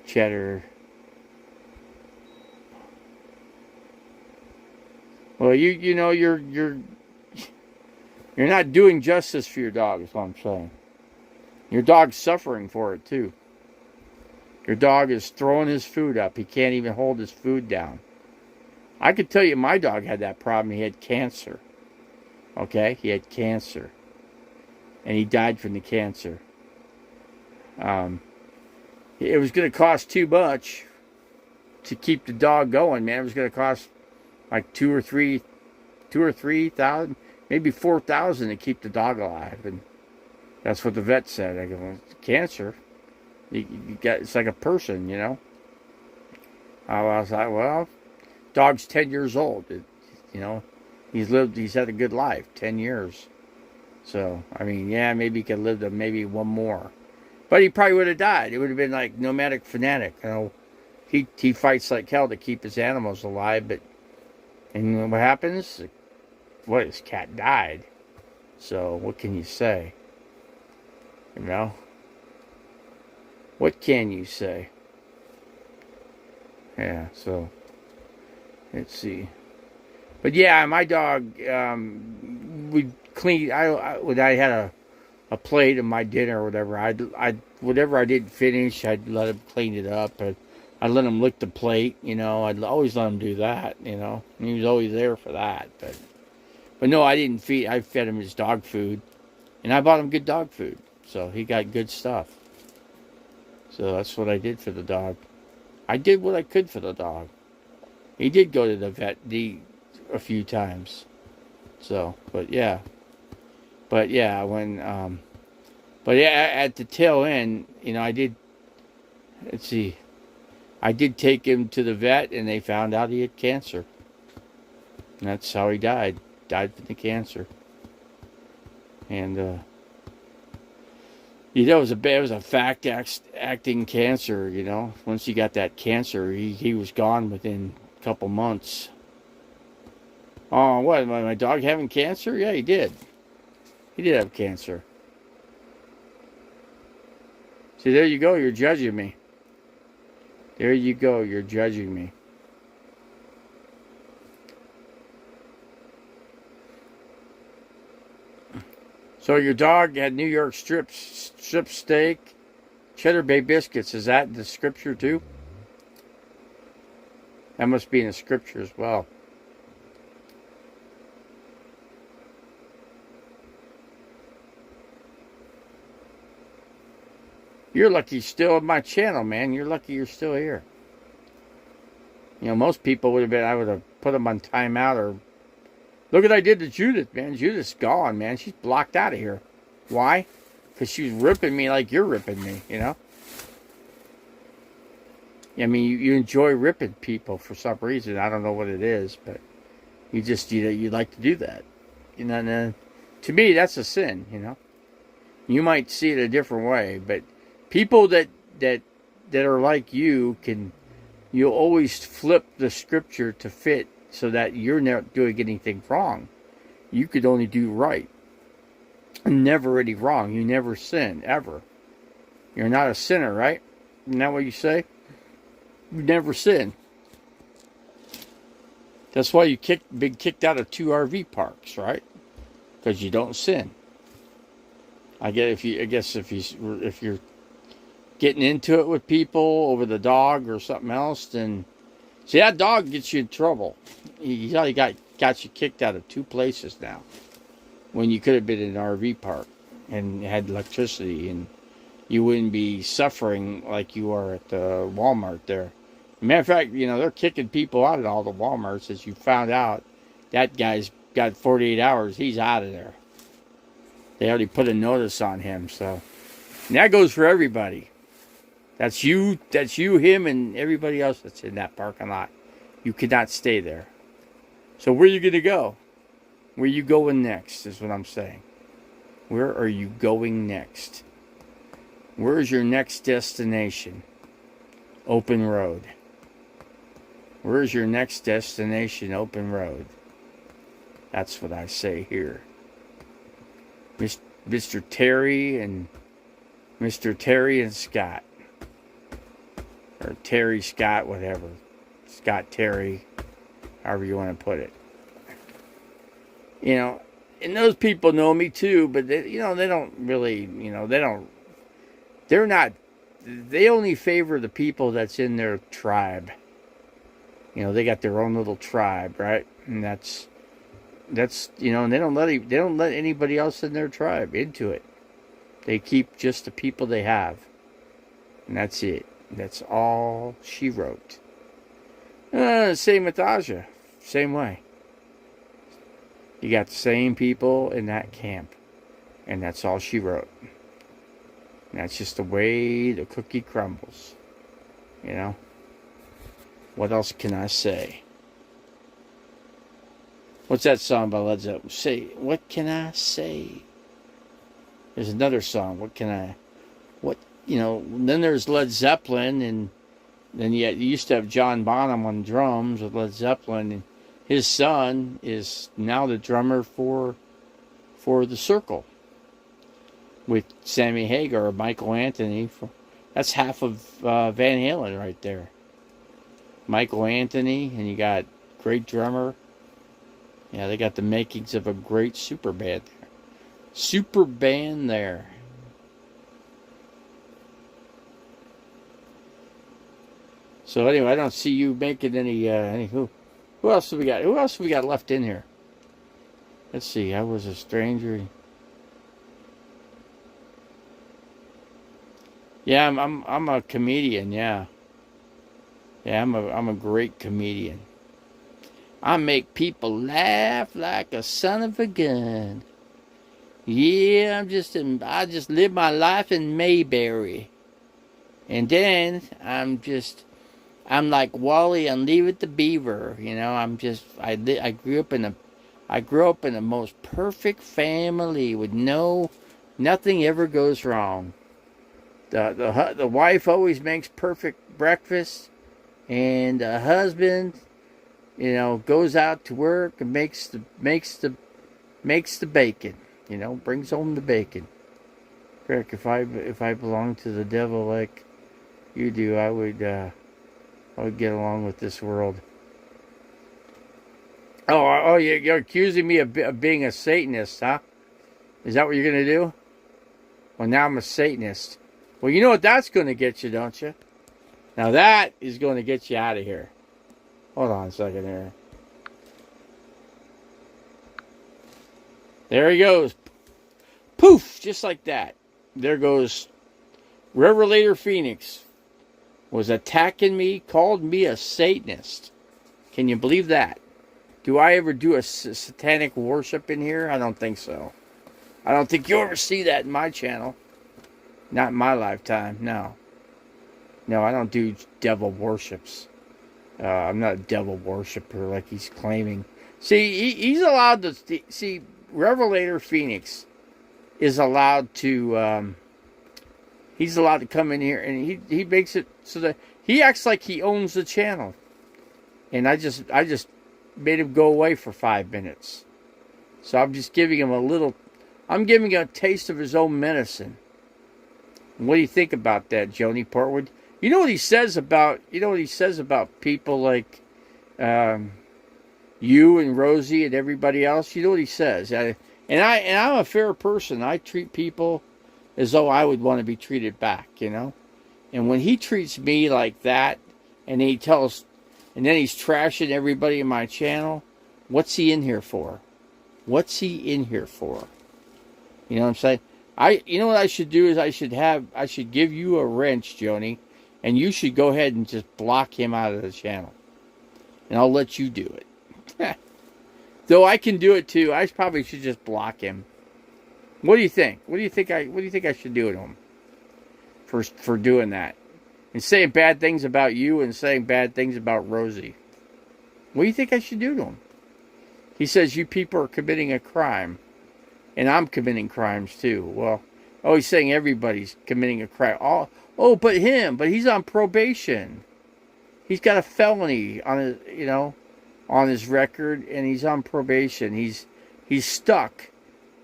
Cheddar. Well, you know you're not doing justice for your dog. Is what I'm saying. Your dog's suffering for it too. Your dog is throwing his food up. He can't even hold his food down. I could tell you my dog had that problem. He had cancer. Okay? He had cancer. And he died from the cancer. It was going to cost too much to keep the dog going, man. It was going to cost like two or three thousand, maybe 4,000 to keep the dog alive. And that's what the vet said. I go, well, cancer. You got, it's like a person, you know. I was like, well, dog's 10 years old. You know, he's had a good life, 10 years. So, I mean, yeah, maybe he could live to maybe one more. But he probably would have died. It would have been like nomadic fanatic. You know, he fights like hell to keep his animals alive. But, and what happens? What, his cat died. So, what can you say? You know? What can you say? Yeah, so let's see. But yeah, my dog, we clean. When I had a plate of my dinner or whatever, whatever I didn't finish, I'd let him clean it up. I'd let him lick the plate. You know, I'd always let him do that. You know, and he was always there for that. But no, I didn't feed. I fed him his dog food, and I bought him good dog food, so he got good stuff. So that's what I did for the dog. I did what I could for the dog. He did go to the vet a few times. So, but yeah, when but yeah, at the tail end, you know, I did. Let's see, I did take him to the vet, and they found out he had cancer. And that's how he died. Died from the cancer. And you know, it was a acting cancer, you know. Once he got that cancer, he was gone within a couple months. Oh, what? My dog having cancer? Yeah, he did. He did have cancer. See, there you go. You're judging me. There you go. You're judging me. So your dog had New York strip steak, Cheddar Bay biscuits. Is that in the scripture too? That must be in the scripture as well. You're lucky you're still on my channel, man. You're lucky you're still here. You know, most people would have been, I would have put them on timeout or... Look what I did to Judith, man. Judith's gone, man. She's blocked out of here. Why? Because she was ripping me like you're ripping me, you know? I mean, you enjoy ripping people for some reason. I don't know what it is, but you like to do that. You know, and, to me, that's a sin, you know? You might see it a different way, but people that are like you'll always flip the scripture to fit so that you're not doing anything wrong. You could only do right. Never any wrong. You never sin, ever. You're not a sinner, right? Isn't that what you say? You never sin. That's why you been kicked out of 2 RV parks, right? Because you don't sin. I guess if you're getting into it with people over the dog or something else, then see, that dog gets you in trouble. He got you kicked out of 2 places now, when you could have been in an RV park and had electricity, and you wouldn't be suffering like you are at the Walmart there. Matter of fact, you know, they're kicking people out at all the Walmarts as you found out that guy's got 48 hours. He's out of there. They already put a notice on him, so and that goes for everybody. That's you, him, and everybody else that's in that parking lot. You cannot stay there. So where are you going to go? Where are you going next is what I'm saying. Where are you going next? Where is your next destination? Open road. Where is your next destination? Open road. That's what I say here. Mr. Terry and Scott. Or Terry Scott, whatever. Scott Terry, however you want to put it. You know, and those people know me too, but they don't really, they only favor the people that's in their tribe. They got their own little tribe, right? And that's and they don't let anybody else in their tribe into it. They keep just the people they have. And that's it. That's all she wrote. Same with Aja. Same way. You got the same people in that camp. And that's all she wrote. And that's just the way the cookie crumbles. What else can I say? What's that song by Led Zeppelin? Say, what can I say? There's another song. Then there's Led Zeppelin, and then you used to have John Bonham on drums with Led Zeppelin, and his son is now the drummer for The Circle with Sammy Hagar or Michael Anthony. That's half of Van Halen right there. Michael Anthony, and you got great drummer. Yeah, they got the makings of a great super band there. Super band there. So anyway, I don't see you making any who else have we got? Who else have we got left in here? Let's see. I was a stranger. Yeah, I'm a comedian. Yeah, I'm a great comedian. I make people laugh like a son of a gun. Yeah, I just live my life in Mayberry. And then I'm like Wally on Leave It to Beaver. I grew up in the most perfect family with nothing ever goes wrong. The wife always makes perfect breakfast, and the husband, goes out to work and makes the bacon. Brings home the bacon. Rick, if I belonged to the devil like you do, I would get along with this world. Oh, you're accusing me of being a Satanist, huh? Is that what you're gonna do? Well, now I'm a Satanist. Well, you know what that's gonna get you, don't you? Now that is going to get you out of here. Hold on a second here. There he goes. Poof! Just like that. There goes Revelator Phoenix. Was attacking me, called me a Satanist. Can you believe that? Do I ever do a satanic worship in here? I don't think so. I don't think you'll ever see that in my channel. Not in my lifetime, no. No, I don't do devil worships. I'm not a devil worshiper like he's claiming. See, he's allowed to... See, Revelator Phoenix is allowed to... he's allowed to come in here, and he makes it so that... He acts like he owns the channel. And I just made him go away for 5 minutes. So I'm just giving him a little... I'm giving him a taste of his own medicine. What do you think about that, Joni Portwood? You know what he says about people like you and Rosie and everybody else? You know what he says? And I'm a fair person. I treat people as though I would want to be treated back, And when he treats me like that, and then he's trashing everybody in my channel, what's he in here for? What's he in here for? You know what I'm saying? You know what I should do is I should give you a wrench, Joni. And you should go ahead and just block him out of the channel. And I'll let you do it. Though I can do it too. I probably should just block him. What do you think? What do you think I should do to him? For doing that. And saying bad things about you and saying bad things about Rosie. What do you think I should do to him? He says, you people are committing a crime. And I'm committing crimes too. Well, oh, he's saying everybody's committing a crime. But him. But he's on probation. He's got a felony on his, on his record, and he's on probation. He's stuck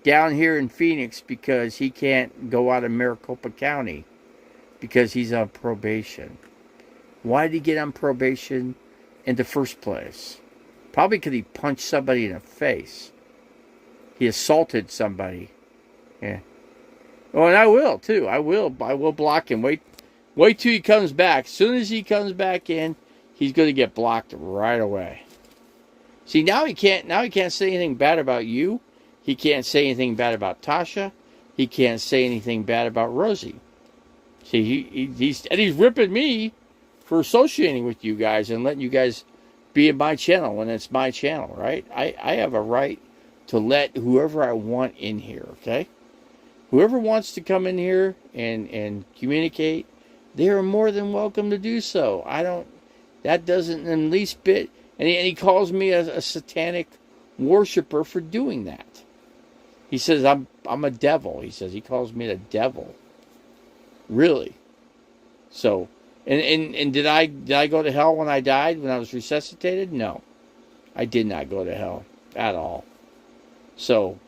down here in Phoenix because he can't go out of Maricopa County because he's on probation. Why did he get on probation in the first place? Probably because he punched somebody in the face. He assaulted somebody. Yeah. Oh, and I will too. I will block him. Wait till he comes back. As soon as he comes back in, he's going to get blocked right away. See, now he can't say anything bad about you. He can't say anything bad about Tasha. He can't say anything bad about Rosie. See, he's ripping me for associating with you guys and letting you guys be in my channel when it's my channel, right? I have a right to let whoever I want in here, okay? Whoever wants to come in here and communicate, they are more than welcome to do so. That doesn't in the least bit, and he calls me a satanic worshiper for doing that. He says I'm a devil. He calls me the devil. Really? So, and did I go to hell when I died, when I was resuscitated? No. I did not go to hell at all. So,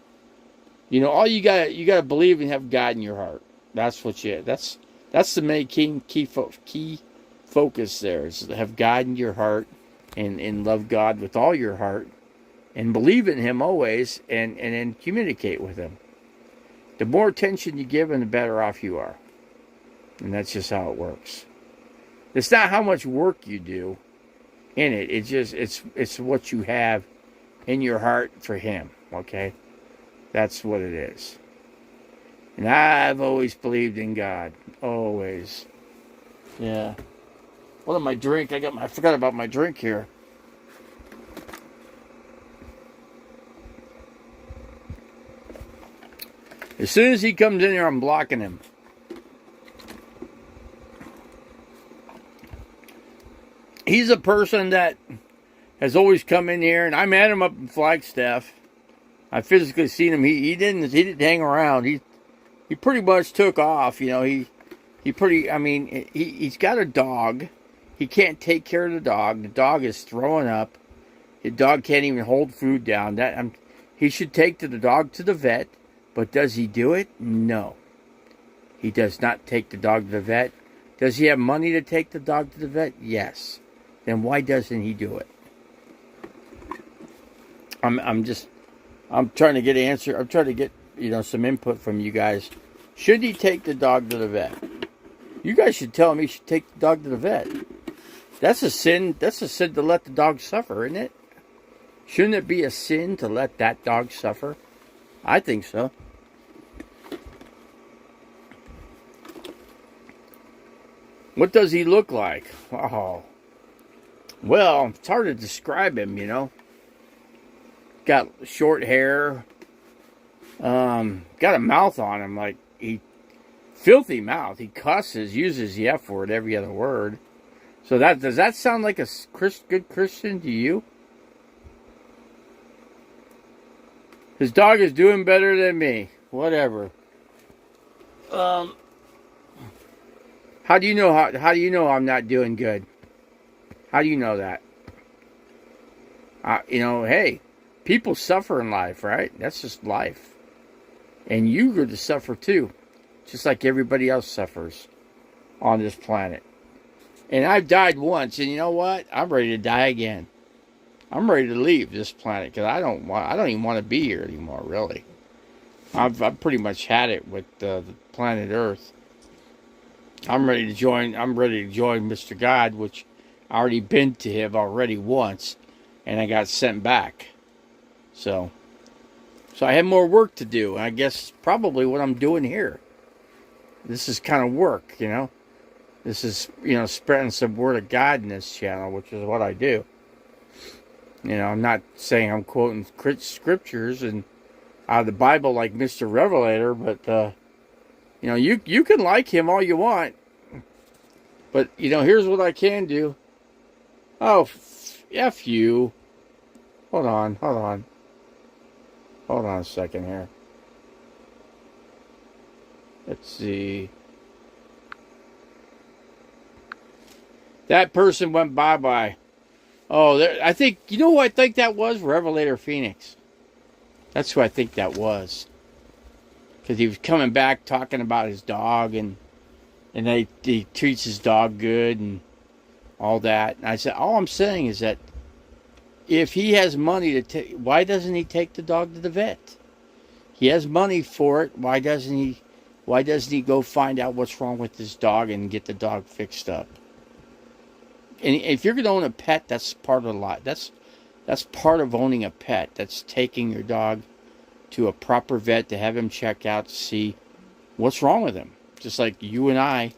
all you gotta believe and have God in your heart. That's what that's the main key focus there, is to have God in your heart and love God with all your heart and believe in Him always and then communicate with Him. The more attention you give Him, the better off you are. And that's just how it works. It's not how much work you do in it. It's what you have in your heart for Him. Okay? That's what it is. And I've always believed in God. Always. Yeah. What am I drink? I forgot about my drink here. As soon as he comes in here, I'm blocking him. He's a person that has always come in here, and I met him up in Flagstaff. I physically seen him. He didn't hang around. He pretty much took off. He's got a dog. He can't take care of the dog. The dog is throwing up. The dog can't even hold food down. He should take the dog to the vet. But does he do it? No. He does not take the dog to the vet. Does he have money to take the dog to the vet? Yes. Then why doesn't he do it? I'm trying to get an answer. I'm trying to get, some input from you guys. Should he take the dog to the vet? You guys should tell him he should take the dog to the vet. That's a sin. That's a sin to let the dog suffer, isn't it? Shouldn't it be a sin to let that dog suffer? I think so. What does he look like? Oh. Well, it's hard to describe him, Got short hair. Got a mouth on him, filthy mouth. He cusses, uses the F word every other word. So does that sound like a good Christian to you? His dog is doing better than me. Whatever. How do you know I'm not doing good? How do you know that? Hey, people suffer in life, right? That's just life. And you're going to suffer too. Just like everybody else suffers on this planet. And I've died once, and you know what? I'm ready to die again. I'm ready to leave this planet because I don't even want to be here anymore, really. I've pretty much had it with the planet Earth. I'm ready to join Mr. God, which I already been to him already once, and I got sent back. So I have more work to do, and I guess probably what I'm doing here. This is kind of work, This is, spreading some word of God in this channel, which is what I do. I'm not saying I'm quoting scriptures and out of the Bible like Mr. Revelator, but, you can like him all you want. But, here's what I can do. Oh, F you. Hold on. Hold on a second here. Let's see. That person went bye-bye. Oh, I think, you know who I think that was? Revelator Phoenix. That's who I think that was. Because he was coming back talking about his dog, and he treats his dog good and all that. And I said, all I'm saying is that if he has money to take, why doesn't he take the dog to the vet? He has money for it. Why doesn't he go find out what's wrong with his dog and get the dog fixed up? And if you're going to own a pet, that's part of the lot. That's part of owning a pet. That's taking your dog to a proper vet to have him check out to see what's wrong with him. Just like you and I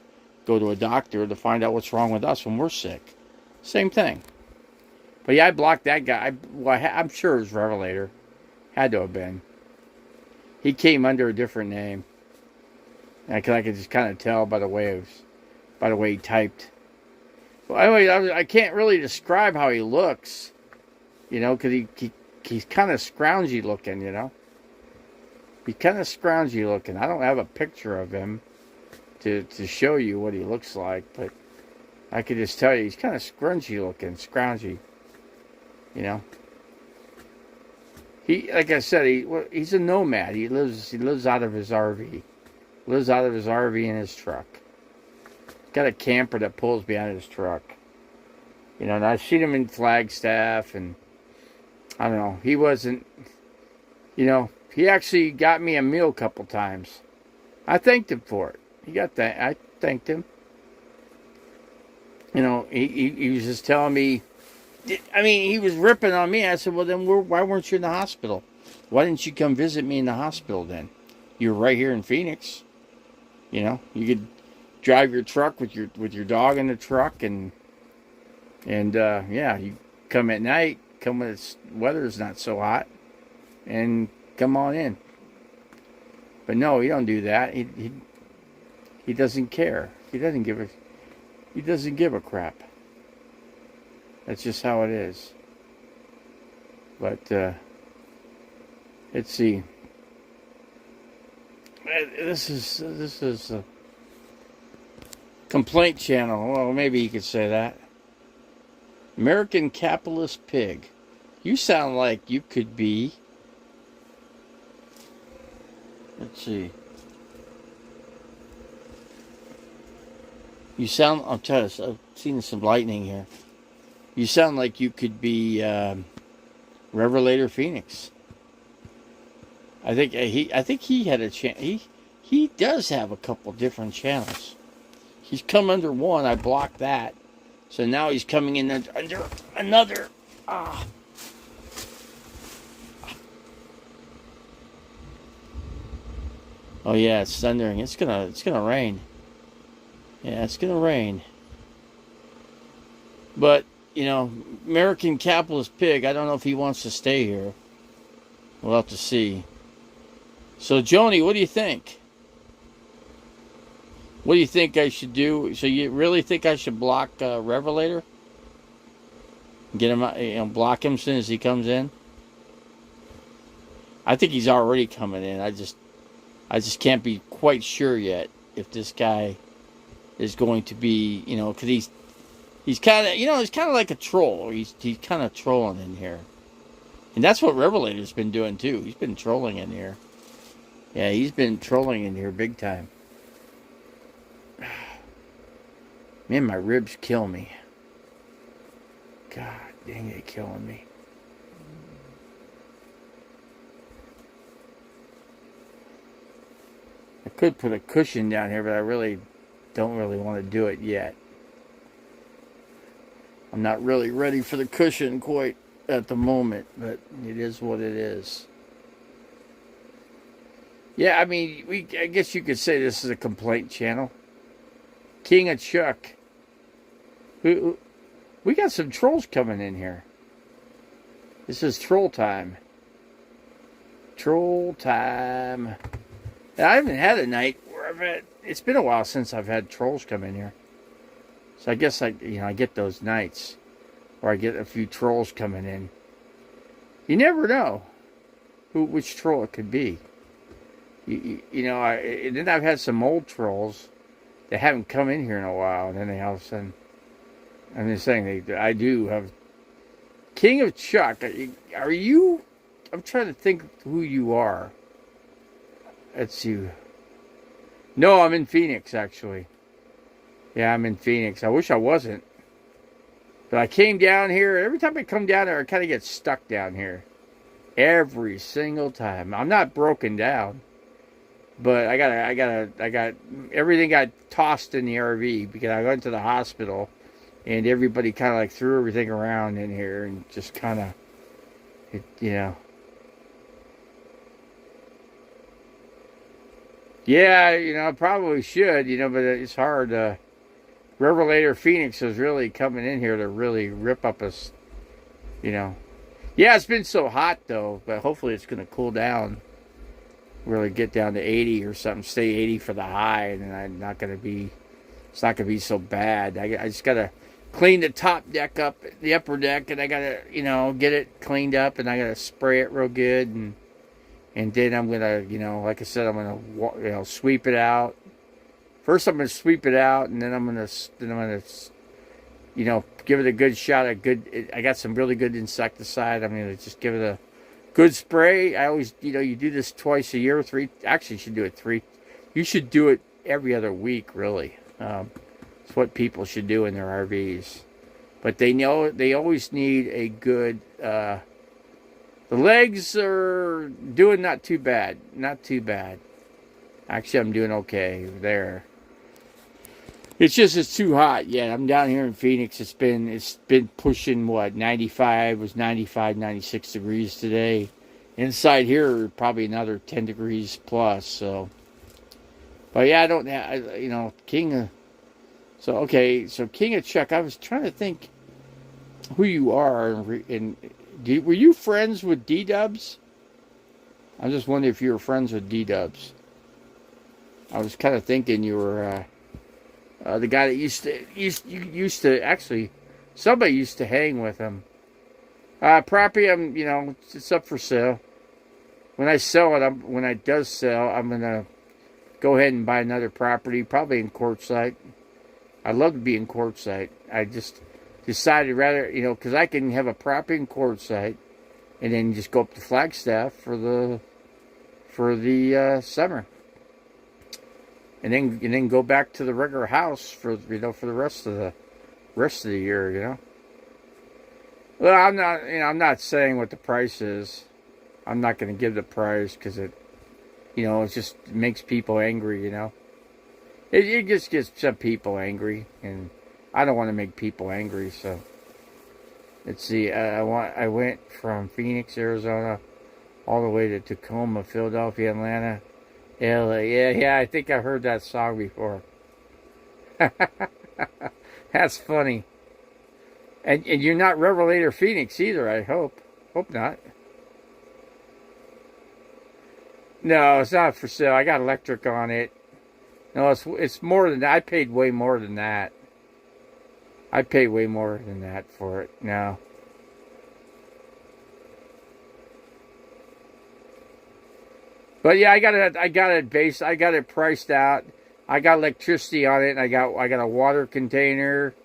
go to a doctor to find out what's wrong with us when we're sick. Same thing. But yeah, I blocked that guy. I'm sure it was Revelator. Had to have been. He came under a different name. And I could just kind of tell by the way he typed. Well, anyway, I can't really describe how he looks, because he's kind of scroungy looking, He's kind of scroungy looking. I don't have a picture of him to show you what he looks like, but I could just tell you he's kind of scrunchy looking, scroungy, He, like I said, he's a nomad. He lives out of his RV. Lives out of his RV in his truck. Got a camper that pulls behind his truck. And I've seen him in Flagstaff, and I don't know. He wasn't, he actually got me a meal a couple times. I thanked him for it. I thanked him. He was just telling me, he was ripping on me. I said, well, then why weren't you in the hospital? Why didn't you come visit me in the hospital then? You were right here in Phoenix. You could drive your truck with your dog in the truck, and you come at night, come when the weather's not so hot, and come on in. But no, he don't do that. He doesn't care. He doesn't give a crap. That's just how it is. But let's see. This is a complaint channel. Well, maybe you could say that. American Capitalist Pig. You sound like you could be. Let's see. You sound. I'm telling you, I've seen some lightning here. You sound like you could be Revelator Phoenix. I think he had a channel. He does have a couple different channels. He's come under one. I blocked that. So now he's coming in under another. Oh yeah, it's thundering. It's gonna rain. Yeah, it's gonna rain. But American Capitalist Pig. I don't know if he wants to stay here. We'll have to see. So Joni, what do you think? What do you think I should do? So you really think I should block Revelator? Get him out, block him as soon as he comes in? I think he's already coming in. I just can't be quite sure yet if this guy is going to be, because he's kind of, he's kind of like a troll. He's kind of trolling in here. And that's what Revelator's been doing too. He's been trolling in here. Yeah, he's been trolling in here big time. Man, my ribs kill me. God dang it, killing me. I could put a cushion down here, but I don't really want to do it yet. I'm not really ready for the cushion quite at the moment, but it is what it is. Yeah, I guess you could say this is a complaint channel. King of Chuck. We got some trolls coming in here. This is troll time. Troll time. I haven't had a night where it's been a while since I've had trolls come in here. So I guess I get those nights. or I get a few trolls coming in. You never know which troll it could be. You know, then I've had some old trolls that haven't come in here in a while, and then they all of a sudden, I'm just saying, I do have King of Chuck. Are you? I'm trying to think who you are. That's you. No, I'm in Phoenix, actually. Yeah, I'm in Phoenix. I wish I wasn't. But I came down here. Every time I come down here, I kind of get stuck down here. Every single time. I'm not broken down. But I got everything got tossed in the RV because I went to the hospital and everybody kind of like threw everything around in here and just kind of, you know. Yeah, you know, I probably should, you know, but it's hard. Revelator Phoenix is really coming in here to really rip up us, you know. Yeah, it's been so hot though, but hopefully it's going to cool down. Really get down to 80 or something, stay 80 for the high, and then it's not going to be so bad. I just got to clean the top deck up, the upper deck, and I got to, you know, get it cleaned up, and I got to spray it real good, and then I'm going to, you know, like I said, I'm going to, you know, sweep it out. First I'm going to sweep it out, and then I'm going to, you know, give it a good shot of I got some really good insecticide. I'm going to just give it a good spray. I always, you know, you do this twice a year, actually you should do it you should do it every other week, really. It's what people should do in their RVs. But they always need a good, the legs are doing not too bad. Actually, I'm doing okay there. It's too hot. Yeah, I'm down here in Phoenix. It's been pushing what, 95, it was 95, 96 degrees today. Inside here, probably another 10 degrees plus. So, but yeah, you know, King of Chuck. I was trying to think who you are, and were you friends with D-Dubs? I'm just wondering if you were friends with D-Dubs. I was kind of thinking you were. The guy that used to actually, somebody used to hang with him. Property, you know, it's up for sale. When I sell it, when it does sell, I'm gonna go ahead and buy another property, probably in Quartzsite. I'd love to be in Quartzsite. I just decided rather, you know, because I can have a property in Quartzsite, and then just go up to Flagstaff for the summer. And then go back to the regular house for the rest of the year, you know. Well, I'm not saying what the price is. I'm not going to give the price because it just makes people angry, you know. It just gets some people angry, and I don't want to make people angry. So let's see. I went from Phoenix, Arizona, all the way to Tacoma, Philadelphia, Atlanta. Yeah, I think I've heard that song before. That's funny. And you're not Revelator Phoenix either, I hope. Hope not. No, it's not for sale. I got electric on it. No, it's more than that. I paid way more than that. I paid way more than that for it. No. But yeah, I got it priced out. I got electricity on it, and I got a water container,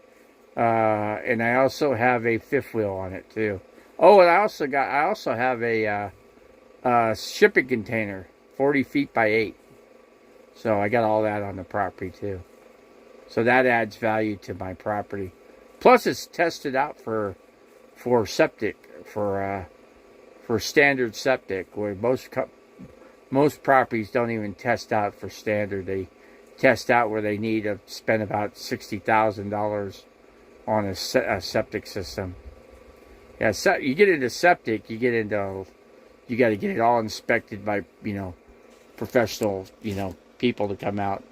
and I also have a fifth wheel on it too. Oh, and I also have a shipping container, 40 feet by 8. So I got all that on the property too. So that adds value to my property. Plus, it's tested out for septic, for standard septic, where most properties don't even test out for standard. They test out where they need to spend about $60,000 on a septic system. Yeah, so you get into septic, you got to get it all inspected by, you know, professional, you know, people to come out,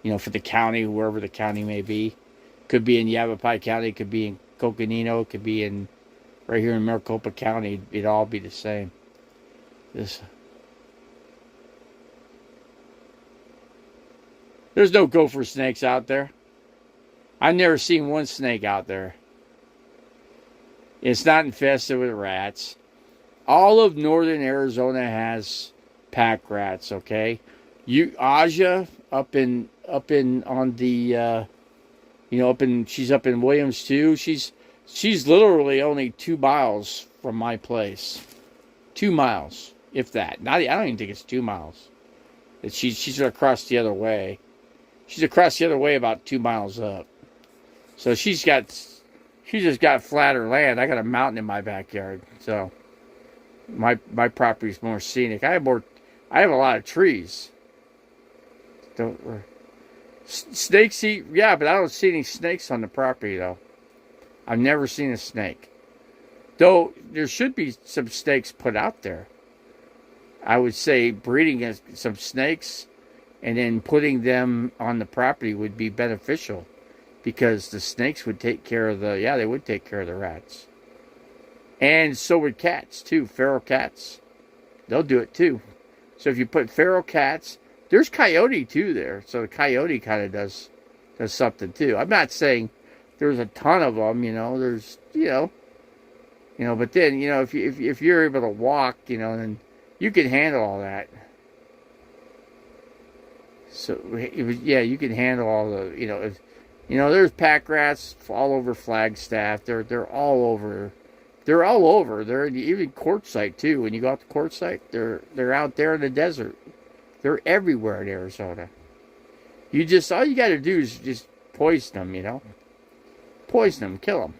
you know, for the county, wherever the county may be. Could be in Yavapai County, could be in Coconino, could be in right here in Maricopa County. It'd all be the same. There's no gopher snakes out there. I've never seen one snake out there. It's not infested with rats. All of northern Arizona has pack rats. Okay, Aja up in on the she's up in Williams too. She's literally only 2 miles from my place. 2 miles, if that. Not I don't even think it's 2 miles. She's across the other way. She's across the other way about 2 miles up. So she just got flatter land. I got a mountain in my backyard. So my property's more scenic. I have a lot of trees. Snakes eat, yeah, but I don't see any snakes on the property though. I've never seen a snake. Though there should be some snakes put out there. I would say breeding some snakes and then putting them on the property would be beneficial, because the snakes would take care of they would take care of the rats. And so would cats too, feral cats. They'll do it too. So if you put feral cats, there's coyote too there. So the coyote kind of does something too. I'm not saying there's a ton of them, there's, but then, if you're able to walk, then you can handle all that. So, yeah, you can handle all the, there's pack rats all over Flagstaff. They're all over. They're all over. They're even Quartzsite too. When you go out to Quartzsite, they're out there in the desert. They're everywhere in Arizona. All you got to do is just poison them, Poison them, kill them.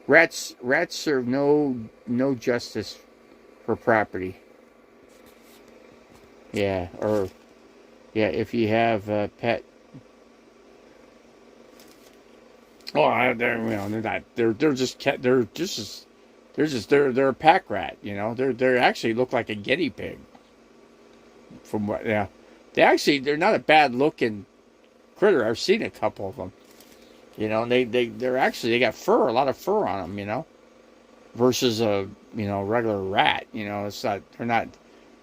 Rats serve no justice for property. Yeah, if you have a pet. Oh, they're not. They're a pack rat. They actually look like a guinea pig. From what, yeah, they're not a bad looking critter. I've seen a couple of them. They got fur, a lot of fur on them. Versus a regular rat. They're not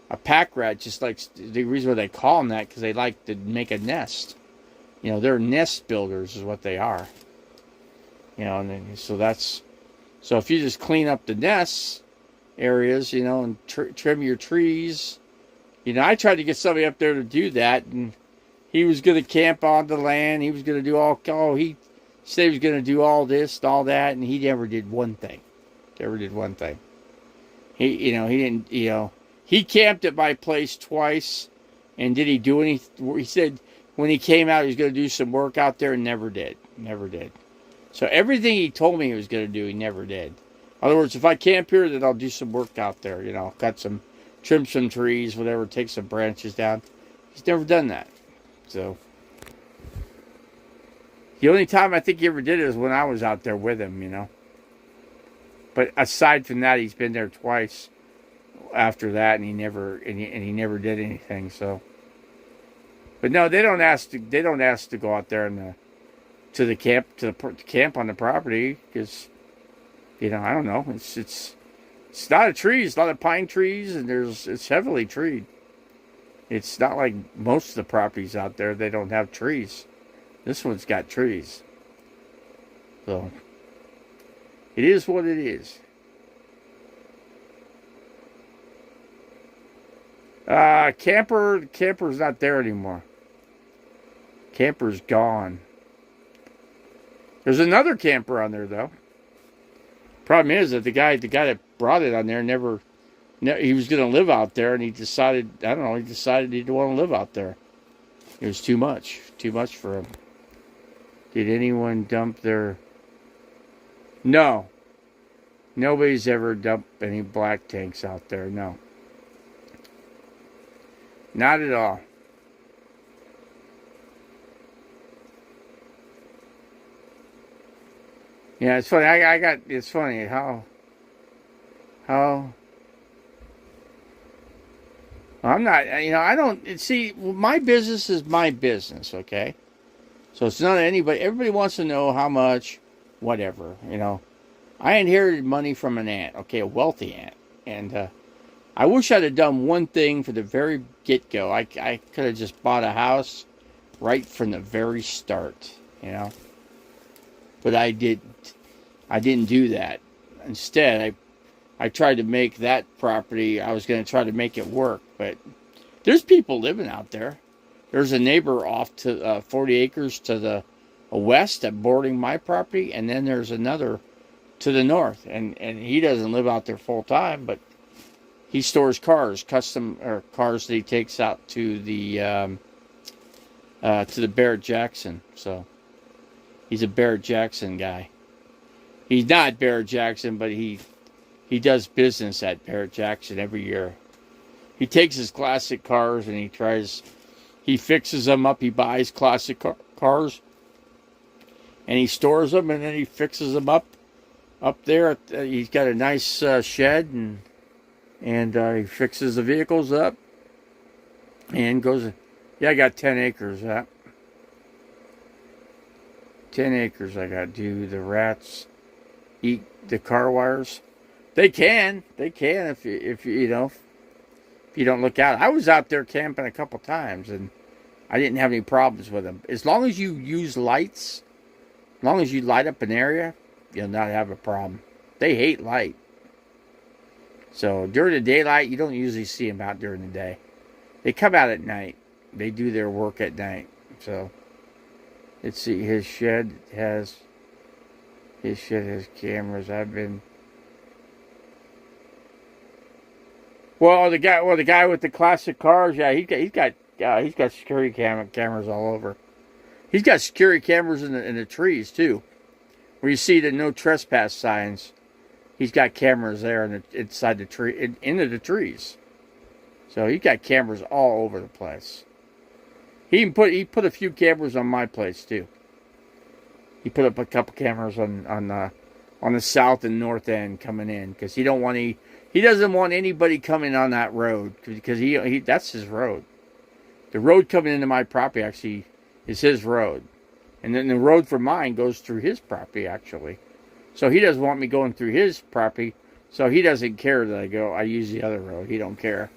a pack rat. Just like the reason why they call them that, because they like to make a nest. They're nest builders is what they are. So if you just clean up the nest areas, and trim your trees. I tried to get somebody up there to do that, and he was going to camp on the land. He was going to do he said he was going to do all this and all that, and he never did one thing. He didn't, he camped at my place twice, and did he do anything? He said when he came out, he was going to do some work out there, and never did. So everything he told me he was going to do, he never did. In other words, if I camp here, then I'll do some work out there, trim some trees, whatever, take some branches down. He's never done that. So the only time I think he ever did it was when I was out there with him, But aside from that, he's been there twice after that, and he never did anything. So, but no, they don't ask to go out there to camp on the property, because I don't know. It's not a tree. It's a lot of pine trees, and it's heavily treed. It's not like most of the properties out there, they don't have trees. This one's got trees. So it is what it is. Camper's not there anymore. Camper's gone. There's another camper on there though. Problem is that the guy that brought it on there he was going to live out there, and he decided he didn't want to live out there. It was too much for him. Did anyone dump their? No. Nobody's ever dumped any black tanks out there. No. Not at all. Yeah, it's funny. It's funny how. I'm not. I don't see. My business is my business. Okay. So it's not anybody. Everybody wants to know how much, whatever. I inherited money from an aunt. Okay, a wealthy aunt, and I wish I'd have done one thing for the very get-go. I could have just bought a house right from the very start. But I didn't do that. instead, I tried to make that property, I was going to try to make it work, but there's people living out there. There's a neighbor off to 40 acres to the west that boarding my property, and then there's another to the north, and he doesn't live out there full time, but he stores cars, custom or cars that he takes out to the Barrett Jackson. So he's a Barrett Jackson guy. He's not Barrett Jackson, but he does business at Barrett Jackson every year. He takes his classic cars and he fixes them up. He buys classic cars and he stores them, and then he fixes them up there. He's got a nice shed, and he fixes the vehicles up and goes. Yeah, I got 10 acres. 10 acres. I got. Do the rats eat the car wires? They can if you know. If you don't look out. I was out there camping a couple times, and I didn't have any problems with them. As long as you use lights, as long as you light up an area, you'll not have a problem. They hate light. So during the daylight, you don't usually see them out during the day. They come out at night. They do their work at night. So let's see. His shed has cameras. Well, the guy with the classic cars, yeah, he's got security cameras all over. He's got security cameras in the trees too, where you see the no trespass signs. He's got cameras there inside the tree, into the trees. So he's got cameras all over the place. He put a few cameras on my place too. He put up a couple cameras on the south and north end coming in, because he doesn't want anybody coming on that road, because he that's his road. The road coming into my property actually is his road. And then the road for mine goes through his property actually. So he doesn't want me going through his property. So he doesn't care that I use the other road. He don't care.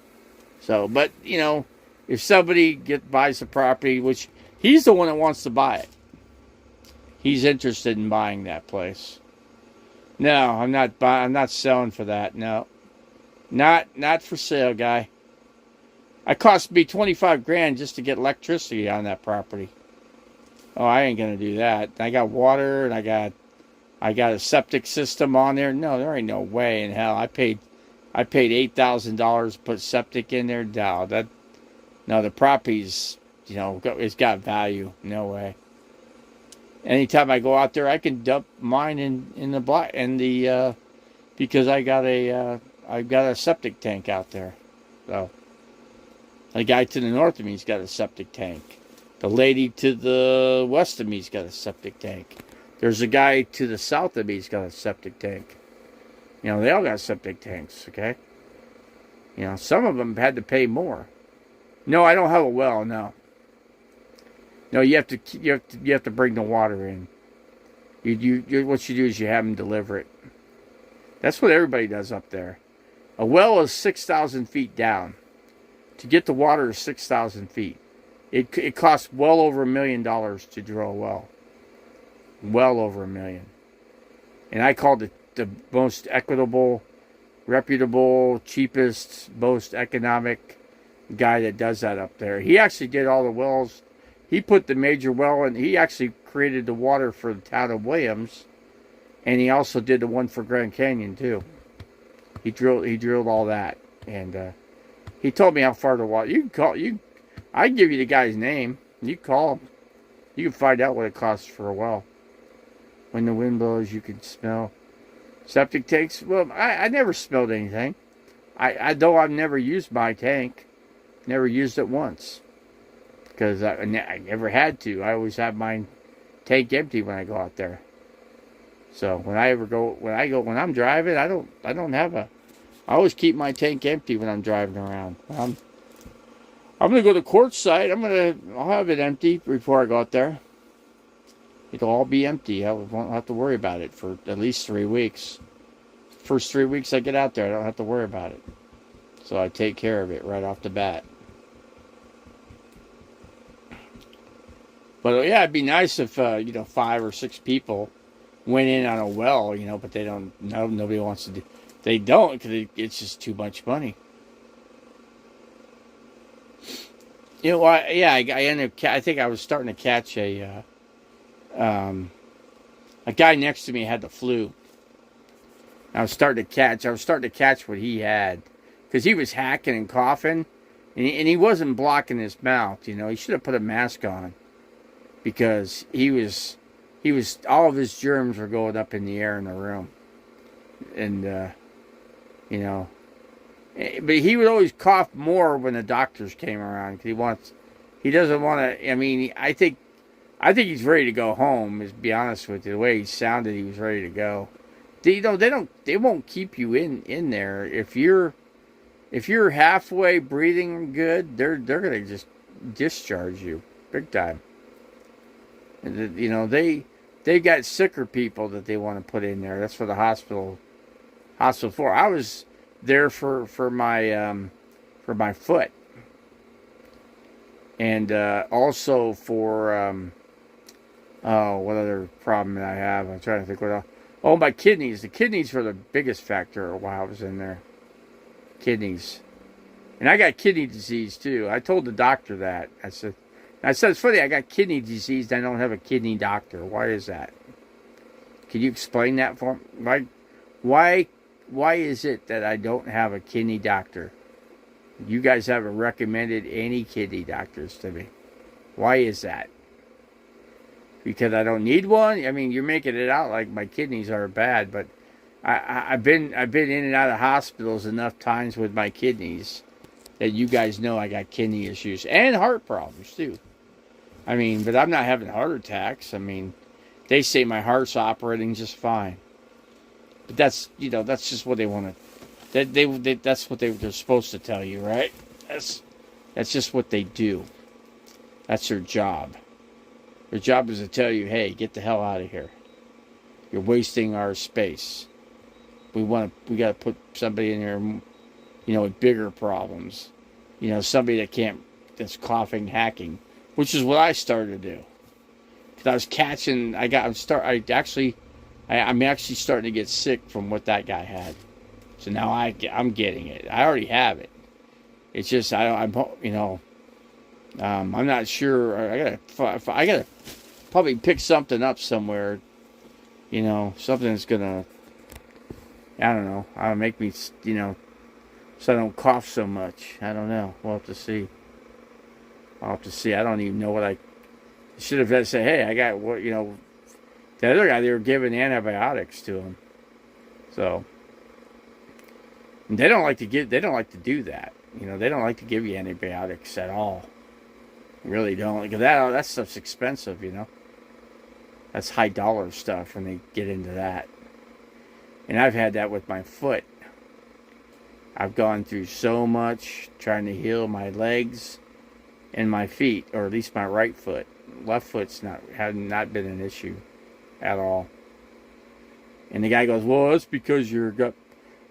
So, but you know, if somebody buys the property, which he's the one that wants to buy it. He's interested in buying that place. No, I'm not selling for that. No. Not for sale, guy. It cost me $25,000 just to get electricity on that property. Oh, I ain't gonna do that. I got water and I got a septic system on there. No, there ain't no way in hell. I paid $8,000 to put septic in there. No, the property's, you know, it's got value. No way. Anytime I go out there, I can dump mine in the because I got a septic tank out there. So the guy to the north of me's got a septic tank. The lady to the west of me's got a septic tank. There's a guy to the south of me's got a septic tank. You know, they all got septic tanks, okay? You know, some of them had to pay more. No, I don't have a well, no. No, you have to bring the water in. What you do is you have them deliver it. That's what everybody does up there. A well is 6,000 feet down. To get the water is 6,000 feet. It costs well over $1 million to drill a well. Well over $1 million. And I called it the most equitable, reputable, cheapest, most economic guy that does that up there. He actually did all the wells. He put the major well in. He actually created the water for the town of Williams, and he also did the one for Grand Canyon too. He drilled all that, and he told me how far the water. You can call I can give you the guy's name. You call him. You can find out what it costs for a well. When the wind blows, you can smell septic tanks. Well, I never smelled anything. Though I've never used my tank, never used it once. Because I never had to. I always have my tank empty when I go out there. So when I'm driving, I always keep my tank empty when I'm driving around. I'm gonna go to Quartzsite. I'll have it empty before I go out there. It'll all be empty. I won't have to worry about it for at least 3 weeks. First 3 weeks I get out there, I don't have to worry about it. So I take care of it right off the bat. But yeah, it'd be nice if 5 or 6 people went in on a well, you know, but they don't. No, nobody wants to do. They don't because it's just too much money. You know, I ended up. I think I was starting to catch a guy next to me had the flu. I was starting to catch. I was starting to catch what he had because he was hacking and coughing, and he wasn't blocking his mouth. You know, he should have put a mask on because he was all of his germs were going up in the air in the room, and you know, but he would always cough more when the doctors came around because he doesn't want to. I mean, I think he's ready to go home. To be honest with you, the way he sounded, he was ready to go. They won't keep you in there if you're halfway breathing good. They're gonna just discharge you big time. And you know they've got sicker people that they want to put in there. That's for the hospital for. I was there for my foot, and also for what other problem did I have? I'm trying to think what else. Oh, my kidneys. The kidneys were the biggest factor while I was in there. Kidneys. And I got kidney disease, too. I told the doctor that. I said, it's funny, I got kidney disease and I don't have a kidney doctor. Why is that? Can you explain that for me? Why is it that I don't have a kidney doctor? You guys haven't recommended any kidney doctors to me. Why is that? Because I don't need one. I mean, you're making it out like my kidneys are bad, but I've been in and out of hospitals enough times with my kidneys that you guys know I got kidney issues and heart problems too. I mean, but I'm not having heart attacks. I mean, they say my heart's operating just fine, but that's just what they want to. That's what they're supposed to tell you, right? That's just what they do. That's their job. Their job is to tell you, hey, get the hell out of here. You're wasting our space. We got to put somebody in here, you know, with bigger problems. You know, somebody that's coughing, hacking, which is what I started to do. Because I was catching, I'm actually starting to get sick from what that guy had. So now I'm getting it. I already have it. It's just, I'm not sure. I gotta probably pick something up somewhere. You know, something that's gonna, I don't know, make me, you know, so I don't cough so much. I don't know. We'll have to see. I'll have to see. I don't even know what I should have said. Hey, I got what, you know. The other guy, they were giving antibiotics to him. So they don't like to do that. You know, they don't like to give you antibiotics at all. Really don't. Because that stuff's expensive, you know. That's high dollar stuff when they get into that. And I've had that with my foot. I've gone through so much trying to heal my legs and my feet, or at least my right foot. Left foot's had not been an issue at all. And the guy goes, "Well, that's because you're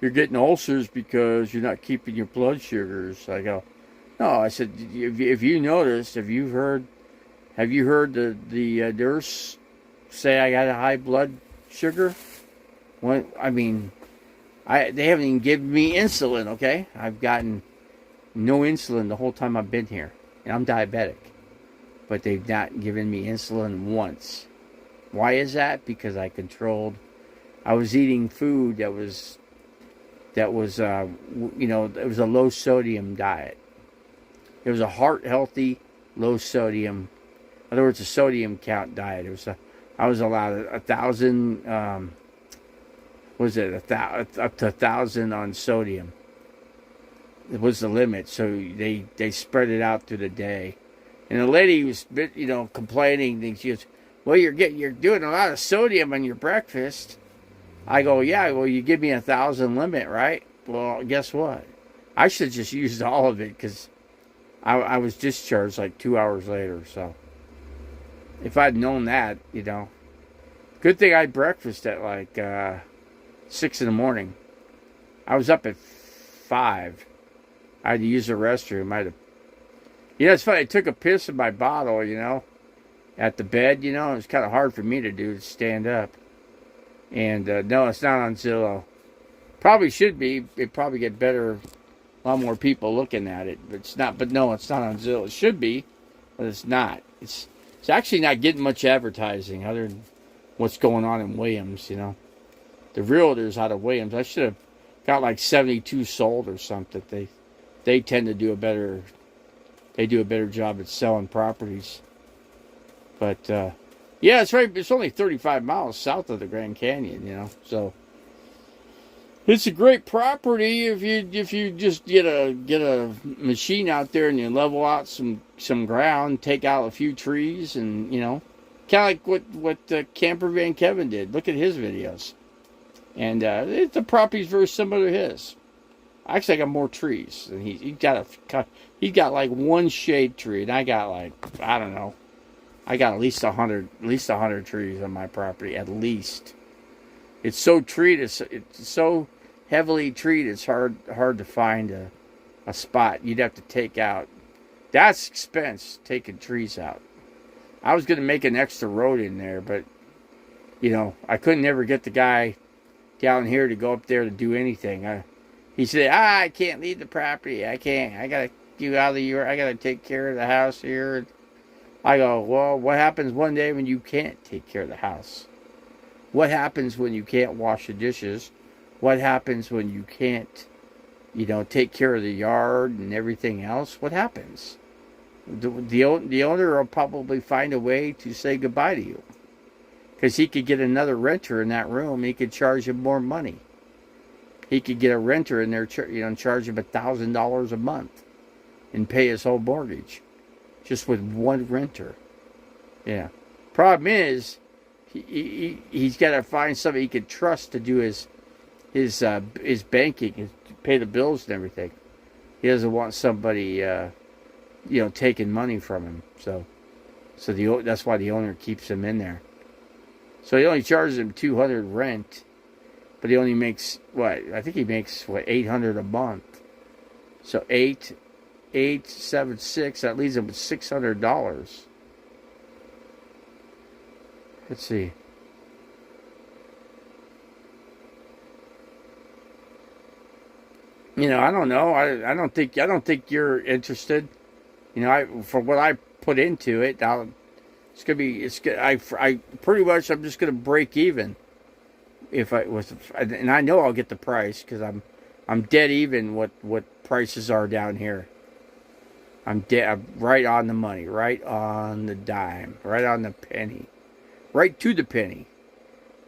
getting ulcers because you're not keeping your blood sugars." I go, "No," I said, "If you noticed, have you heard the nurse say I got a high blood sugar? Well, I mean, they haven't even given me insulin. Okay, I've gotten no insulin the whole time I've been here, and I'm diabetic, but they've not given me insulin once. Why is that? Because I was eating food that was it was a low sodium diet. It was a heart healthy, low sodium. In other words, a sodium count diet. I was allowed 1,000. Up to 1,000 on sodium? It was the limit. So they spread it out through the day. And the lady was, complaining. She goes, "Well, you're doing a lot of sodium on your breakfast." I go, "Yeah, well, you give me 1,000 limit, right?" Well, guess what? I should have just used all of it because I was discharged like 2 hours later. So if I'd known that, good thing I had breakfast at like 6 in the morning. I was up at 5. I had to use the restroom. It's funny. I took a piss in my bottle, at the bed. It was kind of hard for me to do to stand up. And no, it's not on Zillow. Probably should be. It probably get better, a lot more people looking at it. But it's not. But no, it's not on Zillow. It should be, but it's not. It's actually not getting much advertising other than what's going on in Williams. You know, the realtors out of Williams. I should have got like 72 sold or something. They tend to do a better. They do a better job at selling properties. But yeah, it's right. It's only 35 miles south of the Grand Canyon. You know, so. It's a great property if you just get a machine out there and you level out some ground, take out a few trees, and kind of like what Camper Van Kevin did. Look at his videos, and the property's very similar to his. Actually, I got more trees, and he's got like one shade tree, and I got like I don't know, I got at least 100 trees on my property at least. It's so treated. It's so heavily treated. It's hard to find a spot. You'd have to take out. That's expense, taking trees out. I was going to make an extra road in there, but I couldn't ever get the guy down here to go up there to do anything. He said, I can't leave the property. I can't. I got to get out of the yard. I got to take care of the house here. I go, well, what happens one day when you can't take care of the house? What happens when you can't wash the dishes? What happens when you can't, take care of the yard and everything else? What happens? The owner will probably find a way to say goodbye to you. Because he could get another renter in that room. He could charge him more money. He could get a renter in there, charge him $1,000 a month and pay his whole mortgage. Just with one renter. Yeah. Problem is, he's got to find somebody he can trust to do his banking, pay the bills and everything. He doesn't want somebody, taking money from him. So that's why the owner keeps him in there. So he only charges him $200 rent, but he only makes I think he makes $800 a month. So 876. That leaves him with $600. Let's see. I don't know. I don't think you're interested. For what I put into it, it's gonna be. I pretty much. I'm just gonna break even. And I know I'll get the price because I'm dead even. What prices are down here. I'm right on the money, right on the dime, right on the penny. Right to the penny.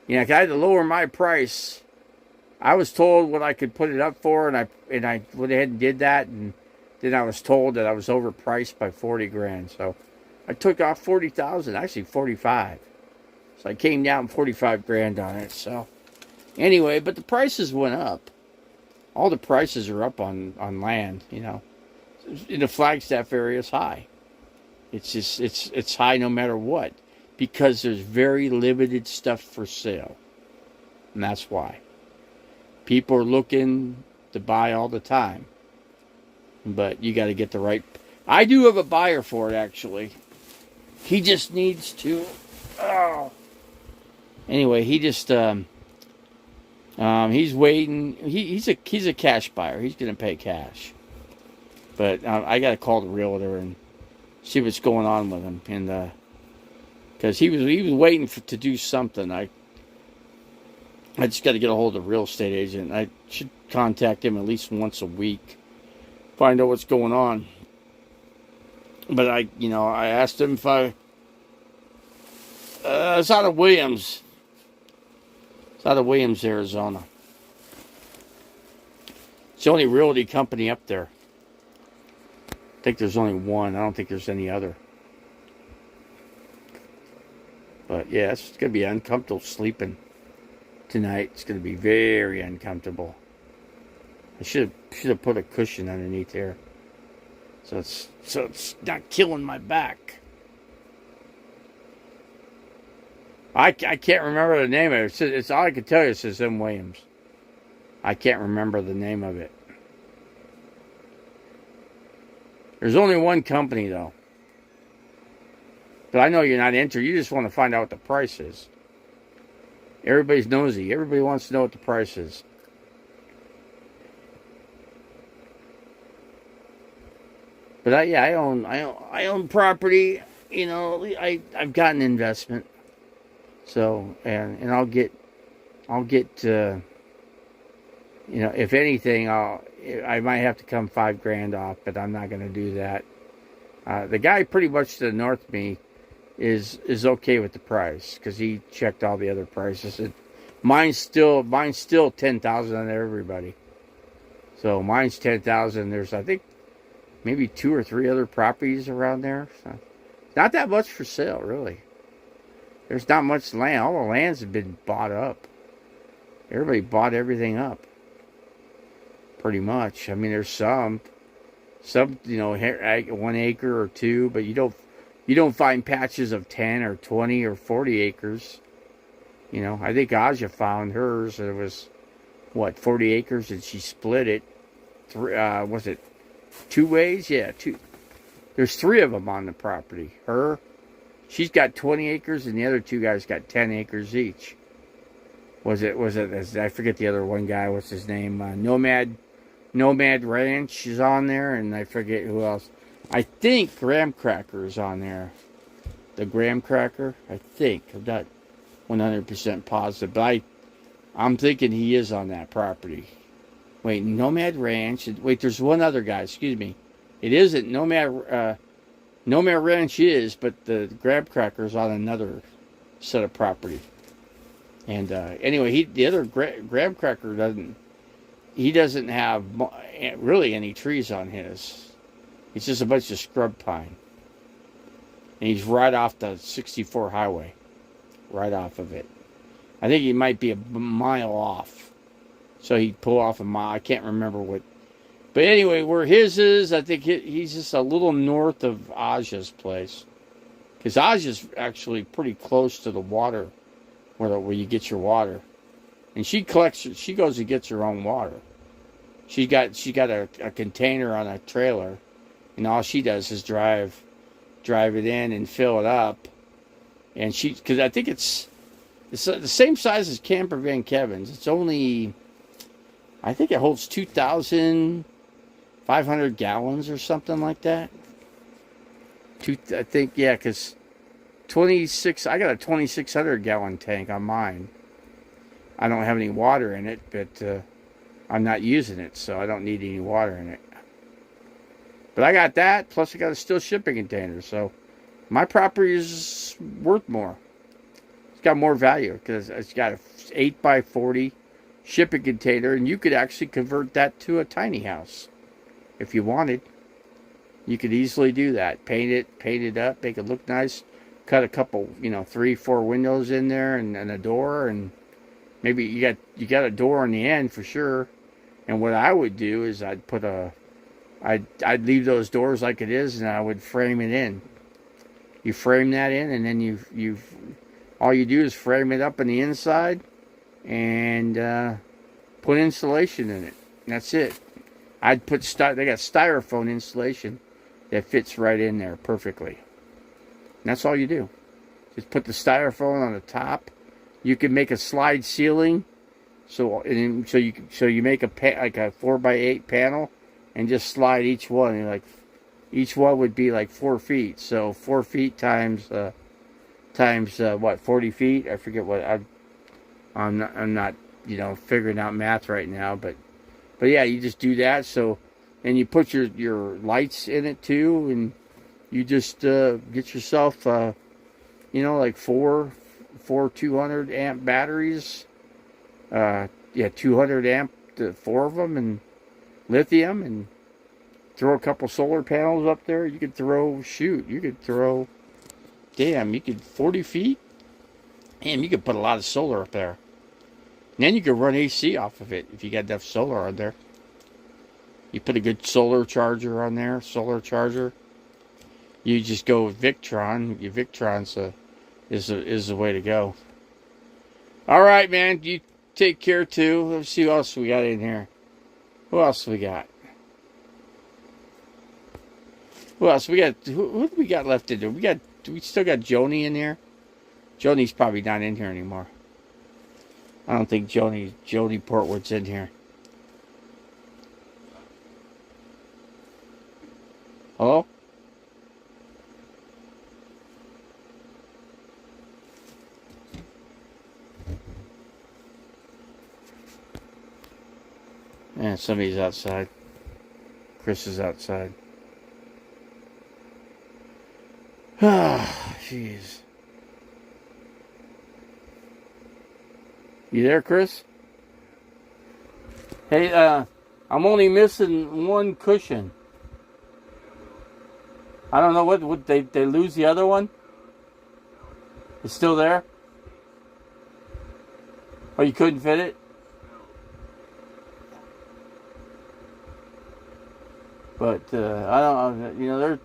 If I had to lower my price, I was told what I could put it up for, and I went ahead and did that, and then I was told that I was overpriced by $40,000. So I took off $40,000, actually $45,000. So I came down $45,000 on it. So anyway, but the prices went up. All the prices are up on land. In the Flagstaff area, it's high. It's just it's high no matter what. Because there's very limited stuff for sale. And that's why. People are looking to buy all the time. But you got to get the right... I do have a buyer for it, actually. He just needs to... Oh. Anyway, he just... he's waiting. He's a cash buyer. He's going to pay cash. But I got to call the realtor and see what's going on with him. And... because he was waiting to do something. I just got to get a hold of the real estate agent. I should contact him at least once a week, find out what's going on. But I asked him if it's out of Williams. It's out of Williams, Arizona. It's the only realty company up there. I think there's only one. I don't think there's any other. But yeah, it's going to be uncomfortable sleeping tonight. It's going to be very uncomfortable. I should have put a cushion underneath there, so it's not killing my back. I can't remember the name of it. It's all I can tell you. It says M. Williams. I can't remember the name of it. There's only one company though. But I know you're not interested. You just want to find out what the price is. Everybody's nosy. Everybody wants to know what the price is. But I own property. You know, I've got an investment. So and I'll get you know, if anything, I might have to come $5,000 off, but I'm not going to do that. The guy pretty much to the north of me is okay with the price because he checked all the other prices. Mine's still 10,000 on everybody. So mine's 10,000. There's I think maybe 2 or 3 other properties around there. So not that much for sale, really. There's not much land. All the lands have been bought up. Everybody bought everything up. Pretty much. I mean, there's some, you know, 1 acre or 2, but you don't find patches of 10 or 20 or 40 acres. You know, I think Aja found hers. It was, what, 40 acres, and she split it. Was it 2 ways? Yeah, 2. There's 3 of them on the property. She's got 20 acres, and the other 2 guys got 10 acres each. Was it? I forget the other one guy. What's his name? Nomad Ranch is on there, and I forget who else. I think Graham Cracker is on there. The Graham Cracker, I think. I'm not 100% positive, but I'm thinking he is on that property. Wait, Nomad Ranch. Wait, there's one other guy. Excuse me. It isn't Nomad. Nomad Ranch is, but the Graham Cracker is on another set of property. And anyway, the other Graham Cracker doesn't have really any trees on his. It's just a bunch of scrub pine. And he's right off the 64 highway. Right off of it. I think he might be a mile off. So he'd pull off a mile. I can't remember what. But anyway, where his is, I think he's just a little north of Aja's place. Because Aja's actually pretty close to the water. Where you get your water. And she goes and gets her own water. She got a container on a trailer, and all she does is drive it in and fill it up. And because I think it's the same size as Camper Van Kevin's. It's only, I think it holds 2,500 gallons or something like that. I think, yeah, because 26. I got a 2,600 gallon tank on mine. I don't have any water in it, but I'm not using it, so I don't need any water in it. But I got that, plus I got a steel shipping container, so my property is worth more. It's got more value because it's got a 8x40 shipping container, and you could actually convert that to a tiny house if you wanted. You could easily do that. Paint it up, make it look nice. Cut a couple, 3-4 windows in there and a door, and maybe you got a door on the end for sure. And what I would do is I'd leave those doors like it is, and I would frame it in. You frame that in, and then all you do is frame it up on the inside and put insulation in it. And that's it. They got styrofoam insulation that fits right in there perfectly. And that's all you do. Just put the styrofoam on the top. You can make a slide ceiling, so you make a 4x8 panel, and just slide each one. And each one would be like 4 feet. So 4 feet times 40 feet. I forget what I'm not figuring out math right now, but yeah, you just do that. So, and you put your lights in it too, and you just get yourself, like four 200 amp batteries. 200 amp, 4 of them, and lithium, and throw a couple solar panels up there. You could throw 40 feet. Damn, you could put a lot of solar up there. And then you could run AC off of it if you got enough solar on there. You put a good solar charger on there, You just go with Victron. Your Victron's is the way to go. All right, man. You take care too. Let's see what else we got in here. Who else we got? Who do we got left in there? Do we still got Joni in here? Joni's probably not in here anymore. I don't think Jody Portwood's in here. Hello? Yeah, somebody's outside. Chris is outside. Ah, jeez. You there, Chris? Hey, I'm only missing one cushion. I don't know what they lose the other one? It's still there? Oh, you couldn't fit it? But I don't,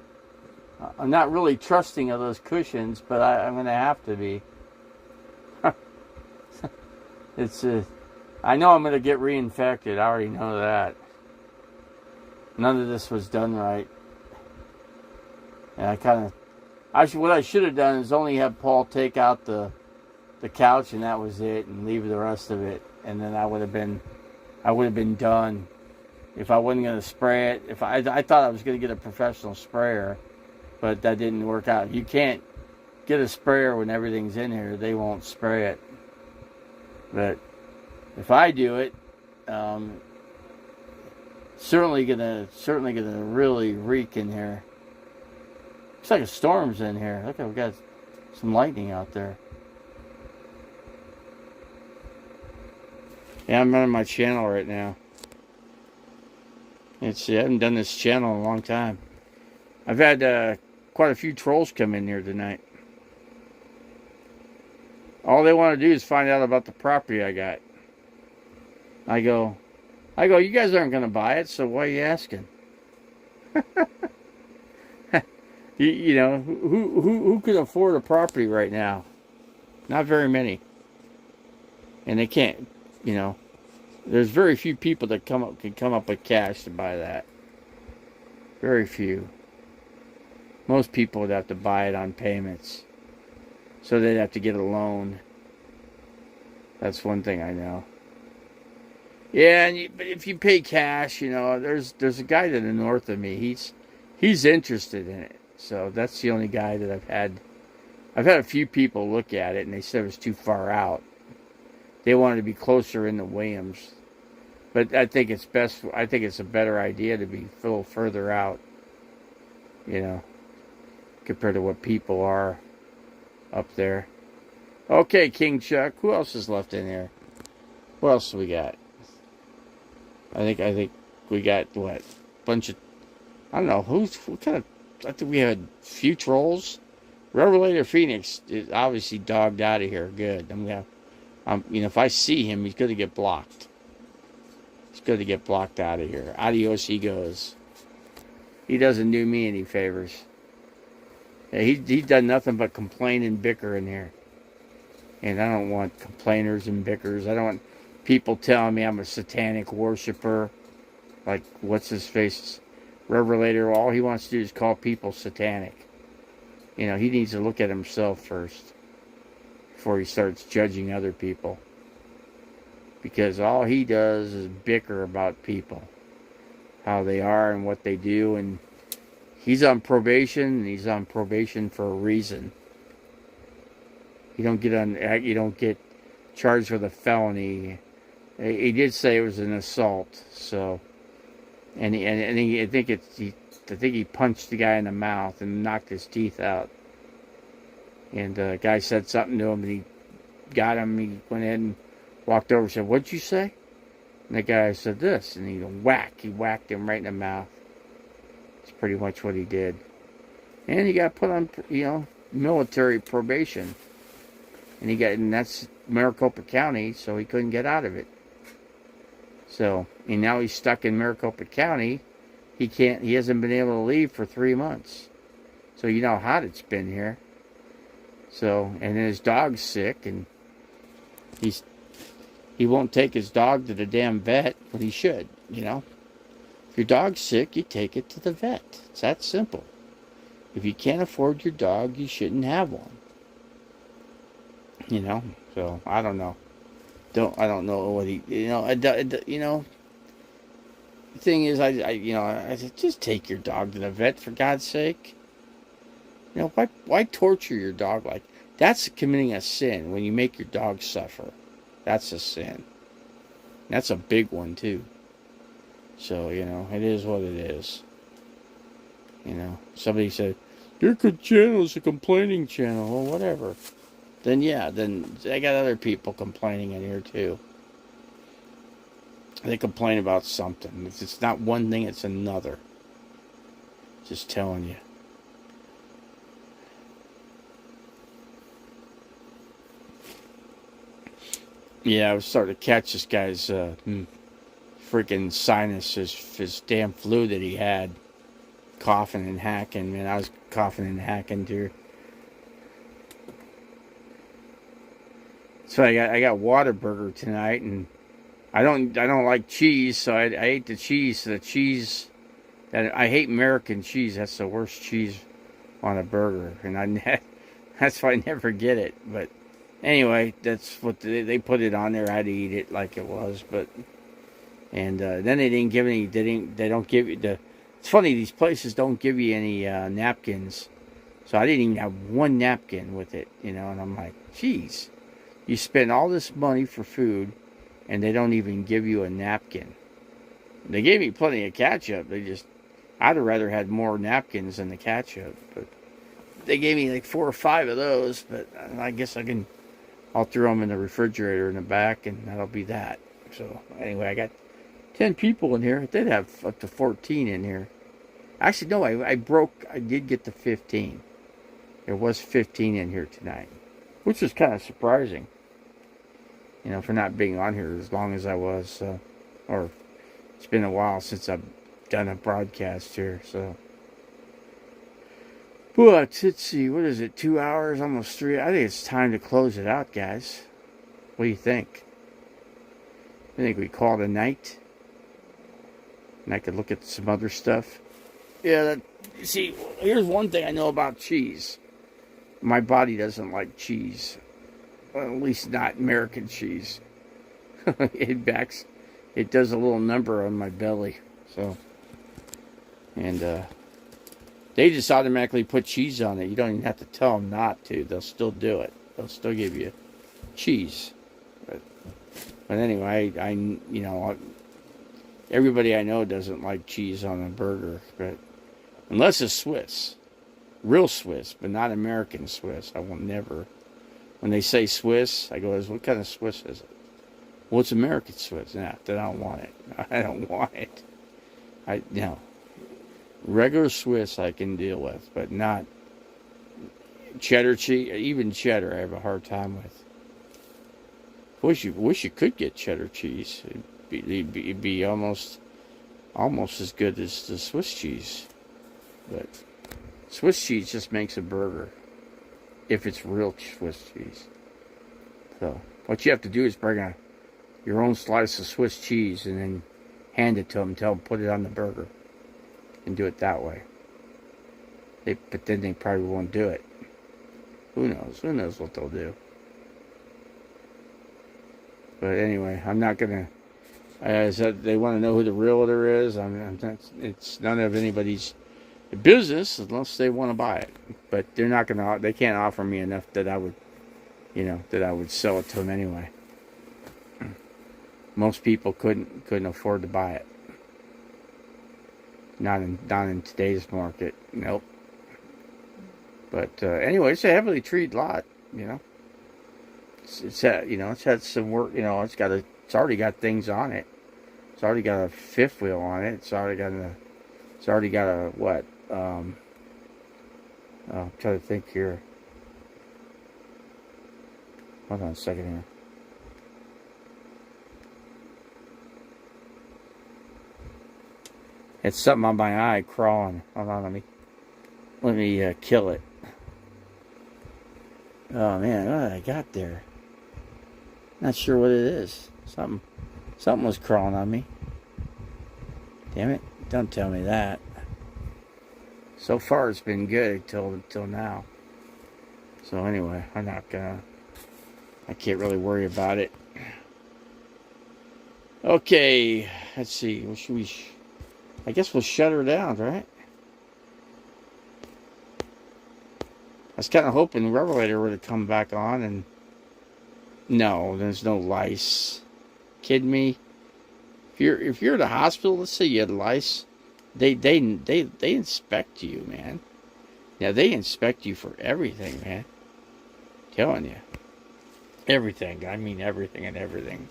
I'm not really trusting of those cushions, but I'm going to have to be. It's, I know I'm going to get reinfected. I already know that. None of this was done right. And what I should have done is only have Paul take out the couch and that was it, and leave the rest of it, and then I would have been done. If I wasn't going to spray it, if I thought I was going to get a professional sprayer, but that didn't work out. You can't get a sprayer when everything's in here; they won't spray it. But if I do it, certainly gonna really reek in here. Looks like a storm's in here. Look, we've got some lightning out there. Yeah, I'm running my channel right now. I haven't done this channel in a long time. I've had quite a few trolls come in here tonight. All they want to do is find out about the property I got. I go, you guys aren't going to buy it, so why are you asking? Who could afford a property right now? Not very many. And they can't, there's very few people that can come up with cash to buy that. Very few. Most people would have to buy it on payments. So they'd have to get a loan. That's one thing I know. Yeah, but if you pay cash, there's a guy to the north of me. He's interested in it. So that's the only guy that I've had. I've had a few people look at it, and they said it was too far out. They wanted to be closer into Williams. But I think it's a better idea to be a little further out, compared to what people are up there. Okay, King Chuck. Who else is left in here? What else do we got? I think we got what? Bunch of, I don't know what kind of. I think we had a few trolls. Revelator Phoenix is obviously dogged out of here. Good. If I see him, he's going to get blocked. He's going to get blocked out of here. Adios, he goes. He doesn't do me any favors. Yeah, he's done nothing but complain and bicker in here. And I don't want complainers and bickers. I don't want people telling me I'm a satanic worshiper. Like, what's his face? Revelator, all he wants to do is call people satanic. He needs to look at himself first before he starts judging other people. Because all he does is bicker about people. How they are and what they do. And he's on probation, and he's on probation for a reason. You don't get charged with a felony. He did say it was an assault, so, I think he punched the guy in the mouth and knocked his teeth out. And the guy said something to him, and he got him. He went in and walked over and said, "What'd you say?" And the guy said this, and he whacked him right in the mouth. That's pretty much what he did. And he got put on, military probation. And that's Maricopa County, so he couldn't get out of it. So, and now he's stuck in Maricopa County. He hasn't been able to leave for 3 months. So you know how hot it's been here. So, and then his dog's sick, and he won't take his dog to the damn vet when he should, If your dog's sick, you take it to the vet. It's that simple. If you can't afford your dog, you shouldn't have one. So, I don't know. I don't know what he, the thing is, I said, just take your dog to the vet for God's sake. Why torture your dog like that's committing a sin when you make your dog suffer. That's a sin. That's a big one too. So, it is what it is. Somebody said, your channel is a complaining channel. Well, whatever. Then I got other people complaining in here too. They complain about something. If it's not one thing, it's another. Just telling you. Yeah, I was starting to catch this guy's freaking sinus, his damn flu that he had. Coughing and hacking. Man, I was coughing and hacking too. So I got Whataburger tonight, and I don't like cheese, so I ate the cheese. The cheese that I hate American cheese. That's the worst cheese on a burger, and that's why I never get it. But anyway, that's what they put it on there. I had to eat it like it was, and then they didn't give any. They don't give you the. It's funny, these places don't give you any napkins, so I didn't even have one napkin with it, and I'm like, geez, you spend all this money for food, and they don't even give you a napkin. They gave me plenty of ketchup. I'd have rather had more napkins than the ketchup, but they gave me like 4 or 5 of those, but I guess I'll throw them in the refrigerator in the back, and that'll be that. So anyway, I got 10 people in here. I did have up to 14 in here. Actually, no, I did get to 15. There was 15 in here tonight, which was kind of surprising, for not being on here as long as I was. Or it's been a while since I've done a broadcast here, so. But, let's see, what is it, 2 hours, almost 3? I think it's time to close it out, guys. What do you think? I think we call it a night. And I could look at some other stuff. Yeah, see, here's one thing I know about cheese. My body doesn't like cheese. Well, at least not American cheese. It does a little number on my belly. So, and they just automatically put cheese on it. You don't even have to tell them not to. They'll still do it. They'll still give you cheese. But anyway, everybody I know doesn't like cheese on a burger, but unless it's Swiss, real Swiss, but not American Swiss. I will never. When they say Swiss, I go, "What kind of Swiss is it?" Well, it's American Swiss. Nah, then I don't want it. I don't want it. Regular Swiss I can deal with, but not cheddar cheese. Even cheddar, I have a hard time with. Wish you could get cheddar cheese. It'd be almost as good as the Swiss cheese. But Swiss cheese just makes a burger if it's real Swiss cheese. So what you have to do is bring your own slice of Swiss cheese and then hand it to them, tell them put it on the burger, and do it that way. But then they probably won't do it. Who knows? Who knows what they'll do? But anyway, I'm not gonna. They want to know who the realtor is. It's none of anybody's business unless they want to buy it. But they're not gonna. They can't offer me enough that I would, that I would sell it to them anyway. Most people couldn't afford to buy it. Not in today's market. Nope. But anyway, it's a heavily treated lot. It's had some work. It's already got things on it. It's already got a fifth wheel on it. It's already got a what? I'm trying to think here. Hold on a second here. It's something on my eye crawling. Hold on, let me kill it. Oh man, what did I got there? Not sure what it is. Something was crawling on me. Damn it! Don't tell me that. So far, it's been good till now. So anyway, I can't really worry about it. Okay, let's see. What should we? I guess we'll shut her down, right? I was kind of hoping the Revelator would have come back on, and no, there's no lice. Kidding me? If you're at a hospital, let's say you had lice, they inspect you, man. Yeah, they inspect you for everything, man. Telling you, everything. I mean everything and everything.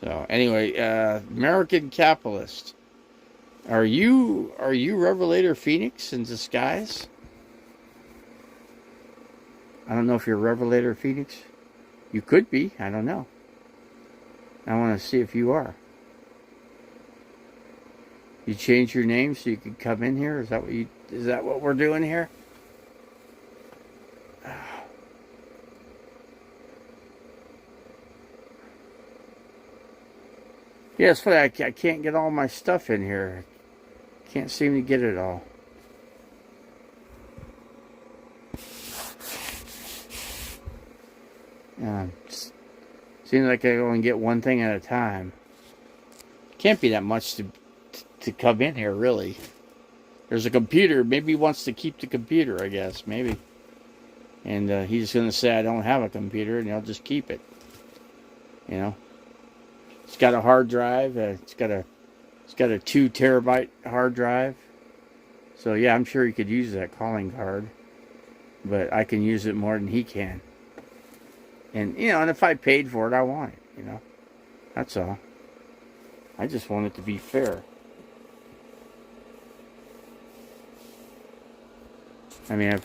So anyway, American Capitalist, are you Revelator Phoenix in disguise? I don't know if you're Revelator Phoenix. You could be. I don't know. I want to see if you are. You change your name so you can come in here. Is that what we're doing here? Yeah, it's funny. I can't get all my stuff in here. Can't seem to get it all. Seems like I only get one thing at a time. Can't be that much to come in here, really. There's a computer. Maybe he wants to keep the computer, I guess. Maybe. And he's going to say, I don't have a computer, and I'll just keep it. You know? It's got a hard drive. It's got a 2 terabyte hard drive. So, yeah, I'm sure he could use that calling card. But I can use it more than he can. And, and if I paid for it, I want it, That's all. I just want it to be fair. I mean,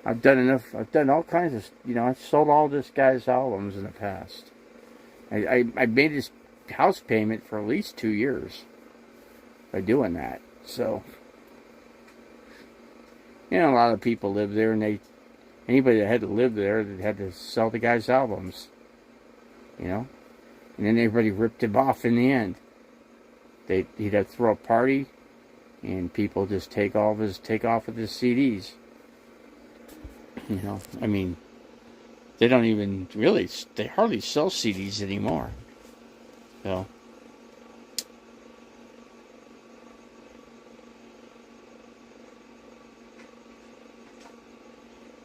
I've done enough. I've done all kinds of, I've sold all this guy's albums in the past. I made his house payment for at least 2 years by doing that. So, a lot of people live there, and anybody that had to live there, that had to sell the guy's albums, and then everybody ripped him off in the end. He'd have to throw a party, and people just take off of his CDs. I mean, they don't even really, they hardly sell CDs anymore. So,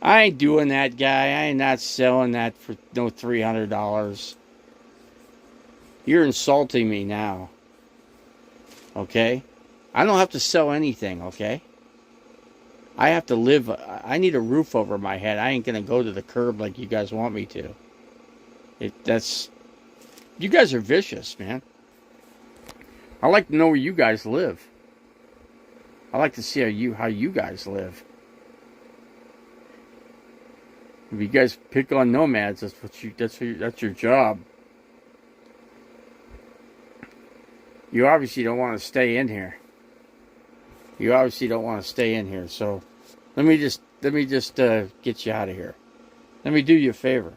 I ain't doing that, guy. I ain't not selling that for no $300. You're insulting me now. Okay? I don't have to sell anything, okay? I have to live. I need a roof over my head. I ain't going to go to the curb like you guys want me to. You guys are vicious, man. I like to know where you guys live. I like to see how you guys live. If you guys pick on nomads, that's your job. You obviously don't want to stay in here. So let me just get you out of here. Let me do you a favor.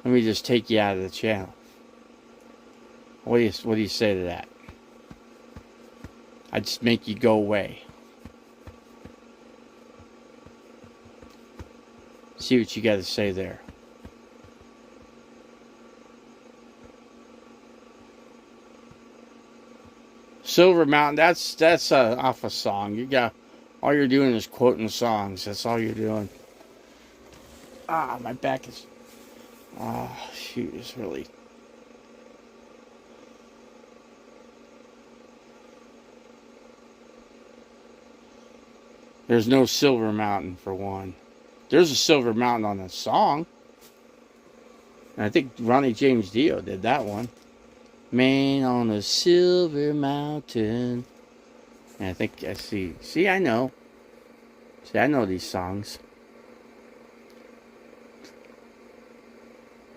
Let me just take you out of the channel. What do you say to that? I just make you go away. See what you got to say there. Silver Mountain, that's off a song. All you're doing is quoting songs. That's all you're doing. My back is. Shoot, it's really. There's no Silver Mountain for one. There's a Silver Mountain on the song. And I think Ronnie James Dio did that one. Man on a silver mountain. And I see. See, I know. See, I know these songs.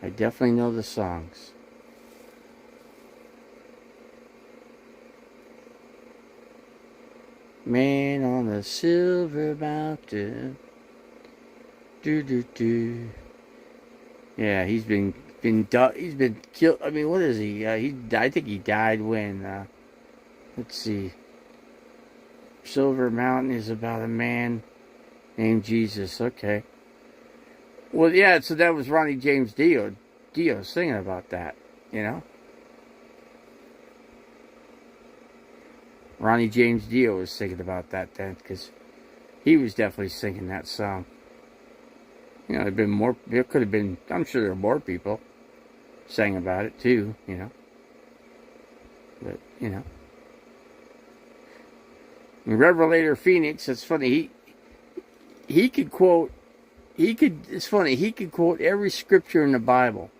I definitely know the songs. Man on a silver mountain. Do. Yeah, he's been killed. I mean, what is he? I think he died when. Let's see. Silver Mountain is about a man named Jesus. Okay. Well, yeah. So that was Ronnie James Dio singing about that. you know. Ronnie James Dio was thinking about that then, because he was definitely singing that song. You know, there'd been more. There could have been. I'm sure there were more people sang about it too. You know, but you know, Revelator Phoenix. It's funny. He could quote. It's funny. He could quote every scripture in the Bible,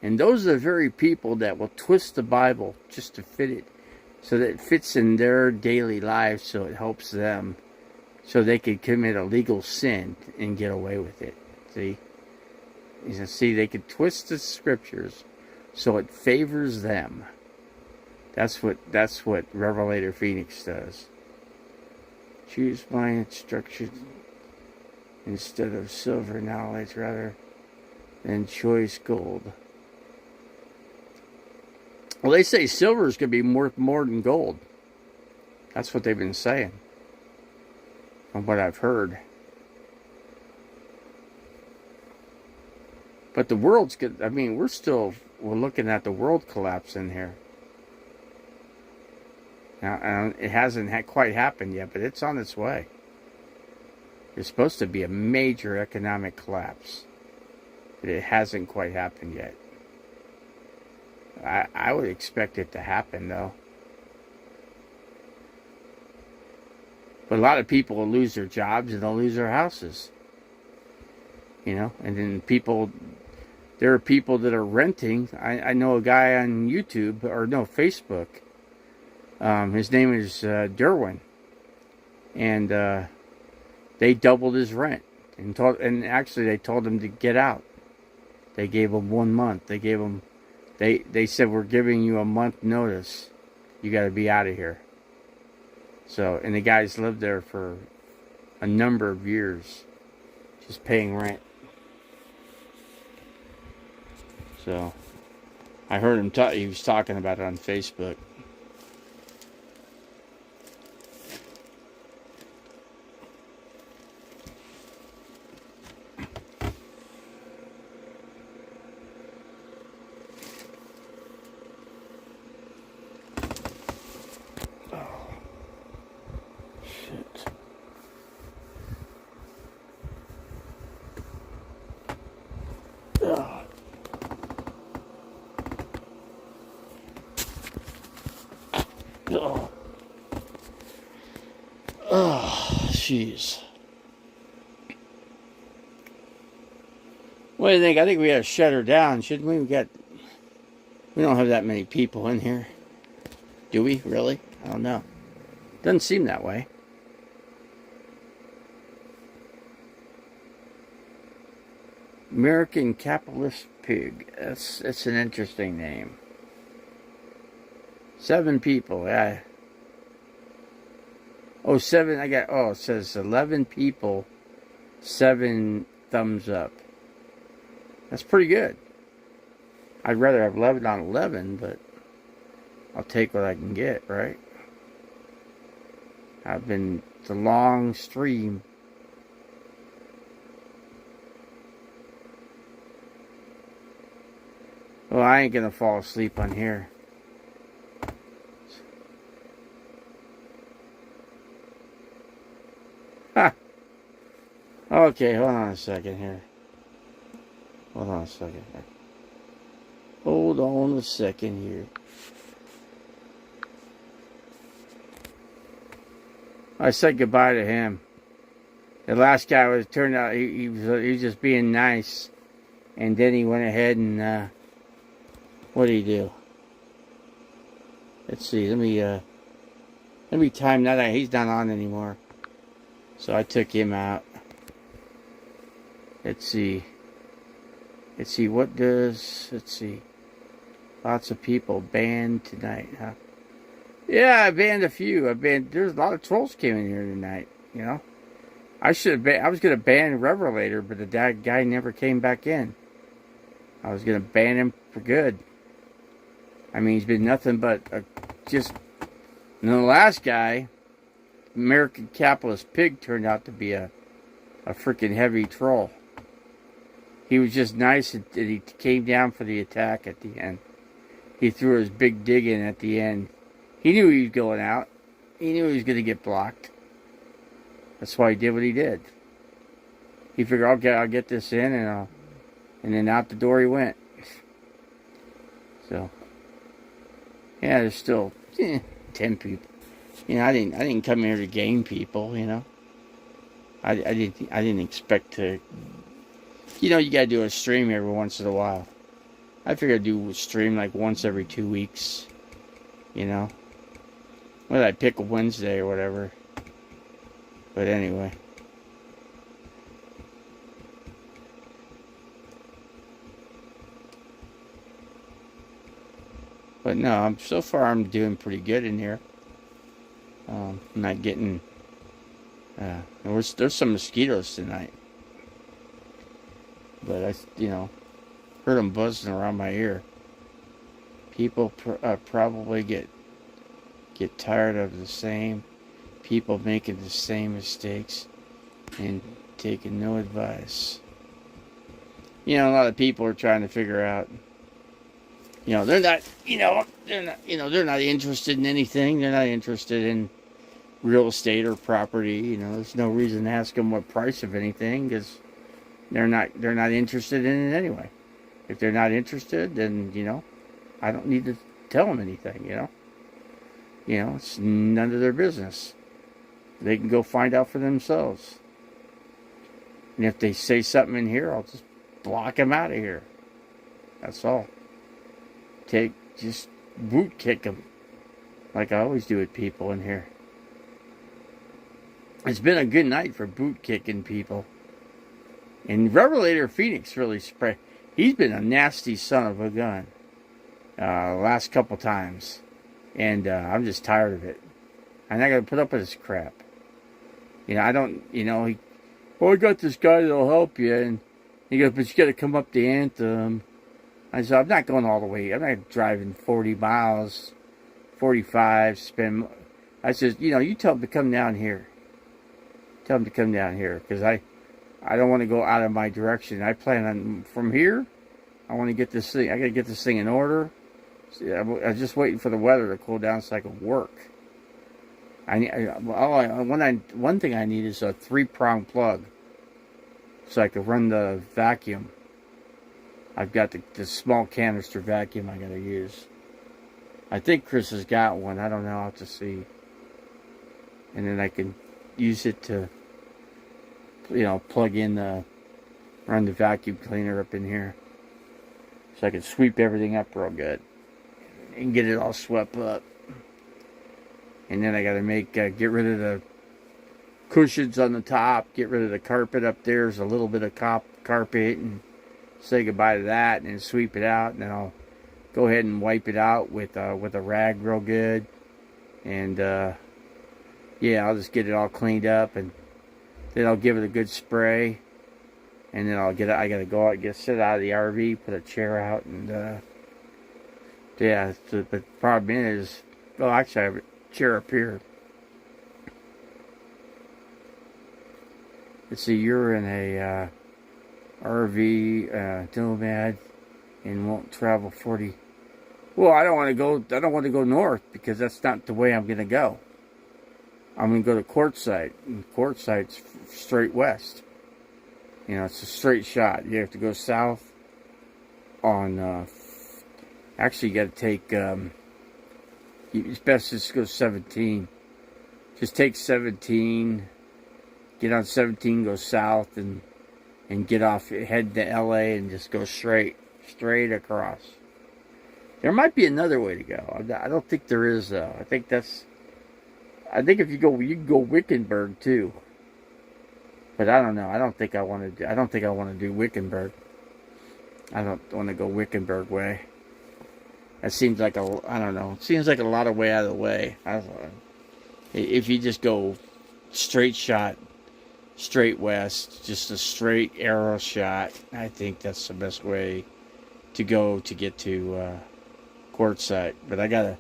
and those are the very people that will twist the Bible just to fit it, so that it fits in their daily lives, so it helps them, so they could commit a legal sin and get away with it. See? They could twist the scriptures so it favors them. That's what Revelator Phoenix does. Choose my instruction instead of silver knowledge rather than choice gold. Well, they say silver is going to be worth more than gold. That's what they've been saying, from what I've heard. But the world's good. I mean, we're looking at the world collapse in here. Now, it hasn't quite happened yet, but it's on its way. There's supposed to be a major economic collapse, but it hasn't quite happened yet. I would expect it to happen, though. But a lot of people will lose their jobs and they'll lose their houses. You know, and then there are people that are renting. I know a guy on Facebook. His name is Derwin. And they doubled his rent. And actually they told him to get out. They gave him 1 month. They said, we're giving you a month notice. You got to be out of here. So, and the guys lived there for a number of years, just paying rent. So, I heard him he was talking about it on Facebook. Jeez. What do you think? I think we ought to shut her down, shouldn't we? We don't have that many people in here. Do we? Really? I don't know. Doesn't seem that way. American Capitalist Pig. That's an interesting name. 7 people, yeah. Oh, 7, it says 11 people, 7 thumbs up. That's pretty good. I'd rather have 11 on 11, but I'll take what I can get, right? It's a long stream. Well, I ain't gonna fall asleep on here. Okay, hold on a second here. Hold on a second here. I said goodbye to him. The last guy turned out he was just being nice, and then he went ahead and what did he do? Let's see. Let me time that out. He's not on anymore, so I took him out. Let's see. Let's see. Lots of people banned tonight, huh? Yeah, I banned a few. There's a lot of trolls came in here tonight, you know. I was going to ban Revelator, but the guy never came back in. I was going to ban him for good. I mean, he's been nothing but just... And the last guy, American Capitalist Pig, turned out to be a freaking heavy troll. He was just nice, and he came down for the attack at the end. he threw his big dig in at the end. He knew he was going out. He knew he was going to get blocked. That's why he did what he did. He figured, okay, I'll get this in, and then out the door he went. So, yeah, there's still 10 people. You know, I didn't come here to game people. You know, I didn't expect to. You know, you gotta do a stream every once in a while. I figured I'd do a stream like once every 2 weeks. You know, whether I pick a Wednesday or whatever. But anyway. But no, so far I'm doing pretty good in here. I'm not getting. There's some mosquitoes tonight, but I, heard them buzzing around my ear. People probably get tired of the same people making the same mistakes and taking no advice. You know, a lot of people are trying to figure out. You know, they're not interested in anything. They're not interested in real estate or property. You know, there's no reason to ask them what price of anything because they're not interested in it anyway. If they're not interested, then, I don't need to tell them anything, it's none of their business. They can go find out for themselves. And if they say something in here, I'll just block them out of here. That's all. Just boot kick them like I always do with people in here. It's been a good night for boot kicking people. And Revelator Phoenix really sprayed. He's been a nasty son of a gun last couple times. And I'm just tired of it. I'm not going to put up with this crap. I got this guy that'll help you. And he goes, but you got to come up to Anthem. I said, I'm not going all the way. I'm not driving 40 miles, 45, I said, you tell them to come down here. Tell them to come down here. Because I don't want to go out of my direction. I plan on, from here, I want to get this thing. I got to get this thing in order. I'm just waiting for the weather to cool down so I can work. One thing I need is a 3-prong plug. So I can run the vacuum. I've got the small canister vacuum I gotta use. I think Chris has got one. I don't know. I'll have to see. And then I can use it to, plug in run the vacuum cleaner up in here. So I can sweep everything up real good. And get it all swept up. And then I gotta get rid of the cushions on the top. Get rid of the carpet up there. There's a little bit of carpet and say goodbye to that and then sweep it out, and then I'll go ahead and wipe it out with a rag real good, and I'll just get it all cleaned up, and then I'll give it a good spray, and then I gotta go out and sit out of the RV, put a chair out, and but the problem is, actually I have a chair up here. Let's see, you're in a RV nomad and won't travel 40. Well, I don't want to go north because that's not the way I'm going to go. I'm going to go to Quartzsite, and Quartzsite's straight west. It's a straight shot. You have to go south on actually you got to take it's best just go 17. Just take 17, get on 17, go south, and get off, head to LA and just go straight across. There might be another way to go. I don't think there is though. I think if you can go Wickenburg too. But I don't know. I don't think I want to do Wickenburg. I don't want to go Wickenburg way. That seems like it seems like a lot of way out of the way. If you just go straight shot, straight west, just a straight arrow shot, I think that's the best way to go to get to Quartzsite. But I gotta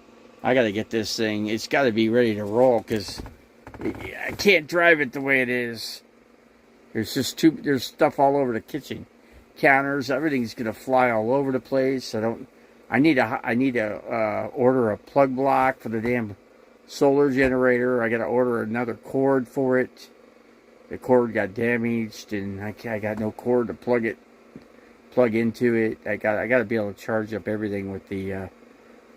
get this thing. It's got to be ready to roll because I can't drive it the way it is. There's stuff all over the kitchen counters. Everything's gonna fly all over the place. I don't I need to order a plug block for the damn solar generator. I got to order another cord for it. The cord got damaged, and I got no cord to plug into it. I got to be able to charge up everything with the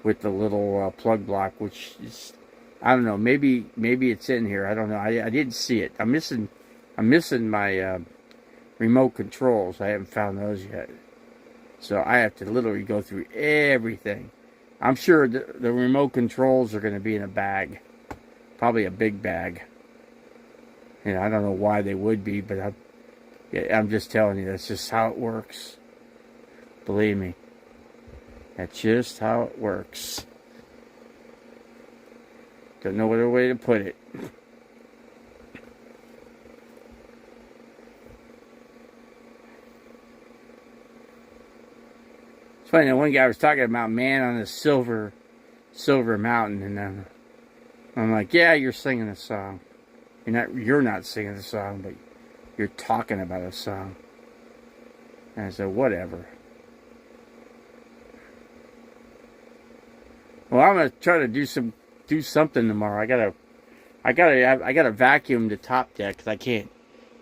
little plug block, which is, I don't know. Maybe it's in here. I don't know. I didn't see it. I'm missing my remote controls. I haven't found those yet. So I have to literally go through everything. I'm sure the remote controls are going to be in a bag. Probably a big bag. And I don't know why they would be, but I'm just telling you, that's just how it works. Believe me. That's just how it works. Don't know what other way to put it. It's funny, one guy was talking about man on the silver mountain, and I'm like, yeah, you're singing a song. You're not singing the song, but you're talking about a song. And I said, whatever. Well, I'm gonna try to do something tomorrow. I gotta vacuum the top deck, because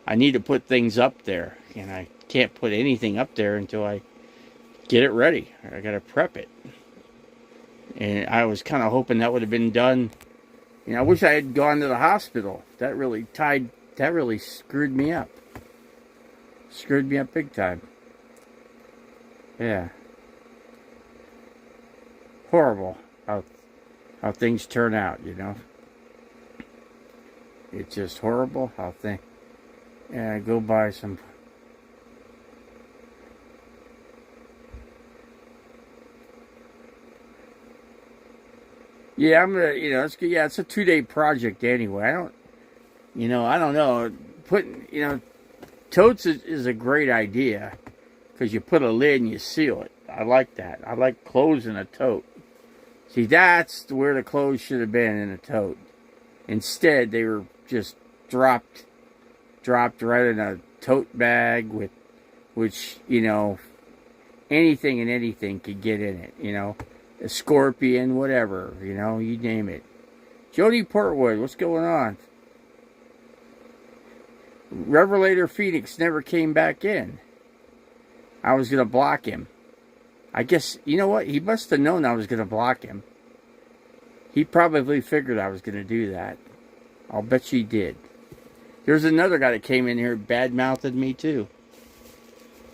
I need to put things up there, and I can't put anything up there until I get it ready. I gotta prep it. And I was kind of hoping that would have been done. I wish I had gone to the hospital. That really screwed me up. Screwed me up big time. Yeah. Horrible how things turn out, It's just horrible how things... Yeah, go buy some... Yeah, I'm gonna, it's a 2-day project anyway. I don't know. Totes is a great idea, because you put a lid and you seal it. I like that. I like clothes in a tote. See, that's where the clothes should have been, in a tote. Instead, they were just dropped right in a tote bag which anything and anything could get in it, a scorpion, whatever, you name it. Jody Portwood, what's going on? Revelator Phoenix never came back in. I was going to block him. I guess, you know what? He must have known I was going to block him. He probably figured I was going to do that. I'll bet you he did. There's another guy that came in here bad-mouthed me, too.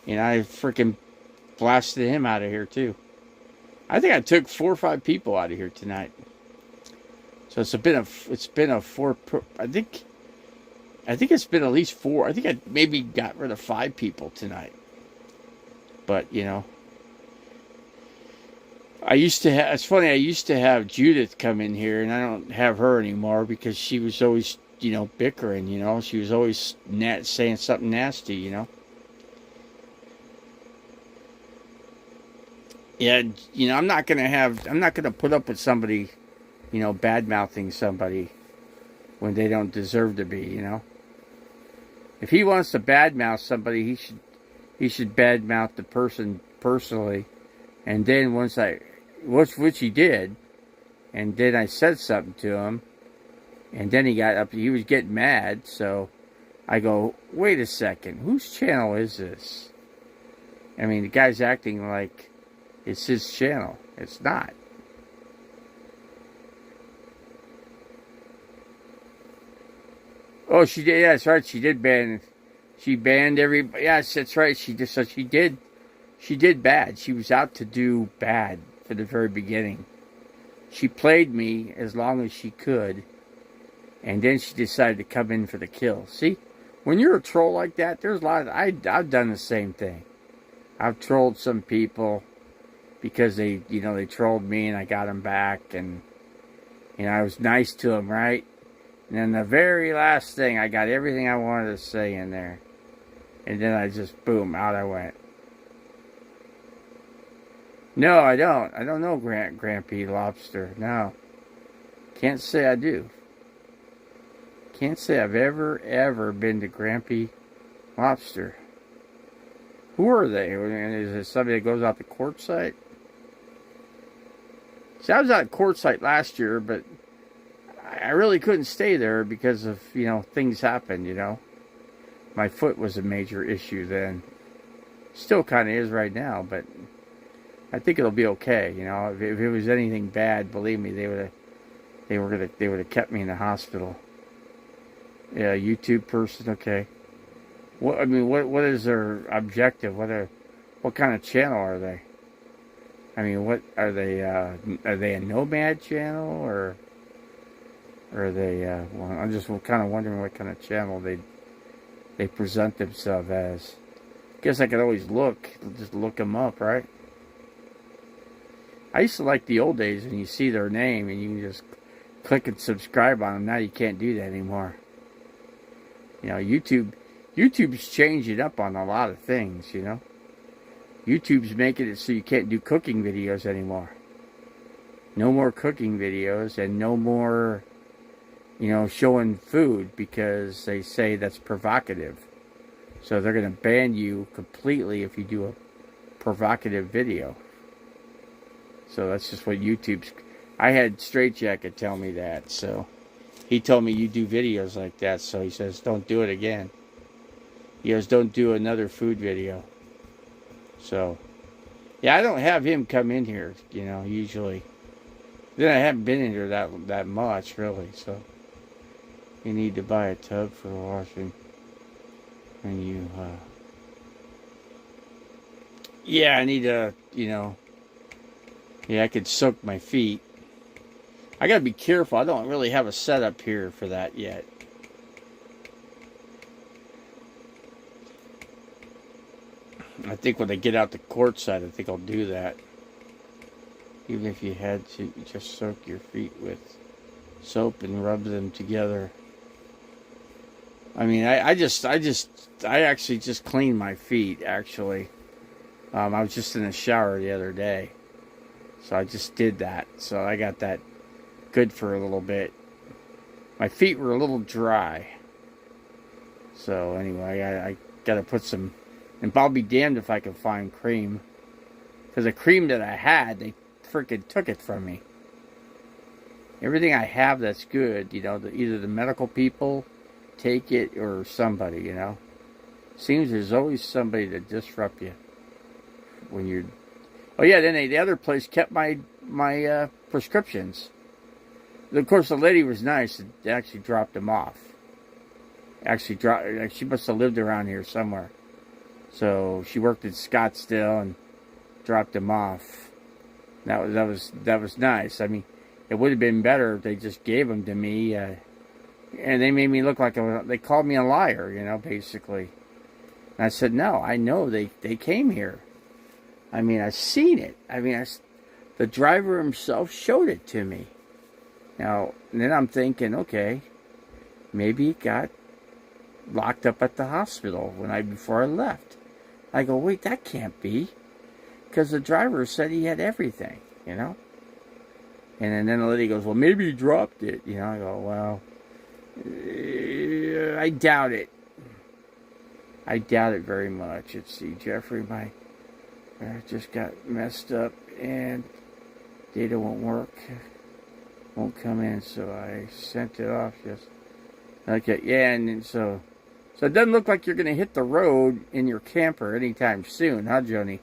And I freaking blasted him out of here, too. I think I took 4 or 5 people out of here tonight. So it's been a 4. I think it's been at least 4. I think I maybe got rid of 5 people tonight. But I used to have. It's funny. I used to have Judith come in here, and I don't have her anymore because she was always bickering. She was always saying something nasty. Yeah, I'm not gonna put up with somebody, bad-mouthing somebody when they don't deserve to be, If he wants to bad-mouth somebody, he should bad-mouth the person personally, and then which he did, and then I said something to him, and then he was getting mad, so I go, wait a second, whose channel is this? I mean, the guy's acting like it's his channel. It's not. Oh, she did. Yeah, that's right. She did ban. She banned everybody. Yes, that's right. She did. She did bad. She was out to do bad from the very beginning. She played me as long as she could, and then she decided to come in for the kill. See, when you're a troll like that, there's a lot of... I've done the same thing. I've trolled some people because they trolled me, and I got them back, and I was nice to them, right? And then the very last thing, I got everything I wanted to say in there, and then I just, boom, out I went. No, I don't. I don't know Grampy Lobster. No. Can't say I do. Can't say I've ever been to Grampy Lobster. Who are they? Is it somebody that goes out the quartzsite? See, I was at Quartzsite last year, but I really couldn't stay there because of, things happened, My foot was a major issue then. Still kind of is right now, but I think it'll be okay. If it was anything bad, believe me, they would have kept me in the hospital. Yeah, YouTube person, okay. What is their objective? What kind of channel are they? What are they? Are they a nomad channel or are they? Well, I'm just kind of wondering what kind of channel they present themselves as. Guess I could always just look them up, right? I used to like the old days when you see their name and you can just click and subscribe on them. Now you can't do that anymore. YouTube's changing up on a lot of things, YouTube's making it so you can't do cooking videos anymore. No more cooking videos and no more, showing food because they say that's provocative. So they're going to ban you completely if you do a provocative video. So that's just what YouTube's... I had Straight Jacket tell me that, so... He told me you do videos like that, so he says, don't do it again. He goes, don't do another food video. So, yeah, I don't have him come in here, usually. Then I haven't been in here that much, really, so. You need to buy a tub for washing. And you, yeah, I need to, yeah, I could soak my feet. I gotta be careful. I don't really have a setup here for that yet. I think when I get out the Quartzsite, I think I'll do that. Even if you had to just soak your feet with soap and rub them together. I actually just cleaned my feet, actually. I was just in the shower the other day. So I just did that. So I got that good for a little bit. My feet were a little dry. So anyway, I gotta put some, and I'll be damned if I can find cream. Because the cream that I had, they freaking took it from me. Everything I have that's good, either the medical people take it or somebody, Seems there's always somebody to disrupt you when you're... Oh yeah, then the other place kept my prescriptions. Of course, the lady was nice and actually dropped them off. She must have lived around here somewhere. So she worked in Scottsdale and dropped them off. That was nice. It would have been better if they just gave them to me. And they made me look like they called me a liar, basically. And I said, no, I know they came here. I've seen it. The driver himself showed it to me. Now, then I'm thinking, okay, maybe it got locked up at the hospital before I left. I go, wait, that can't be. Because the driver said he had everything, And then the lady goes, well, maybe he dropped it. I go, well, I doubt it. I doubt it very much. Let's see, Jeffrey, I just got messed up and data won't work. Won't come in, so I sent it off. Just okay, yeah, and so it doesn't look like you're going to hit the road in your camper anytime soon, huh, Joni?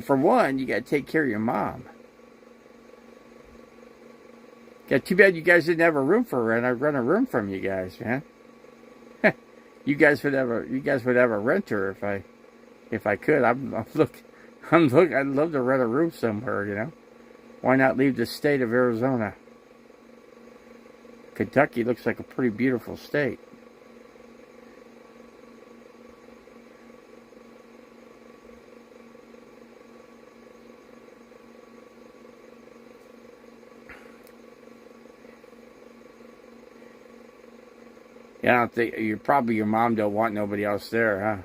For one, you got to take care of your mom. Yeah, too bad you guys didn't have a room for her, and I'd rent a room from you guys, man. You guys would have a renter if I could. I'd love to rent a room somewhere, Why not leave the state of Arizona? Kentucky looks like a pretty beautiful state. Yeah, I don't think your mom don't want nobody else there, huh?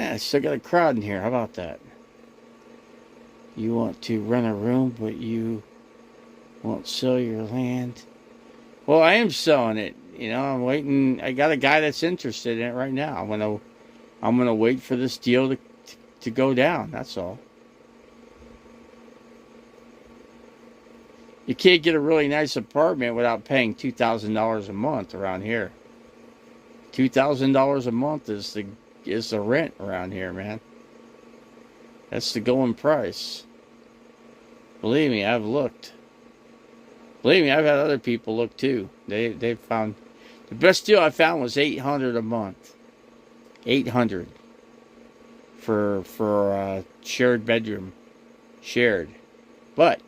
Yeah, I still got a crowd in here. How about that? You want to rent a room, but you won't sell your land. Well, I am selling it. You know, I'm waiting. I got a guy that's interested in it right now. I'm gonna wait for this deal to go down. That's all. You can't get a really nice apartment without paying $2,000 a month around here. $2,000 a month is the rent around here, man. That's the going price. Believe me, I've looked. Believe me, I've had other people look too. They found the best deal I found was $800 a month. $800 for a shared bedroom, shared, but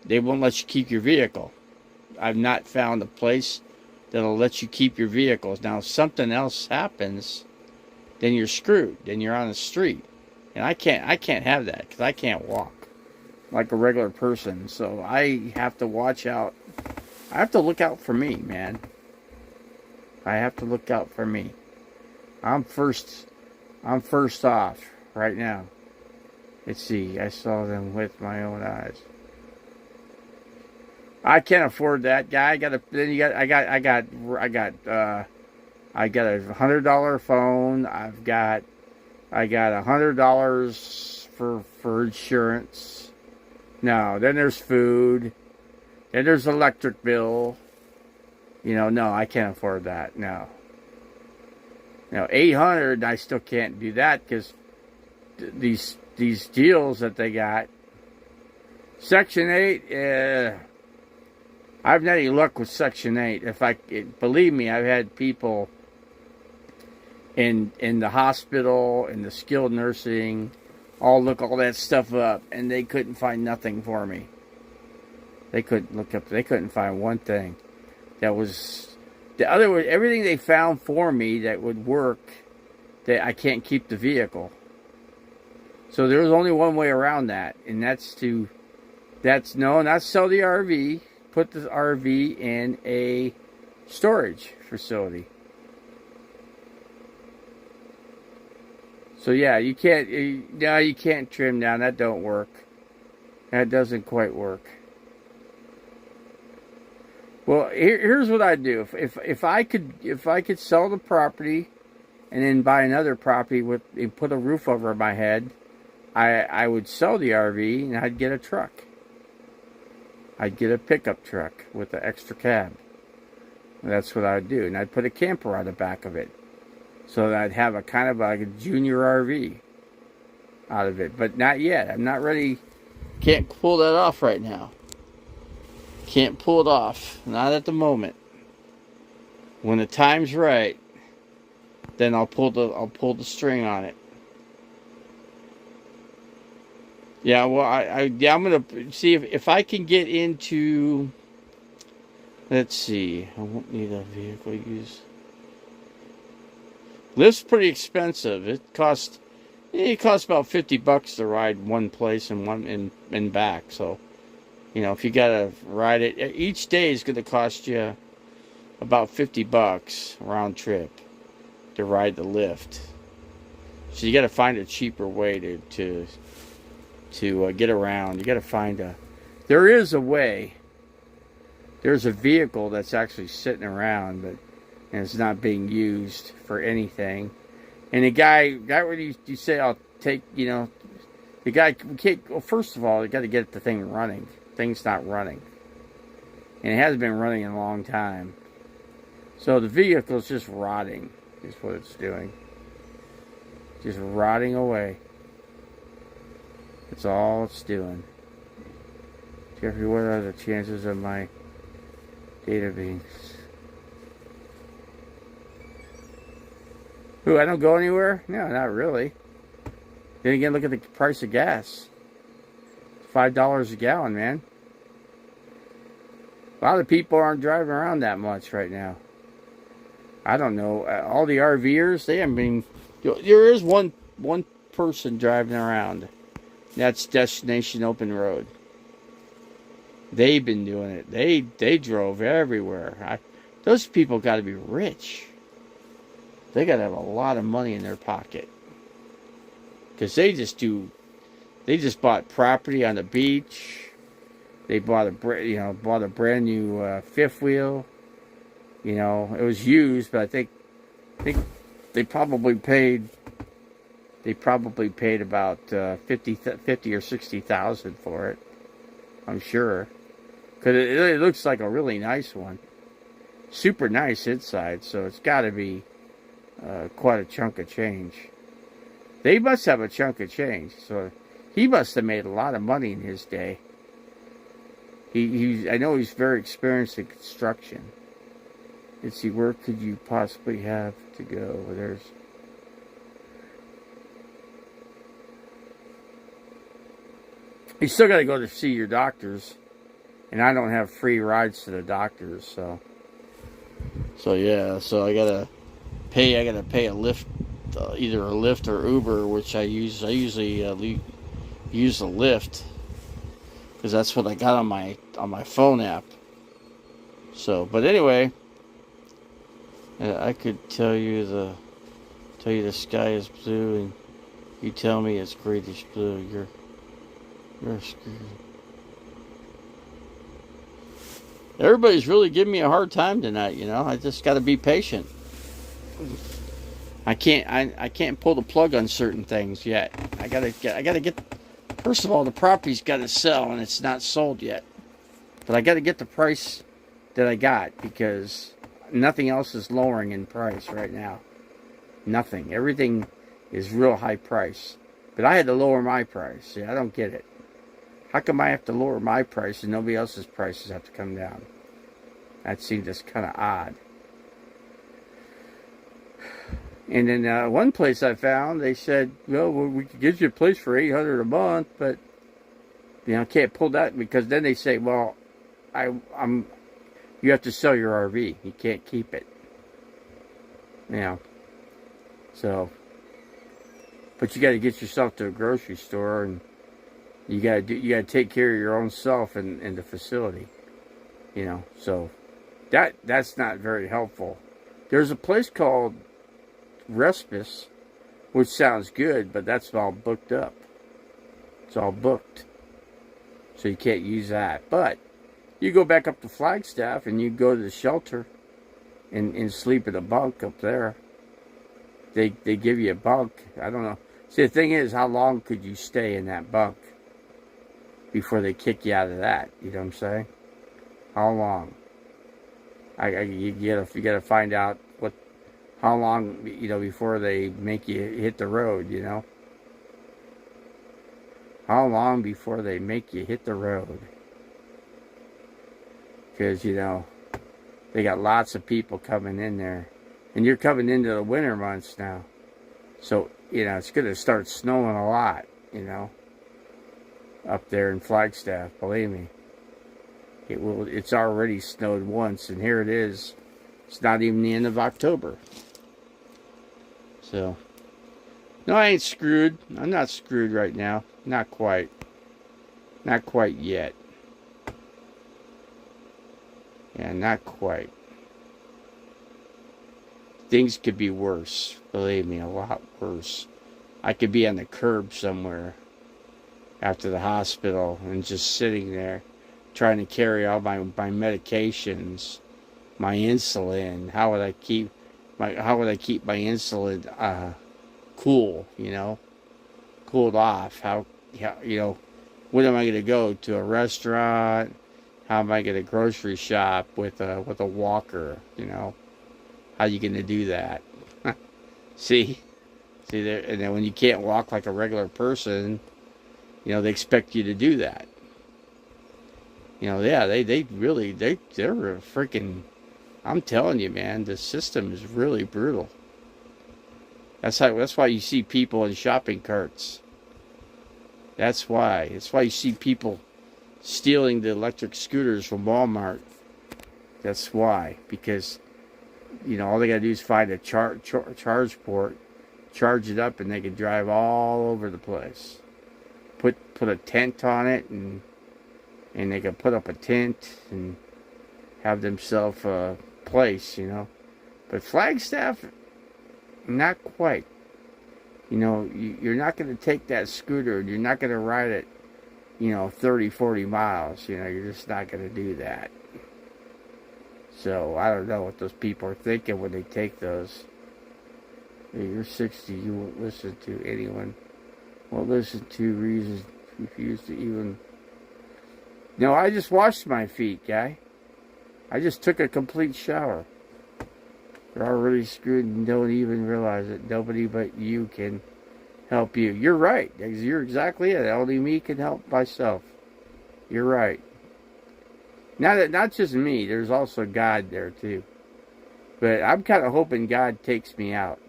they won't let you keep your vehicle. I've not found a place that'll let you keep your vehicles. Now, if something else happens, then you're screwed. Then you're on the street, and I can't have that because I can't walk like a regular person. So I have to watch out. I have to look out for me, man. I have to look out for me. I'm first off right now. Let's see. I saw them with my own eyes. I can't afford that, guy. I got a $100 phone. I got $100 for insurance. No, then there's food. Then there's electric bill. You know, no, I can't afford that. No. Now, $800, I still can't do that because these deals that they got. Section 8, I've not any luck with Section 8. Believe me, I've had people in the hospital, in the skilled nursing, look all that stuff up, and they couldn't find nothing for me. They couldn't find one thing that was. The other was everything they found for me that would work, that I can't keep the vehicle. So there was only one way around that, and not sell the RV, put the RV in a storage facility. So yeah, you can't trim down. That don't work. That doesn't quite work. Well, here's what I'd do. If I could sell the property and then buy another property and put a roof over my head, I would sell the RV and I'd get a truck. I'd get a pickup truck with an extra cab. And that's what I'd do. And I'd put a camper on the back of it. So that I'd have a kind of like a junior RV out of it. But not yet. I'm not ready. Can't pull that off right now. Can't pull it off. Not at the moment. When the time's right, then I'll pull the string on it. Yeah, well, I'm gonna see if I can get into. Let's see. I won't need a vehicle use. Lift's pretty expensive. It costs about $50 to ride one place and back. So, you know, if you gotta ride it, each day is gonna cost you about $50 round trip to ride the lift. So you gotta find a cheaper way to get around. You gotta find there is a way. There's a vehicle that's actually sitting around, and it's not being used for anything. And the guy when you say, I'll take, you know, the guy can't. Well, first of all, you got to get the thing running. Thing's not running, and it hasn't been running in a long time. So the vehicle's just rotting. Is what it's doing. Just rotting away. That's all it's doing. Jeffrey, what are the chances of my data being... Ooh, I don't go anywhere? No, not really. Then again, look at the price of gas. $5 a gallon, man. A lot of people aren't driving around that much right now. I don't know. All the RVers, they haven't been... There is one person driving around. That's Destination Open Road. They've been doing it. They drove everywhere. Those people got to be rich. They got to have a lot of money in their pocket. because they just bought property on the beach. They bought a brand new fifth wheel. You know, it was used, but I think they probably paid about 50 or 60,000 for it. I'm sure, because it looks like a really nice one, super nice inside. So it's got to be quite a chunk of change. They must have a chunk of change. So he must have made a lot of money in his day. I know he's very experienced in construction. Let's see, where could you possibly have to go? You still got to go to see your doctors, and I don't have free rides to the doctors, so yeah, so I gotta pay a Lyft, either a Lyft or Uber, which I usually use a Lyft because that's what I got on my phone app. So, but anyway, I could tell you the sky is blue, and you tell me it's greenish blue. You're screwed. Everybody's really giving me a hard time tonight, you know. I just got to be patient. I can't pull the plug on certain things yet. I gotta get. First of all, the property's got to sell, and it's not sold yet. But I got to get the price that I got, because nothing else is lowering in price right now. Nothing. Everything is real high price. But I had to lower my price. See, I don't get it. How come I have to lower my price and nobody else's prices have to come down? That seemed just kind of odd. And then one place I found, they said, well, we could get you a place for $800 a month, but you know, can't pull that, because then they say, well, you have to sell your RV. You can't keep it. You know. So, but you got to get yourself to a grocery store, and you got to take care of your own self in the facility. You know, so that's not very helpful. There's a place called Respite, which sounds good, but that's all booked up. It's all booked, so you can't use that. But you go back up to Flagstaff and you go to the shelter and sleep in a bunk up there. They give you a bunk. I don't know. See, the thing is, how long could you stay in that bunk before they kick you out of that? You know what I'm saying? How long? You gotta find out how long, you know, before they make you hit the road, you know? How long before they make you hit the road? Because, you know, they got lots of people coming in there. And you're coming into the winter months now. So, you know, it's going to start snowing a lot, you know, up there in Flagstaff, believe me. It's already snowed once, and here it is. It's not even the end of October. So, no, I ain't screwed. I'm not screwed right now. Not quite. Not quite yet. Yeah, not quite. Things could be worse. Believe me, a lot worse. I could be on the curb somewhere after the hospital and just sitting there trying to carry all my medications, my insulin. How would I keep my insulin cool, you know? Cooled off. How you know, when am I going to go to a restaurant? How am I going to grocery shop with a walker, you know? How you going to do that? See there, and then when you can't walk like a regular person, you know, they expect you to do that. You know, yeah, they're a freaking, I'm telling you, man, the system is really brutal. That's why you see people in shopping carts. That's why you see people stealing the electric scooters from Walmart. That's why, because, you know, all they gotta do is find a charge port, charge it up, and they can drive all over the place. Put a tent on it, and they can put up a tent and have themselves a place, you know. But Flagstaff, not quite. You know, you're not going to take that scooter and you're not going to ride it, 30, 40 miles. You're just not going to do that. So I don't know what those people are thinking when they take those. You're 60, you won't listen to anyone. Won't listen to reasons, refuse to even. No, I just washed my feet, guy. I just took a complete shower. They're already screwed and don't even realize it. Nobody but you can help you. You're right. You're exactly it. Only me can help myself. You're right. Not just me. There's also God there too. But I'm kind of hoping God takes me out.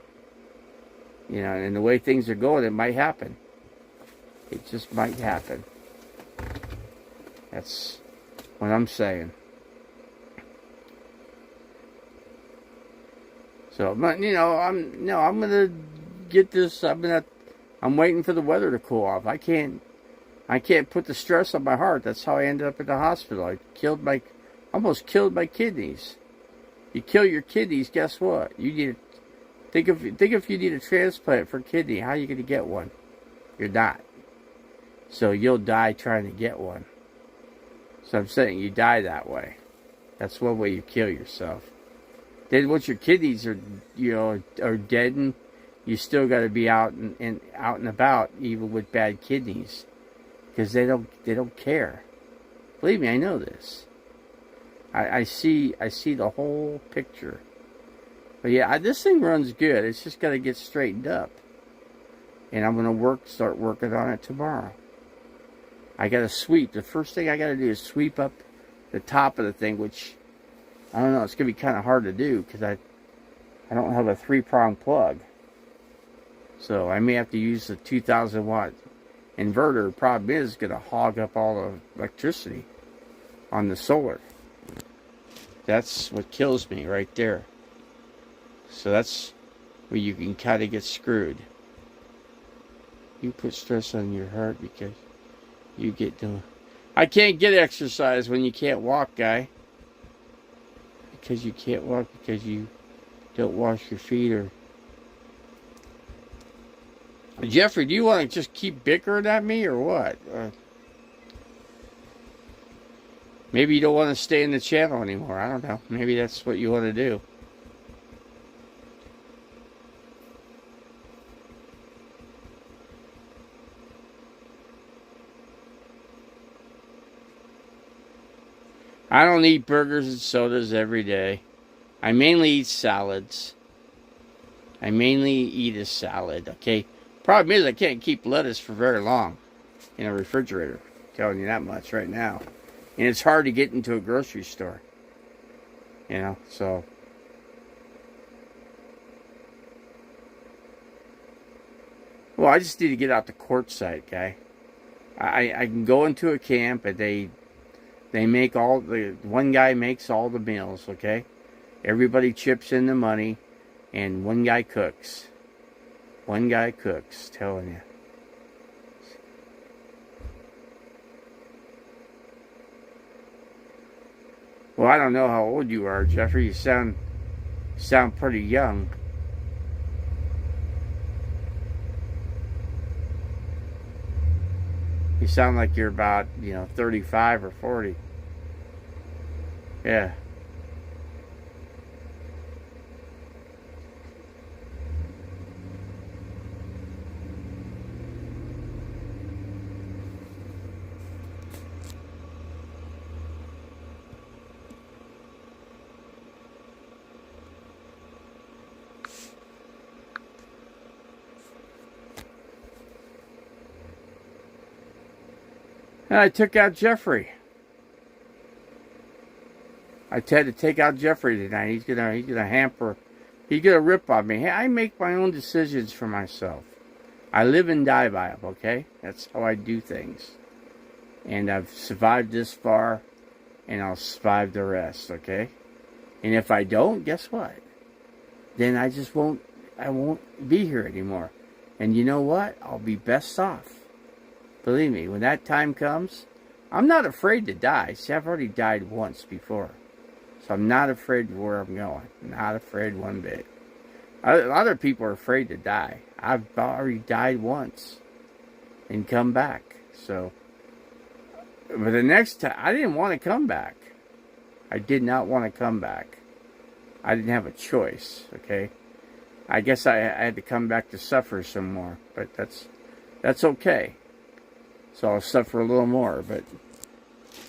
And the way things are going, it might happen. It just might happen. That's what I'm saying. So, I'm gonna get this. I'm waiting for the weather to cool off. I can't put the stress on my heart. That's how I ended up in the hospital. I almost killed my kidneys. You kill your kidneys, guess what? You need think if you need a transplant for kidney, how are you gonna get one? You're not. So you'll die trying to get one. So I'm saying you die that way. That's one way you kill yourself. Then once your kidneys are deadened, you still got to be out and about, even with bad kidneys, because they don't care. Believe me, I know this. I see the whole picture. But yeah, this thing runs good. It's just got to get straightened up, and I'm gonna start working on it tomorrow. I got to sweep. The first thing I got to do is sweep up the top of the thing, which I don't know. It's gonna be kind of hard to do because I don't have a 3-prong plug. So I may have to use the 2,000 watt inverter. The problem is it's gonna hog up all the electricity on the solar. That's what kills me right there. So that's where you can kind of get screwed. You put stress on your heart because you get doing. I can't get exercise when you can't walk, guy. Because you can't walk because you don't wash your feet or. Jeffrey, do you want to just keep bickering at me or what? Maybe you don't want to stay in the channel anymore. I don't know. Maybe that's what you want to do. I don't eat burgers and sodas every day. I mainly eat salads. I mainly eat a salad, okay? Problem is I can't keep lettuce for very long in a refrigerator. I'm telling you that much right now. And it's hard to get into a grocery store. So. Well, I just need to get out the quartzite, guy. I can go into a camp and they make one guy makes all the meals, okay? Everybody chips in the money, and one guy cooks. One guy cooks, telling you. Well, I don't know how old you are, Jeffrey. You sound pretty young. You sound like you're about, 35 or 40. Yeah. And I took out Jeffrey. I had to take out Jeffrey tonight. He's gonna hamper. He's gonna rip on me. Hey, I make my own decisions for myself. I live and die by them. Okay, that's how I do things. And I've survived this far, and I'll survive the rest. Okay. And if I don't, guess what? Then I just won't. I won't be here anymore. And you know what? I'll be best off. Believe me, when that time comes, I'm not afraid to die. See, I've already died once before. So I'm not afraid of where I'm going. Not afraid one bit. Other people are afraid to die. I've already died once and come back. So, but the next time, I didn't want to come back. I did not want to come back. I didn't have a choice, okay? I guess I had to come back to suffer some more, but that's okay. So I'll suffer a little more, but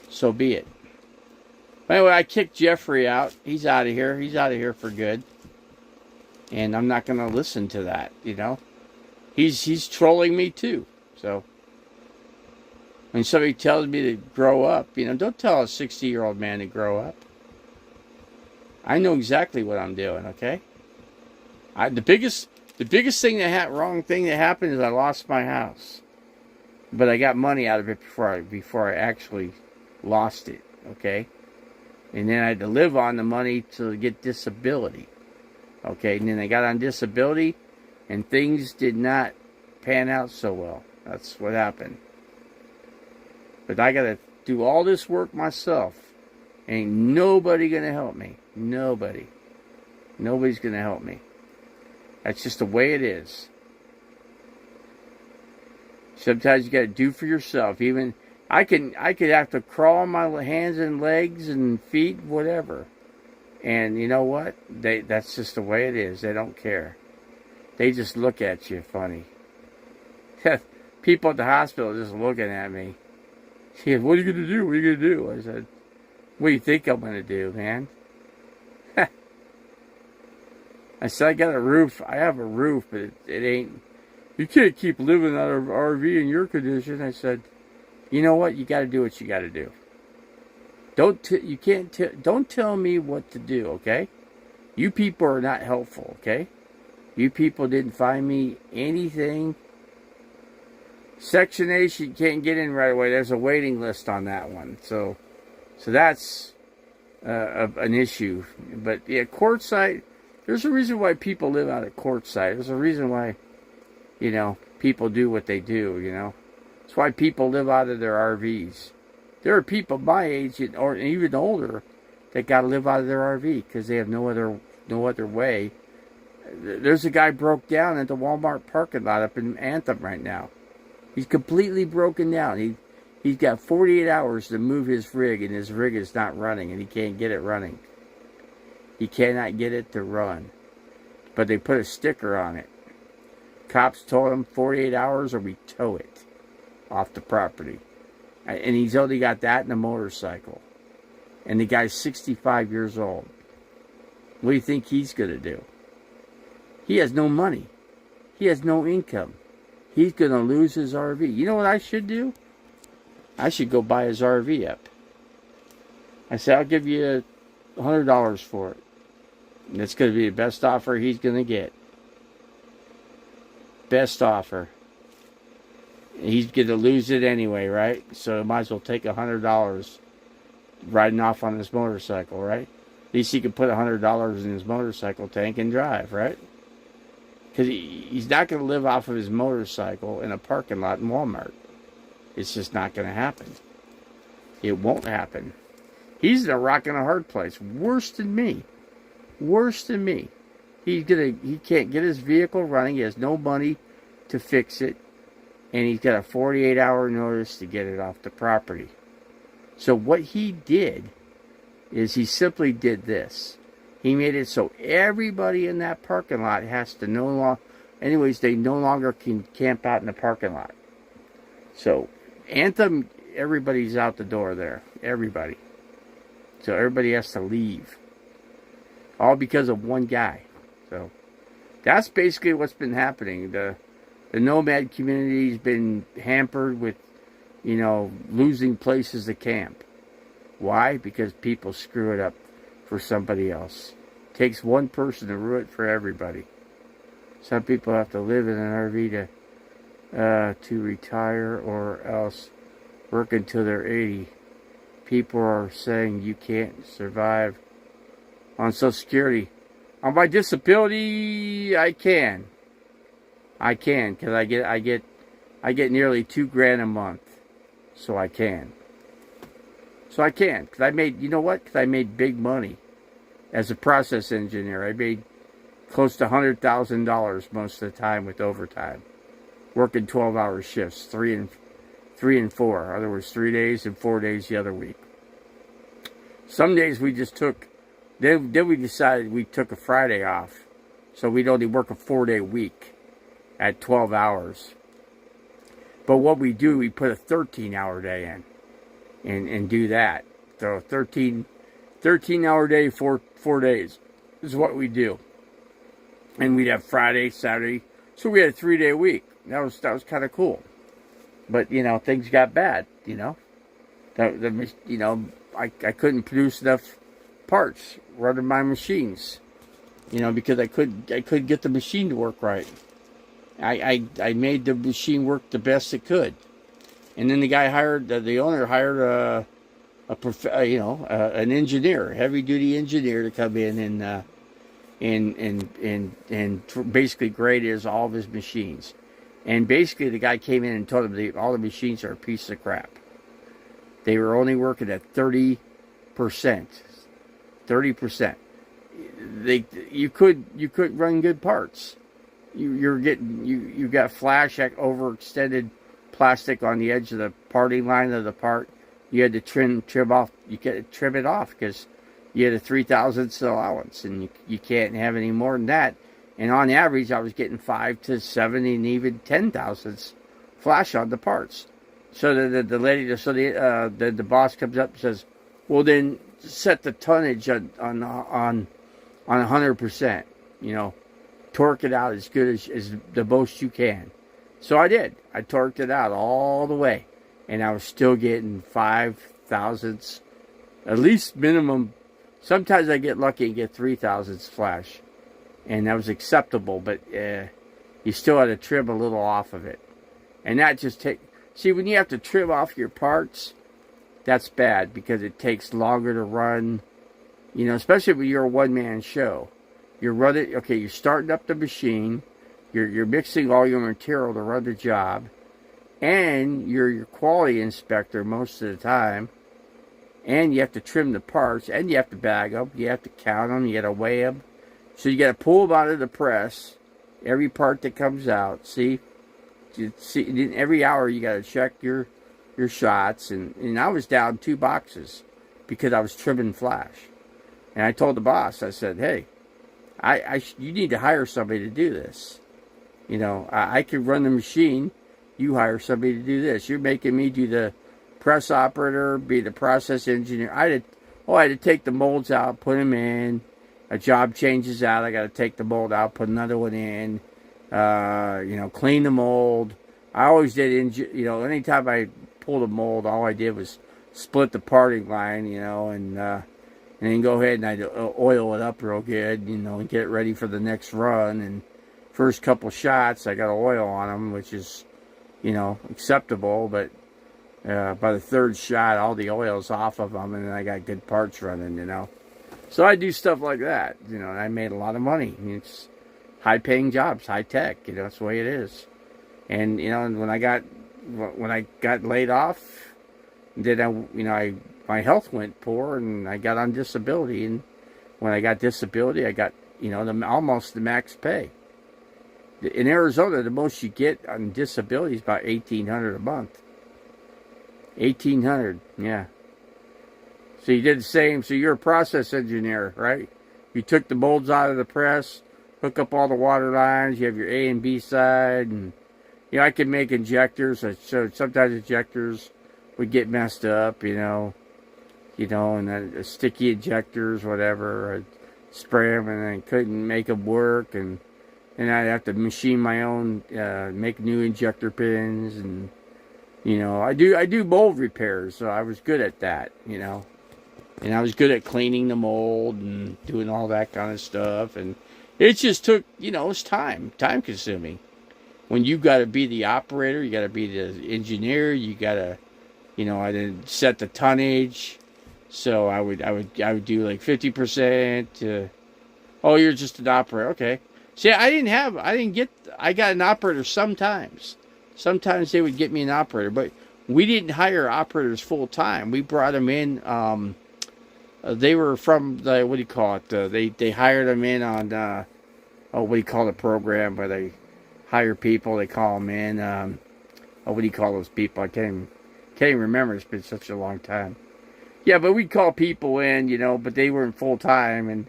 so be it. Anyway, I kicked Jeffrey out. He's out of here. He's out of here for good. And I'm not going to listen to that, you know. He's trolling me too. So when somebody tells me to grow up, you know, don't tell a 60-year-old man to grow up. I know exactly what I'm doing, okay? The biggest thing wrong thing that happened is I lost my house. But I got money out of it before I actually lost it, okay? And then I had to live on the money to get disability. Okay, and then I got on disability and things did not pan out so well. That's what happened. But I got to do all this work myself. Ain't nobody going to help me. Nobody. Nobody's going to help me. That's just the way it is. Sometimes you got to do for yourself. Even I could have to crawl on my hands and legs and feet, whatever. And you know what? That's just the way it is. They don't care. They just look at you funny. People at the hospital just looking at me. She said, "What are you going to do? What are you going to do?" I said, "What do you think I'm going to do, man?" I said, "I got a roof. I have a roof, but it ain't... You can't keep living out of RV in your condition." I said, "You know what? You got to do what you got to do. Don't tell me what to do, okay? You people are not helpful, okay? You people didn't find me anything. Section 8, you can't get in right away. There's a waiting list on that one. So that's an issue. But yeah, Quartzsite, there's a reason why people live out at Quartzsite. There's a reason why, you know, people do what they do, you know. That's why people live out of their RVs. There are people my age or even older that got to live out of their RV because they have no other way. There's a guy broke down at the Walmart parking lot up in Anthem right now. He's completely broken down. He's got 48 hours to move his rig, and his rig is not running, and he can't get it running. He cannot get it to run. But they put a sticker on it. Cops told him 48 hours or we tow it off the property. And he's only got that and a motorcycle. And the guy's 65 years old. What do you think he's going to do? He has no money. He has no income. He's going to lose his RV. You know what I should do? I should go buy his RV up. I said, "I'll give you $100 for it. And that's going to be the best offer he's going to get. Best offer. He's going to lose it anyway, right? So might as well take $100 riding off on his motorcycle, right? At least he can put $100 in his motorcycle tank and drive, right? Because he's not going to live off of his motorcycle in a parking lot in Walmart. It's just not going to happen. It won't happen. He's in a rock and a hard place. Worse than me. Worse than me. He can't get his vehicle running. He has no money to fix it. And he's got a 48-hour notice to get it off the property. So what he did is he simply did this. He made it so everybody in that parking lot has to no longer... Anyways, they no longer can camp out in the parking lot. So, Anthem, everybody's out the door there. Everybody. So everybody has to leave. All because of one guy. So, that's basically what's been happening. The nomad community's been hampered with, you know, losing places to camp. Why? Because people screw it up for somebody else. It takes one person to ruin it for everybody. Some people have to live in an RV to retire or else work until they're 80. People are saying you can't survive on Social Security. On my disability, I can. I can, because I get nearly $2,000 a month. So I can. So I can, because I made, you know what? Because I made big money as a process engineer. I made close to $100,000 most of the time with overtime, working 12-hour shifts, three and 4. In other words, 3 days and 4 days the other week. Some days we just took. Then we decided we took a Friday off, so we'd only work a 4-day week at 12 hours. But what we do, we put a 13-hour day in and do that. So 13-hour day, 4 days is what we do. And we'd have Friday, Saturday. So we had a 3-day week. That was kind of cool. But, you know, things got bad, you know. I couldn't produce enough parts running my machines, you know, because I couldn't get the machine to work right. I made the machine work the best it could, and then the owner hired an engineer, heavy duty engineer, to come in and basically grade all of his machines. And basically the guy came in and told him all the machines are a piece of crap. They were only working at 30%. 30%. You couldn't run good parts. You got flash overextended plastic on the edge of the parting line of the part. You had to trim off. You could trim it off because you had a 3,000ths allowance, and you can't have any more than that. And on average, I was getting 5 to 7 and even 10,000ths flash on the parts. So the boss comes up and says, "Well, then set the tonnage on 100%. You know, torque it out as good as the most you can." So I did. I torqued it out all the way, and I was still getting 5,000ths, at least minimum. Sometimes I get lucky and get 3,000ths flash, and that was acceptable. But you still had to trim a little off of it, and that just see, when you have to trim off your parts, that's bad because it takes longer to run. You know, especially when you're a one-man show. You're starting up the machine, you're mixing all your material to run the job, and you're your quality inspector most of the time, and you have to trim the parts, and you have to bag them, you have to count them, you got to weigh them. So you got to pull them out of the press, every part that comes out. See, every hour you got to check your shots, and I was down 2 boxes because I was trimming flash. And I told the boss, I said, "Hey, you need to hire somebody to do this. You know, I could run the machine. You hire somebody to do this. You're making me do the press operator, be the process engineer." I had to take the molds out, put them in. A job changes out, I got to take the mold out, put another one in. Clean the mold. I always did, anytime I pulled a mold, all I did was split the parting line, and then go ahead and I'd oil it up real good, and get it ready for the next run. And first couple shots, I got oil on them, which is, acceptable. But by the third shot, all the oil's off of them, and then I got good parts running, So I do stuff like that, and I made a lot of money. It's high-paying jobs, high-tech, that's the way it is. And, when I got laid off, then my health went poor, and I got on disability. And when I got disability, I got, almost the max pay. In Arizona, the most you get on disability is about $1,800 a month. $1,800, yeah. So you did the same. So you're a process engineer, right? You took the molds out of the press, hook up all the water lines. You have your A and B side, and I could make injectors. So sometimes injectors would get messed up, and then sticky injectors, whatever. I'd spray them, and I couldn't make them work, and I'd have to machine my own, make new injector pins, and I do mold repairs, so I was good at that, And I was good at cleaning the mold and doing all that kind of stuff. And it just took, it's time consuming. When you got to be the operator, you got to be the engineer, you got to, I didn't set the tonnage. So I would do like 50%. You're just an operator. Okay. See, I got an operator sometimes. Sometimes they would get me an operator, but we didn't hire operators full time. We brought them in, they were from the, what do you call it? They hired them in on what do you call the program where they hire people? They call them in. What do you call those people? I can't even remember. It's been such a long time. Yeah, but we'd call people in, but they weren't full time, and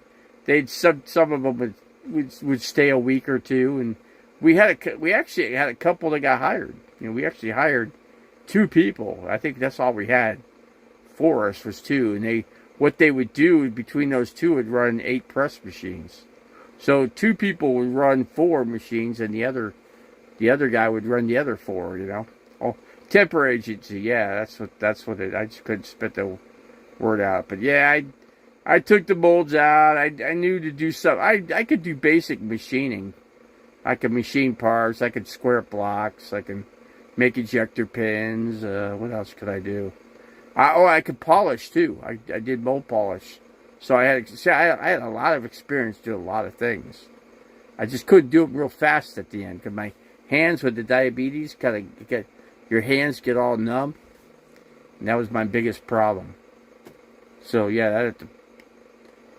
some of them would stay a week or two, and we actually had a couple that got hired. We actually hired 2 people. I think that's all we had for us was 2, and what they would do between those 2 would run 8 press machines. So 2 people would run 4 machines, and the other guy would run the other 4. Oh, temper agency. Yeah, that's what it. I just couldn't spit the word out, but yeah, I took the molds out. I knew to do something. I could do basic machining. I could machine parts. I could square blocks. I can make ejector pins. What else could I do? I could polish too. I did mold polish. So I had a lot of experience doing a lot of things. I just couldn't do it real fast at the end because my hands with the diabetes your hands get all numb, and that was my biggest problem. So yeah, I had to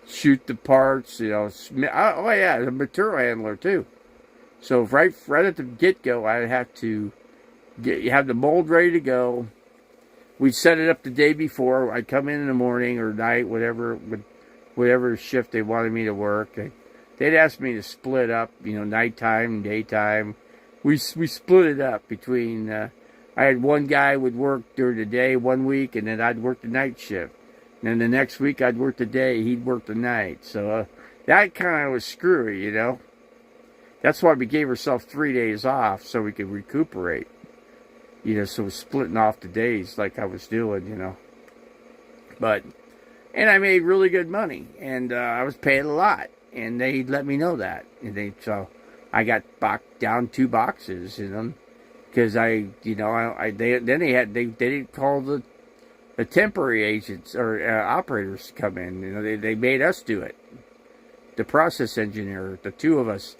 shoot the parts. Oh yeah, the material handler too. So right at the get-go, I'd have to have the mold ready to go. We'd set it up the day before. I'd come in the morning or night, whatever shift they wanted me to work. They'd ask me to split up, nighttime and daytime. We split it up between. I had one guy would work during the day one week, and then I'd work the night shift. And then the next week I'd work the day, he'd work the night. So that kind of was screwy, That's why we gave ourselves 3 days off so we could recuperate. So we're splitting off the days like I was doing, And I made really good money, and I was paid a lot, and they let me know that. So I got down 2 boxes, because they didn't call the temporary agents or operators to come in. They made us do it. The process engineer, the 2 of us.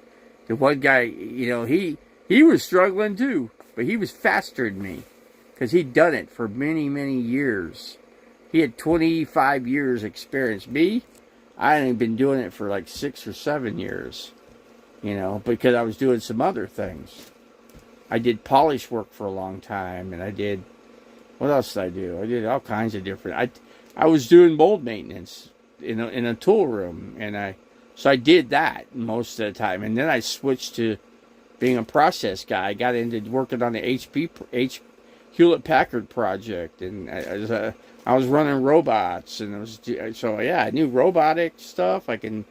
The one guy, he was struggling too, but he was faster than me because he'd done it for many, many years. He had 25 years experience. Me, I had been doing it for like 6 or 7 years, because I was doing some other things. I did polish work for a long time, and what else did I do? I did all kinds of different. I was doing mold maintenance in a tool room, so I did that most of the time, and then I switched to being a process guy. I got into working on the Hewlett Packard project, and I was running robots, and I knew robotic stuff. I could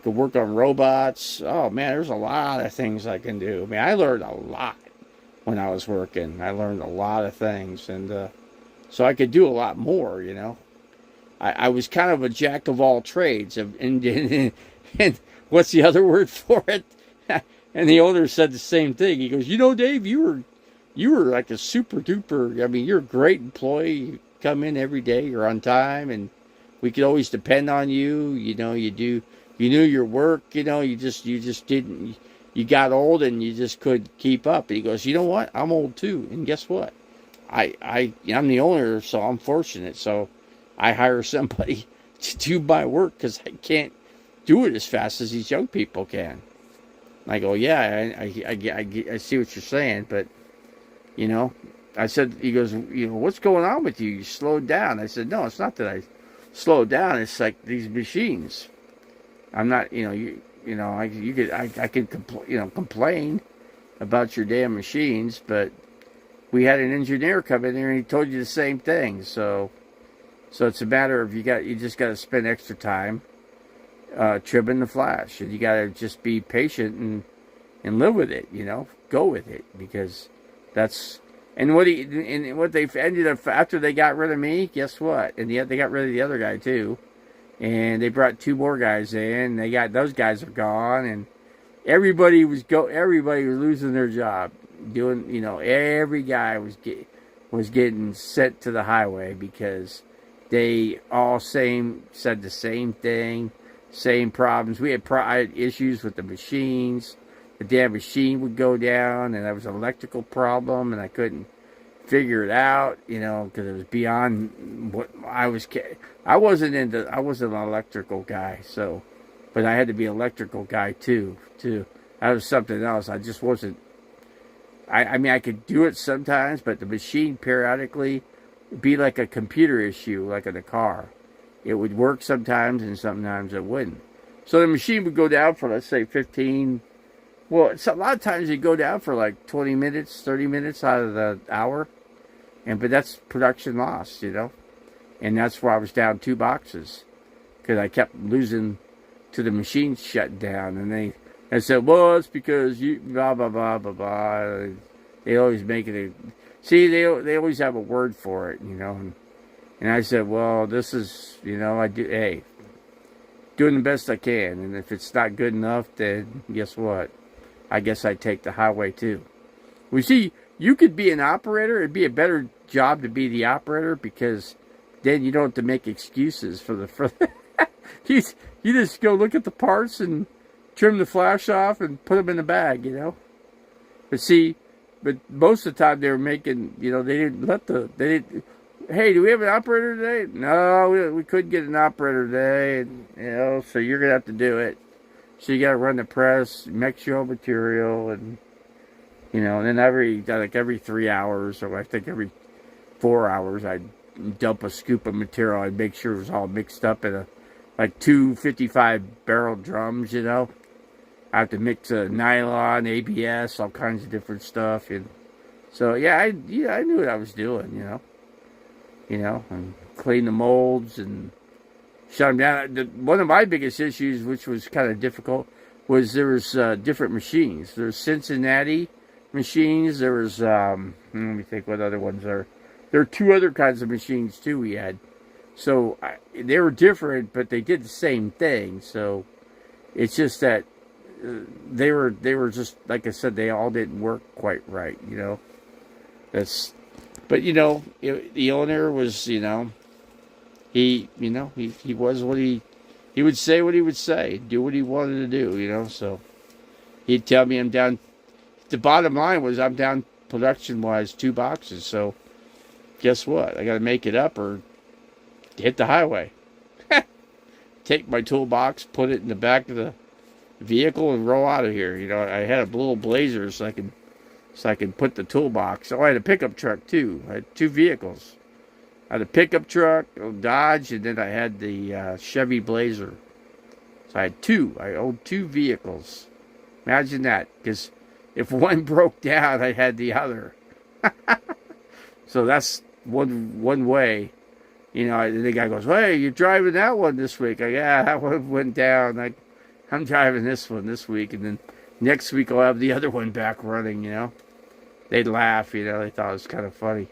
work on robots. Oh man, there's a lot of things I can do. I learned a lot when I was working. I learned a lot of things, and so I could do a lot more. I was kind of a jack of all trades, and what's the other word for it? And the owner said the same thing. He goes, Dave, you were like a super duper. You're a great employee. You come in every day. You're on time, and we could always depend on you. You knew your work. You just didn't. You got old, and you just couldn't keep up. And he goes, you know what? I'm old too, and guess what? I'm the owner, so I'm fortunate. So I hire somebody to do my work because I can't do it as fast as these young people can. I go, yeah, I see what you're saying, but, I said, he goes, what's going on with you? You slowed down. I said, no, it's not that I slowed down. It's like these machines. I'm not, I can complain about your damn machines, but we had an engineer come in there and he told you the same thing. So it's a matter of you just got to spend extra time trimming the flash, and you got to just be patient and live with it. Go with it, because that's what they've ended up after they got rid of me. Guess what? And they got rid of the other guy too, and they brought 2 more guys in. Those guys are gone, and everybody was losing their job. Every guy was getting sent to the highway because they all said the same thing, same problems. I had issues with the machines. The damn machine would go down, and there was an electrical problem, and I couldn't figure it out, because it was beyond what I wasn't an electrical guy, so But I had to be an electrical guy too. That was something else. I just wasn't. I mean, I could do it sometimes, but the machine periodically would be like a computer issue, like in a car. It would work sometimes, and sometimes it wouldn't. So the machine would go down for, let's say, 15. Well, it's, a lot of times it'd go down for like 20 minutes, 30 minutes out of the hour. But that's production loss, you know. And that's where I was down 2 boxes. Because I kept losing to the machine shut down. And they said, well, it's because you, blah, blah, blah, blah, blah. They always make it see, they always have a word for it, you know. And I said, well, this is, you know, doing the best I can. And if it's not good enough, then guess what? I guess I take the highway too. We see, you could be an operator. It'd be a better job to be the operator, because then you don't have to make excuses for the you just go look at the parts and trim the flash off and put them in the bag, you know. But see, most of the time they were making, you know, they didn't. Hey, do we have an operator today? No, we couldn't get an operator today, and, you know, so you're gonna have to do it. So you gotta run the press, mix your own material, and you know, and then every 3 hours, or I think every 4 hours, I'd dump a scoop of material. I'd make sure it was all mixed up in like 2 55-barrel drums, you know. I have to mix nylon, ABS, all kinds of different stuff, and so yeah, I knew what I was doing, you know. And clean the molds and shut them down. One of my biggest issues, which was kind of difficult, was there was different machines. There's Cincinnati machines. There was, let me think what other ones are. There are 2 other kinds of machines, too, we had. So they were different, but they did the same thing. So it's just that they were just, like I said, they all didn't work quite right, you know. But, you know, the owner was, you know, he was what he would say what he would say, do what he wanted to do, you know. So he'd tell me I'm down. The bottom line was I'm down production-wise 2 boxes. So guess what? I got to make it up or hit the highway. Take my toolbox, put it in the back of the vehicle, and roll out of here. You know, I had a little Blazer so I could put the toolbox. Oh, I had a pickup truck too. I had 2 vehicles. I had a pickup truck, a Dodge, and then I had the Chevy Blazer. So I had 2. I owned 2 vehicles. Imagine that, because if one broke down, I had the other. So that's one way. You know, and the guy goes, hey, you're driving that one this week. Yeah, that one went down. I'm driving this one this week, and then next week I'll have the other one back running, you know. They'd laugh, you know. They thought it was kind of funny.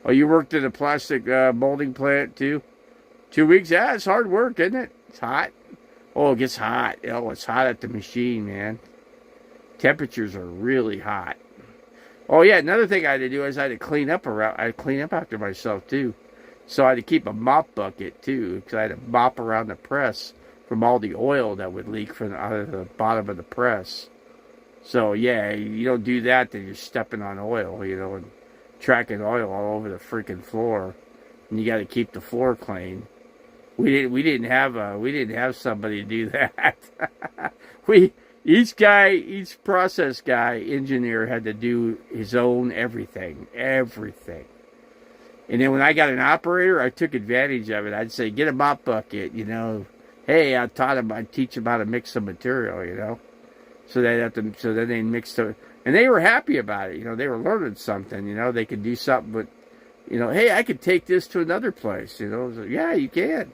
Oh, you worked at a plastic molding plant, too? 2 weeks? Yeah, it's hard work, isn't it? It's hot. Oh, it gets hot. Oh, it's hot at the machine, man. Temperatures are really hot. Oh, yeah, another thing I had to do is I had to clean up after myself, too. So I had to keep a mop bucket, too, because I had to mop around the press from all the oil that would leak from out of the bottom of the press. So, yeah, you don't do that, then you're stepping on oil, you know, and tracking oil all over the freaking floor. And you got to keep the floor clean. We didn't have somebody do that. Each process guy, engineer, had to do his own everything. And then when I got an operator, I took advantage of it. I'd say, get a mop bucket, you know. Hey, I'd teach them how to mix some material, you know. So then they mixed it. And they were happy about it, you know. They were learning something, you know. They could do something, but, you know, hey, I could take this to another place, you know. So, yeah, you can.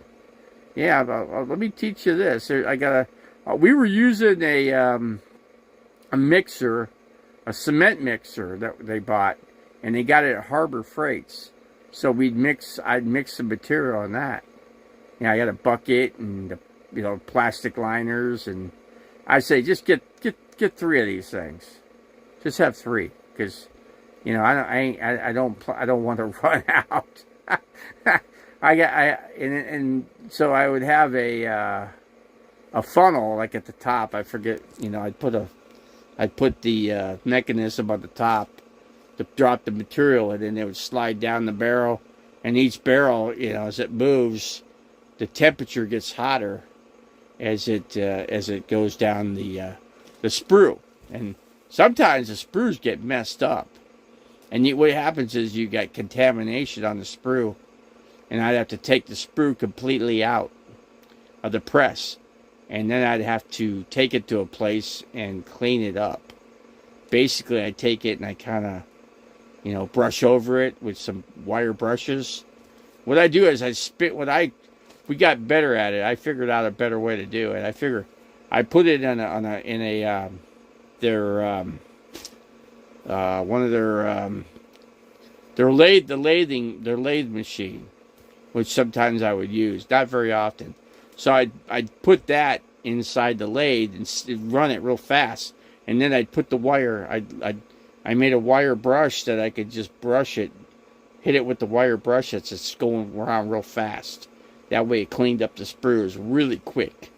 Yeah, let me teach you this. We were using a mixer, a cement mixer that they bought, and they got it at Harbor Freights. So I'd mix some material on that. You know, I got a bucket and, you know, plastic liners, and I say just get 3 of these things. Just have 3, because, you know, I don't want to run out. So I would have a funnel like at the top. I forget, you know, I'd put the mechanism on the top to drop the material, and then it would slide down the barrel. And each barrel, you know, as it moves, the temperature gets hotter. as it goes down the sprue. And sometimes the sprues get messed up. And what happens is you got contamination on the sprue, and I'd have to take the sprue completely out of the press, and then I'd have to take it to a place and clean it up. Basically, I take it and I kind of, brush over it with some wire brushes. What I do is we got better at it. I figured out a better way to do it. I put it in their lathe machine, which sometimes I would use, not very often. So I'd put that inside the lathe and run it real fast, and then I'd put the wire. I made a wire brush that I could just brush it, hit it with the wire brush that's just going around real fast. That way it cleaned up the sprues really quick.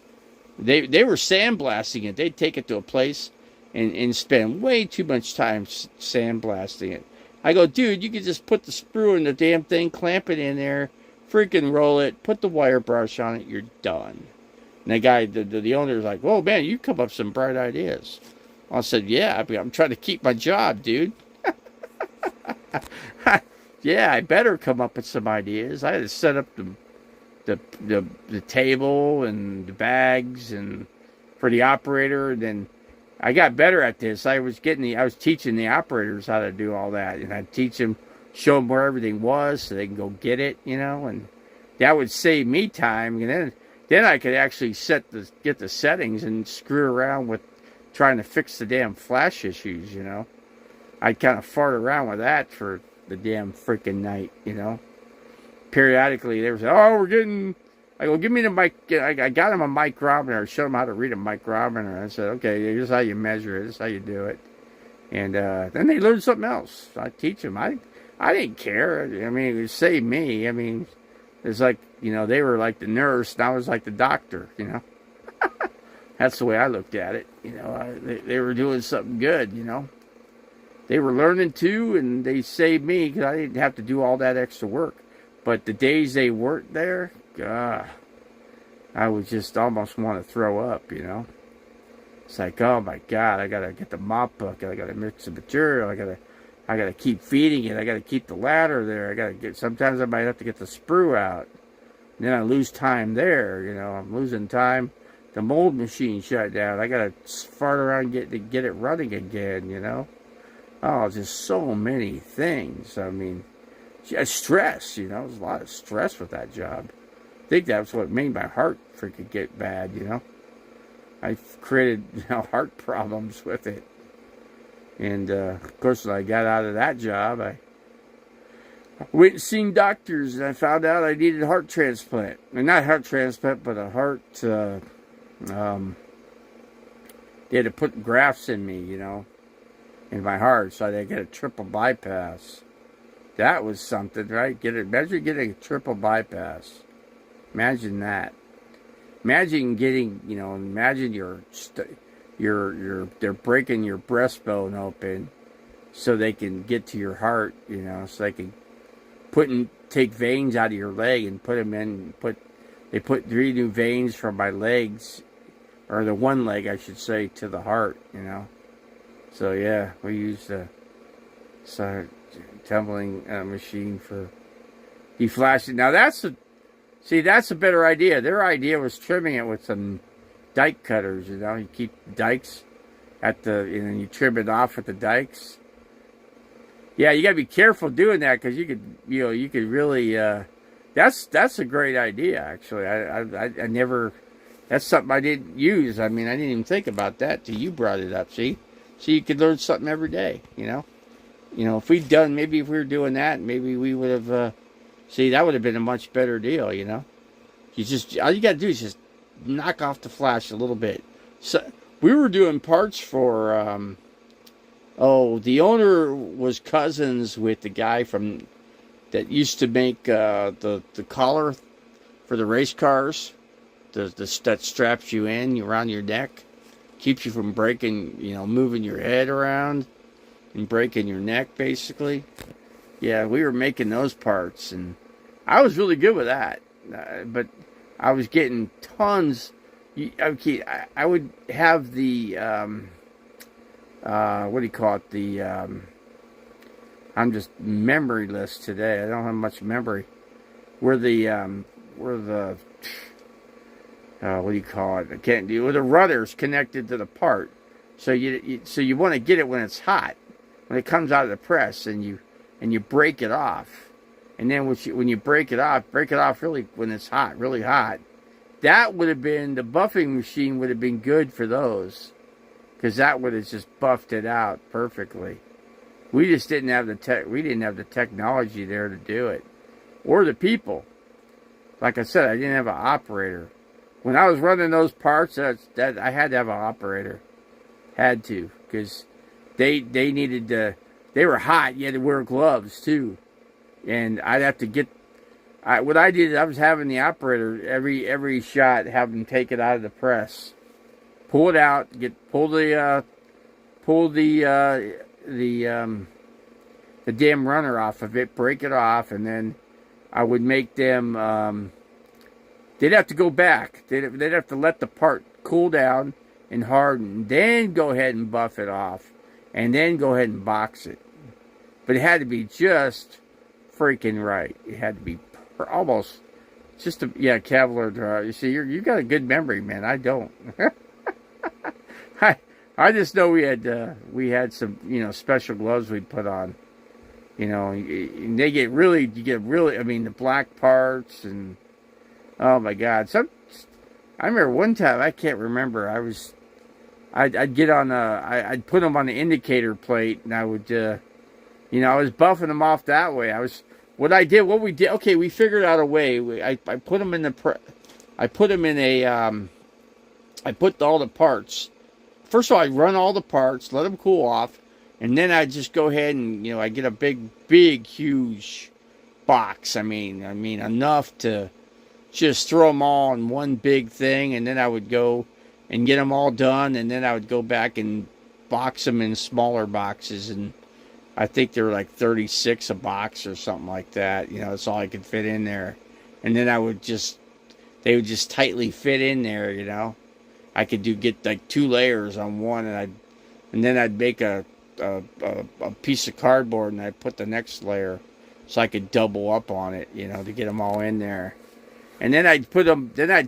They were sandblasting it. They'd take it to a place and spend way too much time sandblasting it. I go, dude, you could just put the sprue in the damn thing, clamp it in there, freaking roll it, put the wire brush on it, you're done. And the guy, the owner's like, whoa, man, you come up with some bright ideas. I said, yeah, I'm trying to keep my job, dude. Yeah, I better come up with some ideas. I had to set up the table and the bags and for the operator. And then I got better at this. I was teaching the operators how to do all that, and I'd teach them, show them where everything was so they can go get it, and that would save me time. And then I could actually get the settings and screw around with trying to fix the damn flash issues, I'd kind of fart around with that for the damn freaking night, Periodically, they would say, oh, I go, give me the mic. I got him a micrometer. I showed him how to read a micrometer. I said, okay, here's how you measure it. This is how you do it. And then they learned something else. I teach them. I didn't care. I mean, it saved me. I mean, it's like, they were like the nurse, and I was like the doctor, That's the way I looked at it. They were doing something good, They were learning too, and they saved me because I didn't have to do all that extra work. But the days they weren't there, God, I would just almost want to throw up, It's like, oh my God, I gotta get the mop bucket, I gotta mix the material, I gotta keep feeding it, I gotta keep the ladder there, sometimes I might have to get the sprue out. And then I lose time there, I'm losing time. The mold machine shut down. I gotta fart around to get it running again, Oh, just so many things. I mean, stress, there's a lot of stress with that job. I think that's what made my heart freaking get bad, I created heart problems with it. And of course, when I got out of that job, I went and seen doctors, and I found out I needed a heart transplant. And not heart transplant, but a heart. They had to put grafts in me, in my heart, so I had to get a triple bypass. That was something, right? Imagine getting a triple bypass. Imagine that. Imagine getting, imagine they're breaking your breastbone open so they can get to your heart, so they can take veins out of your leg and put them in. They put 3 new veins from my legs, or the one leg, I should say, to the heart, So yeah, we used a tumbling machine for deflashing. Now that's a better idea. Their idea was trimming it with some dike cutters. You keep dikes and you trim it off with the dikes. Yeah, you gotta be careful doing that because you could really. That's a great idea, actually. I never. That's something I didn't use. I mean, I didn't even think about that till you brought it up. See, you could learn something every day. If we were doing that, maybe we would have. That would have been a much better deal. All you got to do is just knock off the flash a little bit. So we were doing parts for. The owner was cousins with the guy that used to make the collar for the race cars. That straps you in around your neck, keeps you from breaking, moving your head around and breaking your neck, basically. Yeah, we were making those parts, and I was really good with that. But I was getting tons Okay, I would have the what do you call it? The I'm just memoryless today. I don't have much memory. Where the what do you call it? I can't do. Where the rudder's connected to the part, so you want to get it when it's hot, when it comes out of the press, and you break it off, and then when you break it off really when it's hot, really hot. That would have been, the buffing machine would have been good for those, because that would have just buffed it out perfectly. We just didn't have we didn't have the technology there to do it, or the people. Like I said, I didn't have an operator. When I was running those parts, that I had to have an operator, had to, because they needed to. They were hot. You had to wear gloves too, and I'd have to get. What I did, I was having the operator every shot, have them take it out of the press, pull it out, pull the damn runner off of it, break it off, and then I would make them. They'd have to go back. They'd have to let the part cool down and harden, then go ahead and buff it off, and then go ahead and box it. But it had to be just freaking right. It had to be almost just Kevlar draw. You see, you got a good memory, man. I don't. I just know we had some special gloves we put on. And you get really. I mean, the black parts and oh my God. I remember one time, I can't remember. I'd get on I'd put them on the indicator plate, and I would I was buffing them off that way. What we did, okay, we figured out a way. I put them in I put all the parts. First of all, I run all the parts, let them cool off, and then I just go ahead and, I get a big, huge box. I mean, enough to just throw them all in one big thing, and then I would go and get them all done, and then I would go back and box them in smaller boxes, and I think they were like 36 a box or something like that. That's all I could fit in there. And then they would just tightly fit in there, I could get like 2 layers on one, and then I'd make a piece of cardboard, and I'd put the next layer so I could double up on it, to get them all in there. And then I'd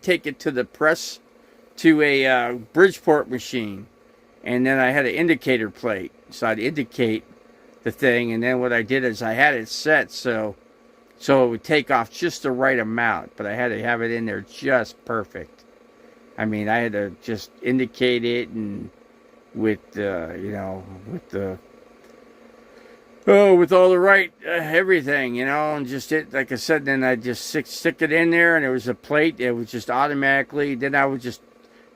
take it to the press, to a Bridgeport machine. And then I had an indicator plate, so I'd indicate the thing, and then what I did is I had it set so it would take off just the right amount, but I had to have it in there just perfect. I mean, I had to just indicate it, and with all the right everything, and just like I said, then I just stick it in there, and there was a plate. It was just automatically. Then I would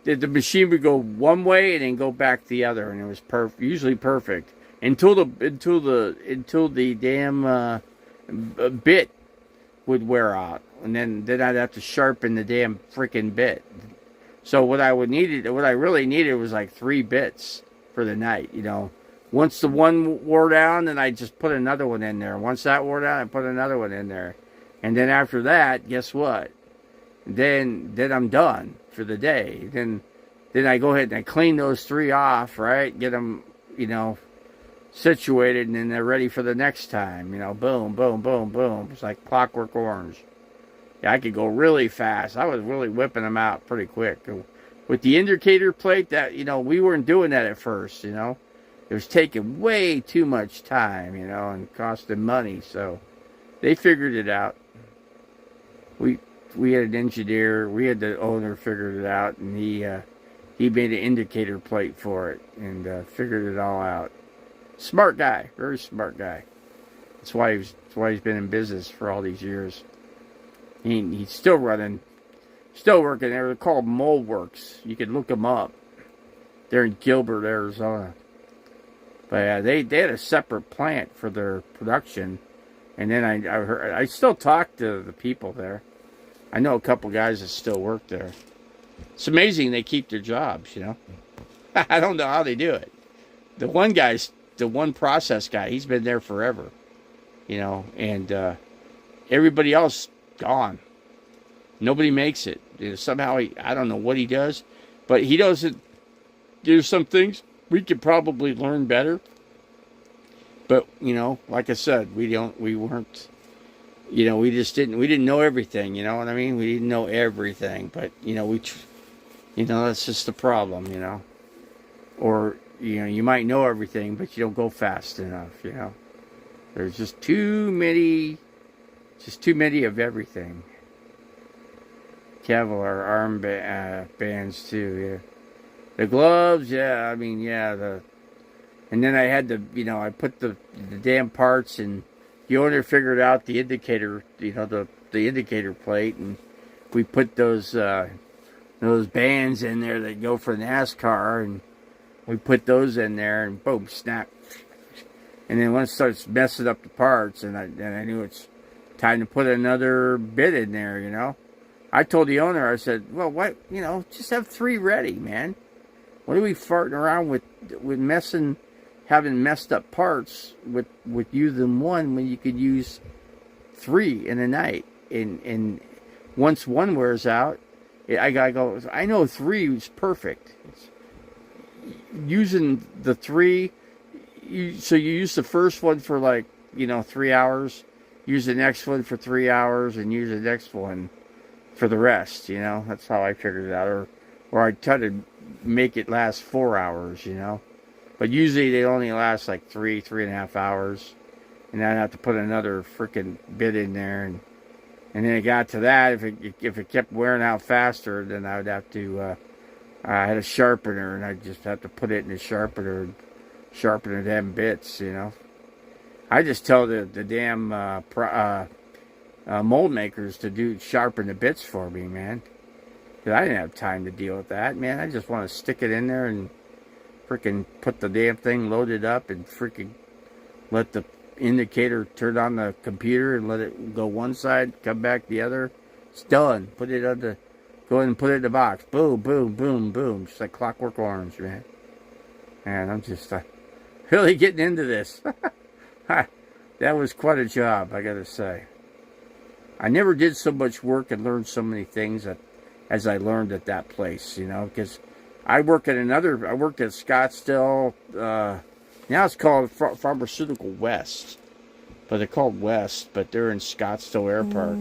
the machine would go one way and then go back the other, and it was usually perfect. Until the damn bit would wear out, and then I'd have to sharpen the damn freaking bit. So what I really needed was like 3 bits for the night. Once the one wore down, then I just put another one in there. Once that wore down, I put another one in there, and then after that, guess what? Then I'm done for the day. Then I go ahead and I clean those 3 off, right? Get them, situated, and then they're ready for the next time. Boom, boom, boom, boom. It's like Clockwork Orange. Yeah, I could go really fast. I was really whipping them out pretty quick. With the indicator plate, that we weren't doing that at first. It was taking way too much time, and costing money. So they figured it out. We had an engineer. We had the owner figured it out, and he made an indicator plate for it and figured it all out. Smart guy, very smart guy. That's why he's been in business for all these years. He's still working there. They're called Mold Works. You can look them up. They're in Gilbert, Arizona. But they had a separate plant for their production. And then I still talk to the people there. I know a couple guys that still work there. It's amazing they keep their jobs, I don't know how they do it. The one process guy, he's been there forever, and everybody else gone. Nobody makes it. Somehow, I don't know what he does, but he doesn't. There's some things we could probably learn better. But, like I said, we weren't, we just didn't know everything, you know what I mean? We didn't know everything, but, that's just the problem. Or, you might know everything, but you don't go fast enough. There's just too many of everything. Kevlar arm bands too, yeah. The gloves, yeah, and then I had to, I put the damn parts, and the owner figured out the indicator, the indicator plate, and we put those bands in there that go for NASCAR, and we put those in there, and boom, snap. And then once it starts messing up the parts, and I knew it's time to put another bit in there, I told the owner, I said, well, what, just have 3 ready, man. What are we farting around with having messed up parts with using 1 when you could use 3 in a night? And once 1 wears out, I gotta go. I know 3 is perfect. It's using the 3, so you use the first one for 3 hours, use the next one for 3 hours, and use the next one for the rest. That's how I figured it out. Or I try to make it last 4 hours. But usually they only last 3.5 hours, and then I'd have to put another freaking bit in there, and then it got to that. If it kept wearing out faster, then I would have to. I had a sharpener, and I just have to put it in the sharpener and sharpen the damn bits. I just tell the damn mold makers to sharpen the bits for me, man. Because I didn't have time to deal with that, man. I just want to stick it in there and freaking put the damn thing loaded up and freaking let the indicator turn on the computer and let it go one side, come back the other. It's done. Go ahead and put it in the box. Boom, boom, boom, boom. Just like Clockwork Orange, man. And I'm just really getting into this. That was quite a job, I gotta say. I never did so much work and learned so many things as I learned at that place, because I worked at Scottsdale. Now it's called Pharmaceutical West, but they're called West, but they're in Scottsdale Air Park.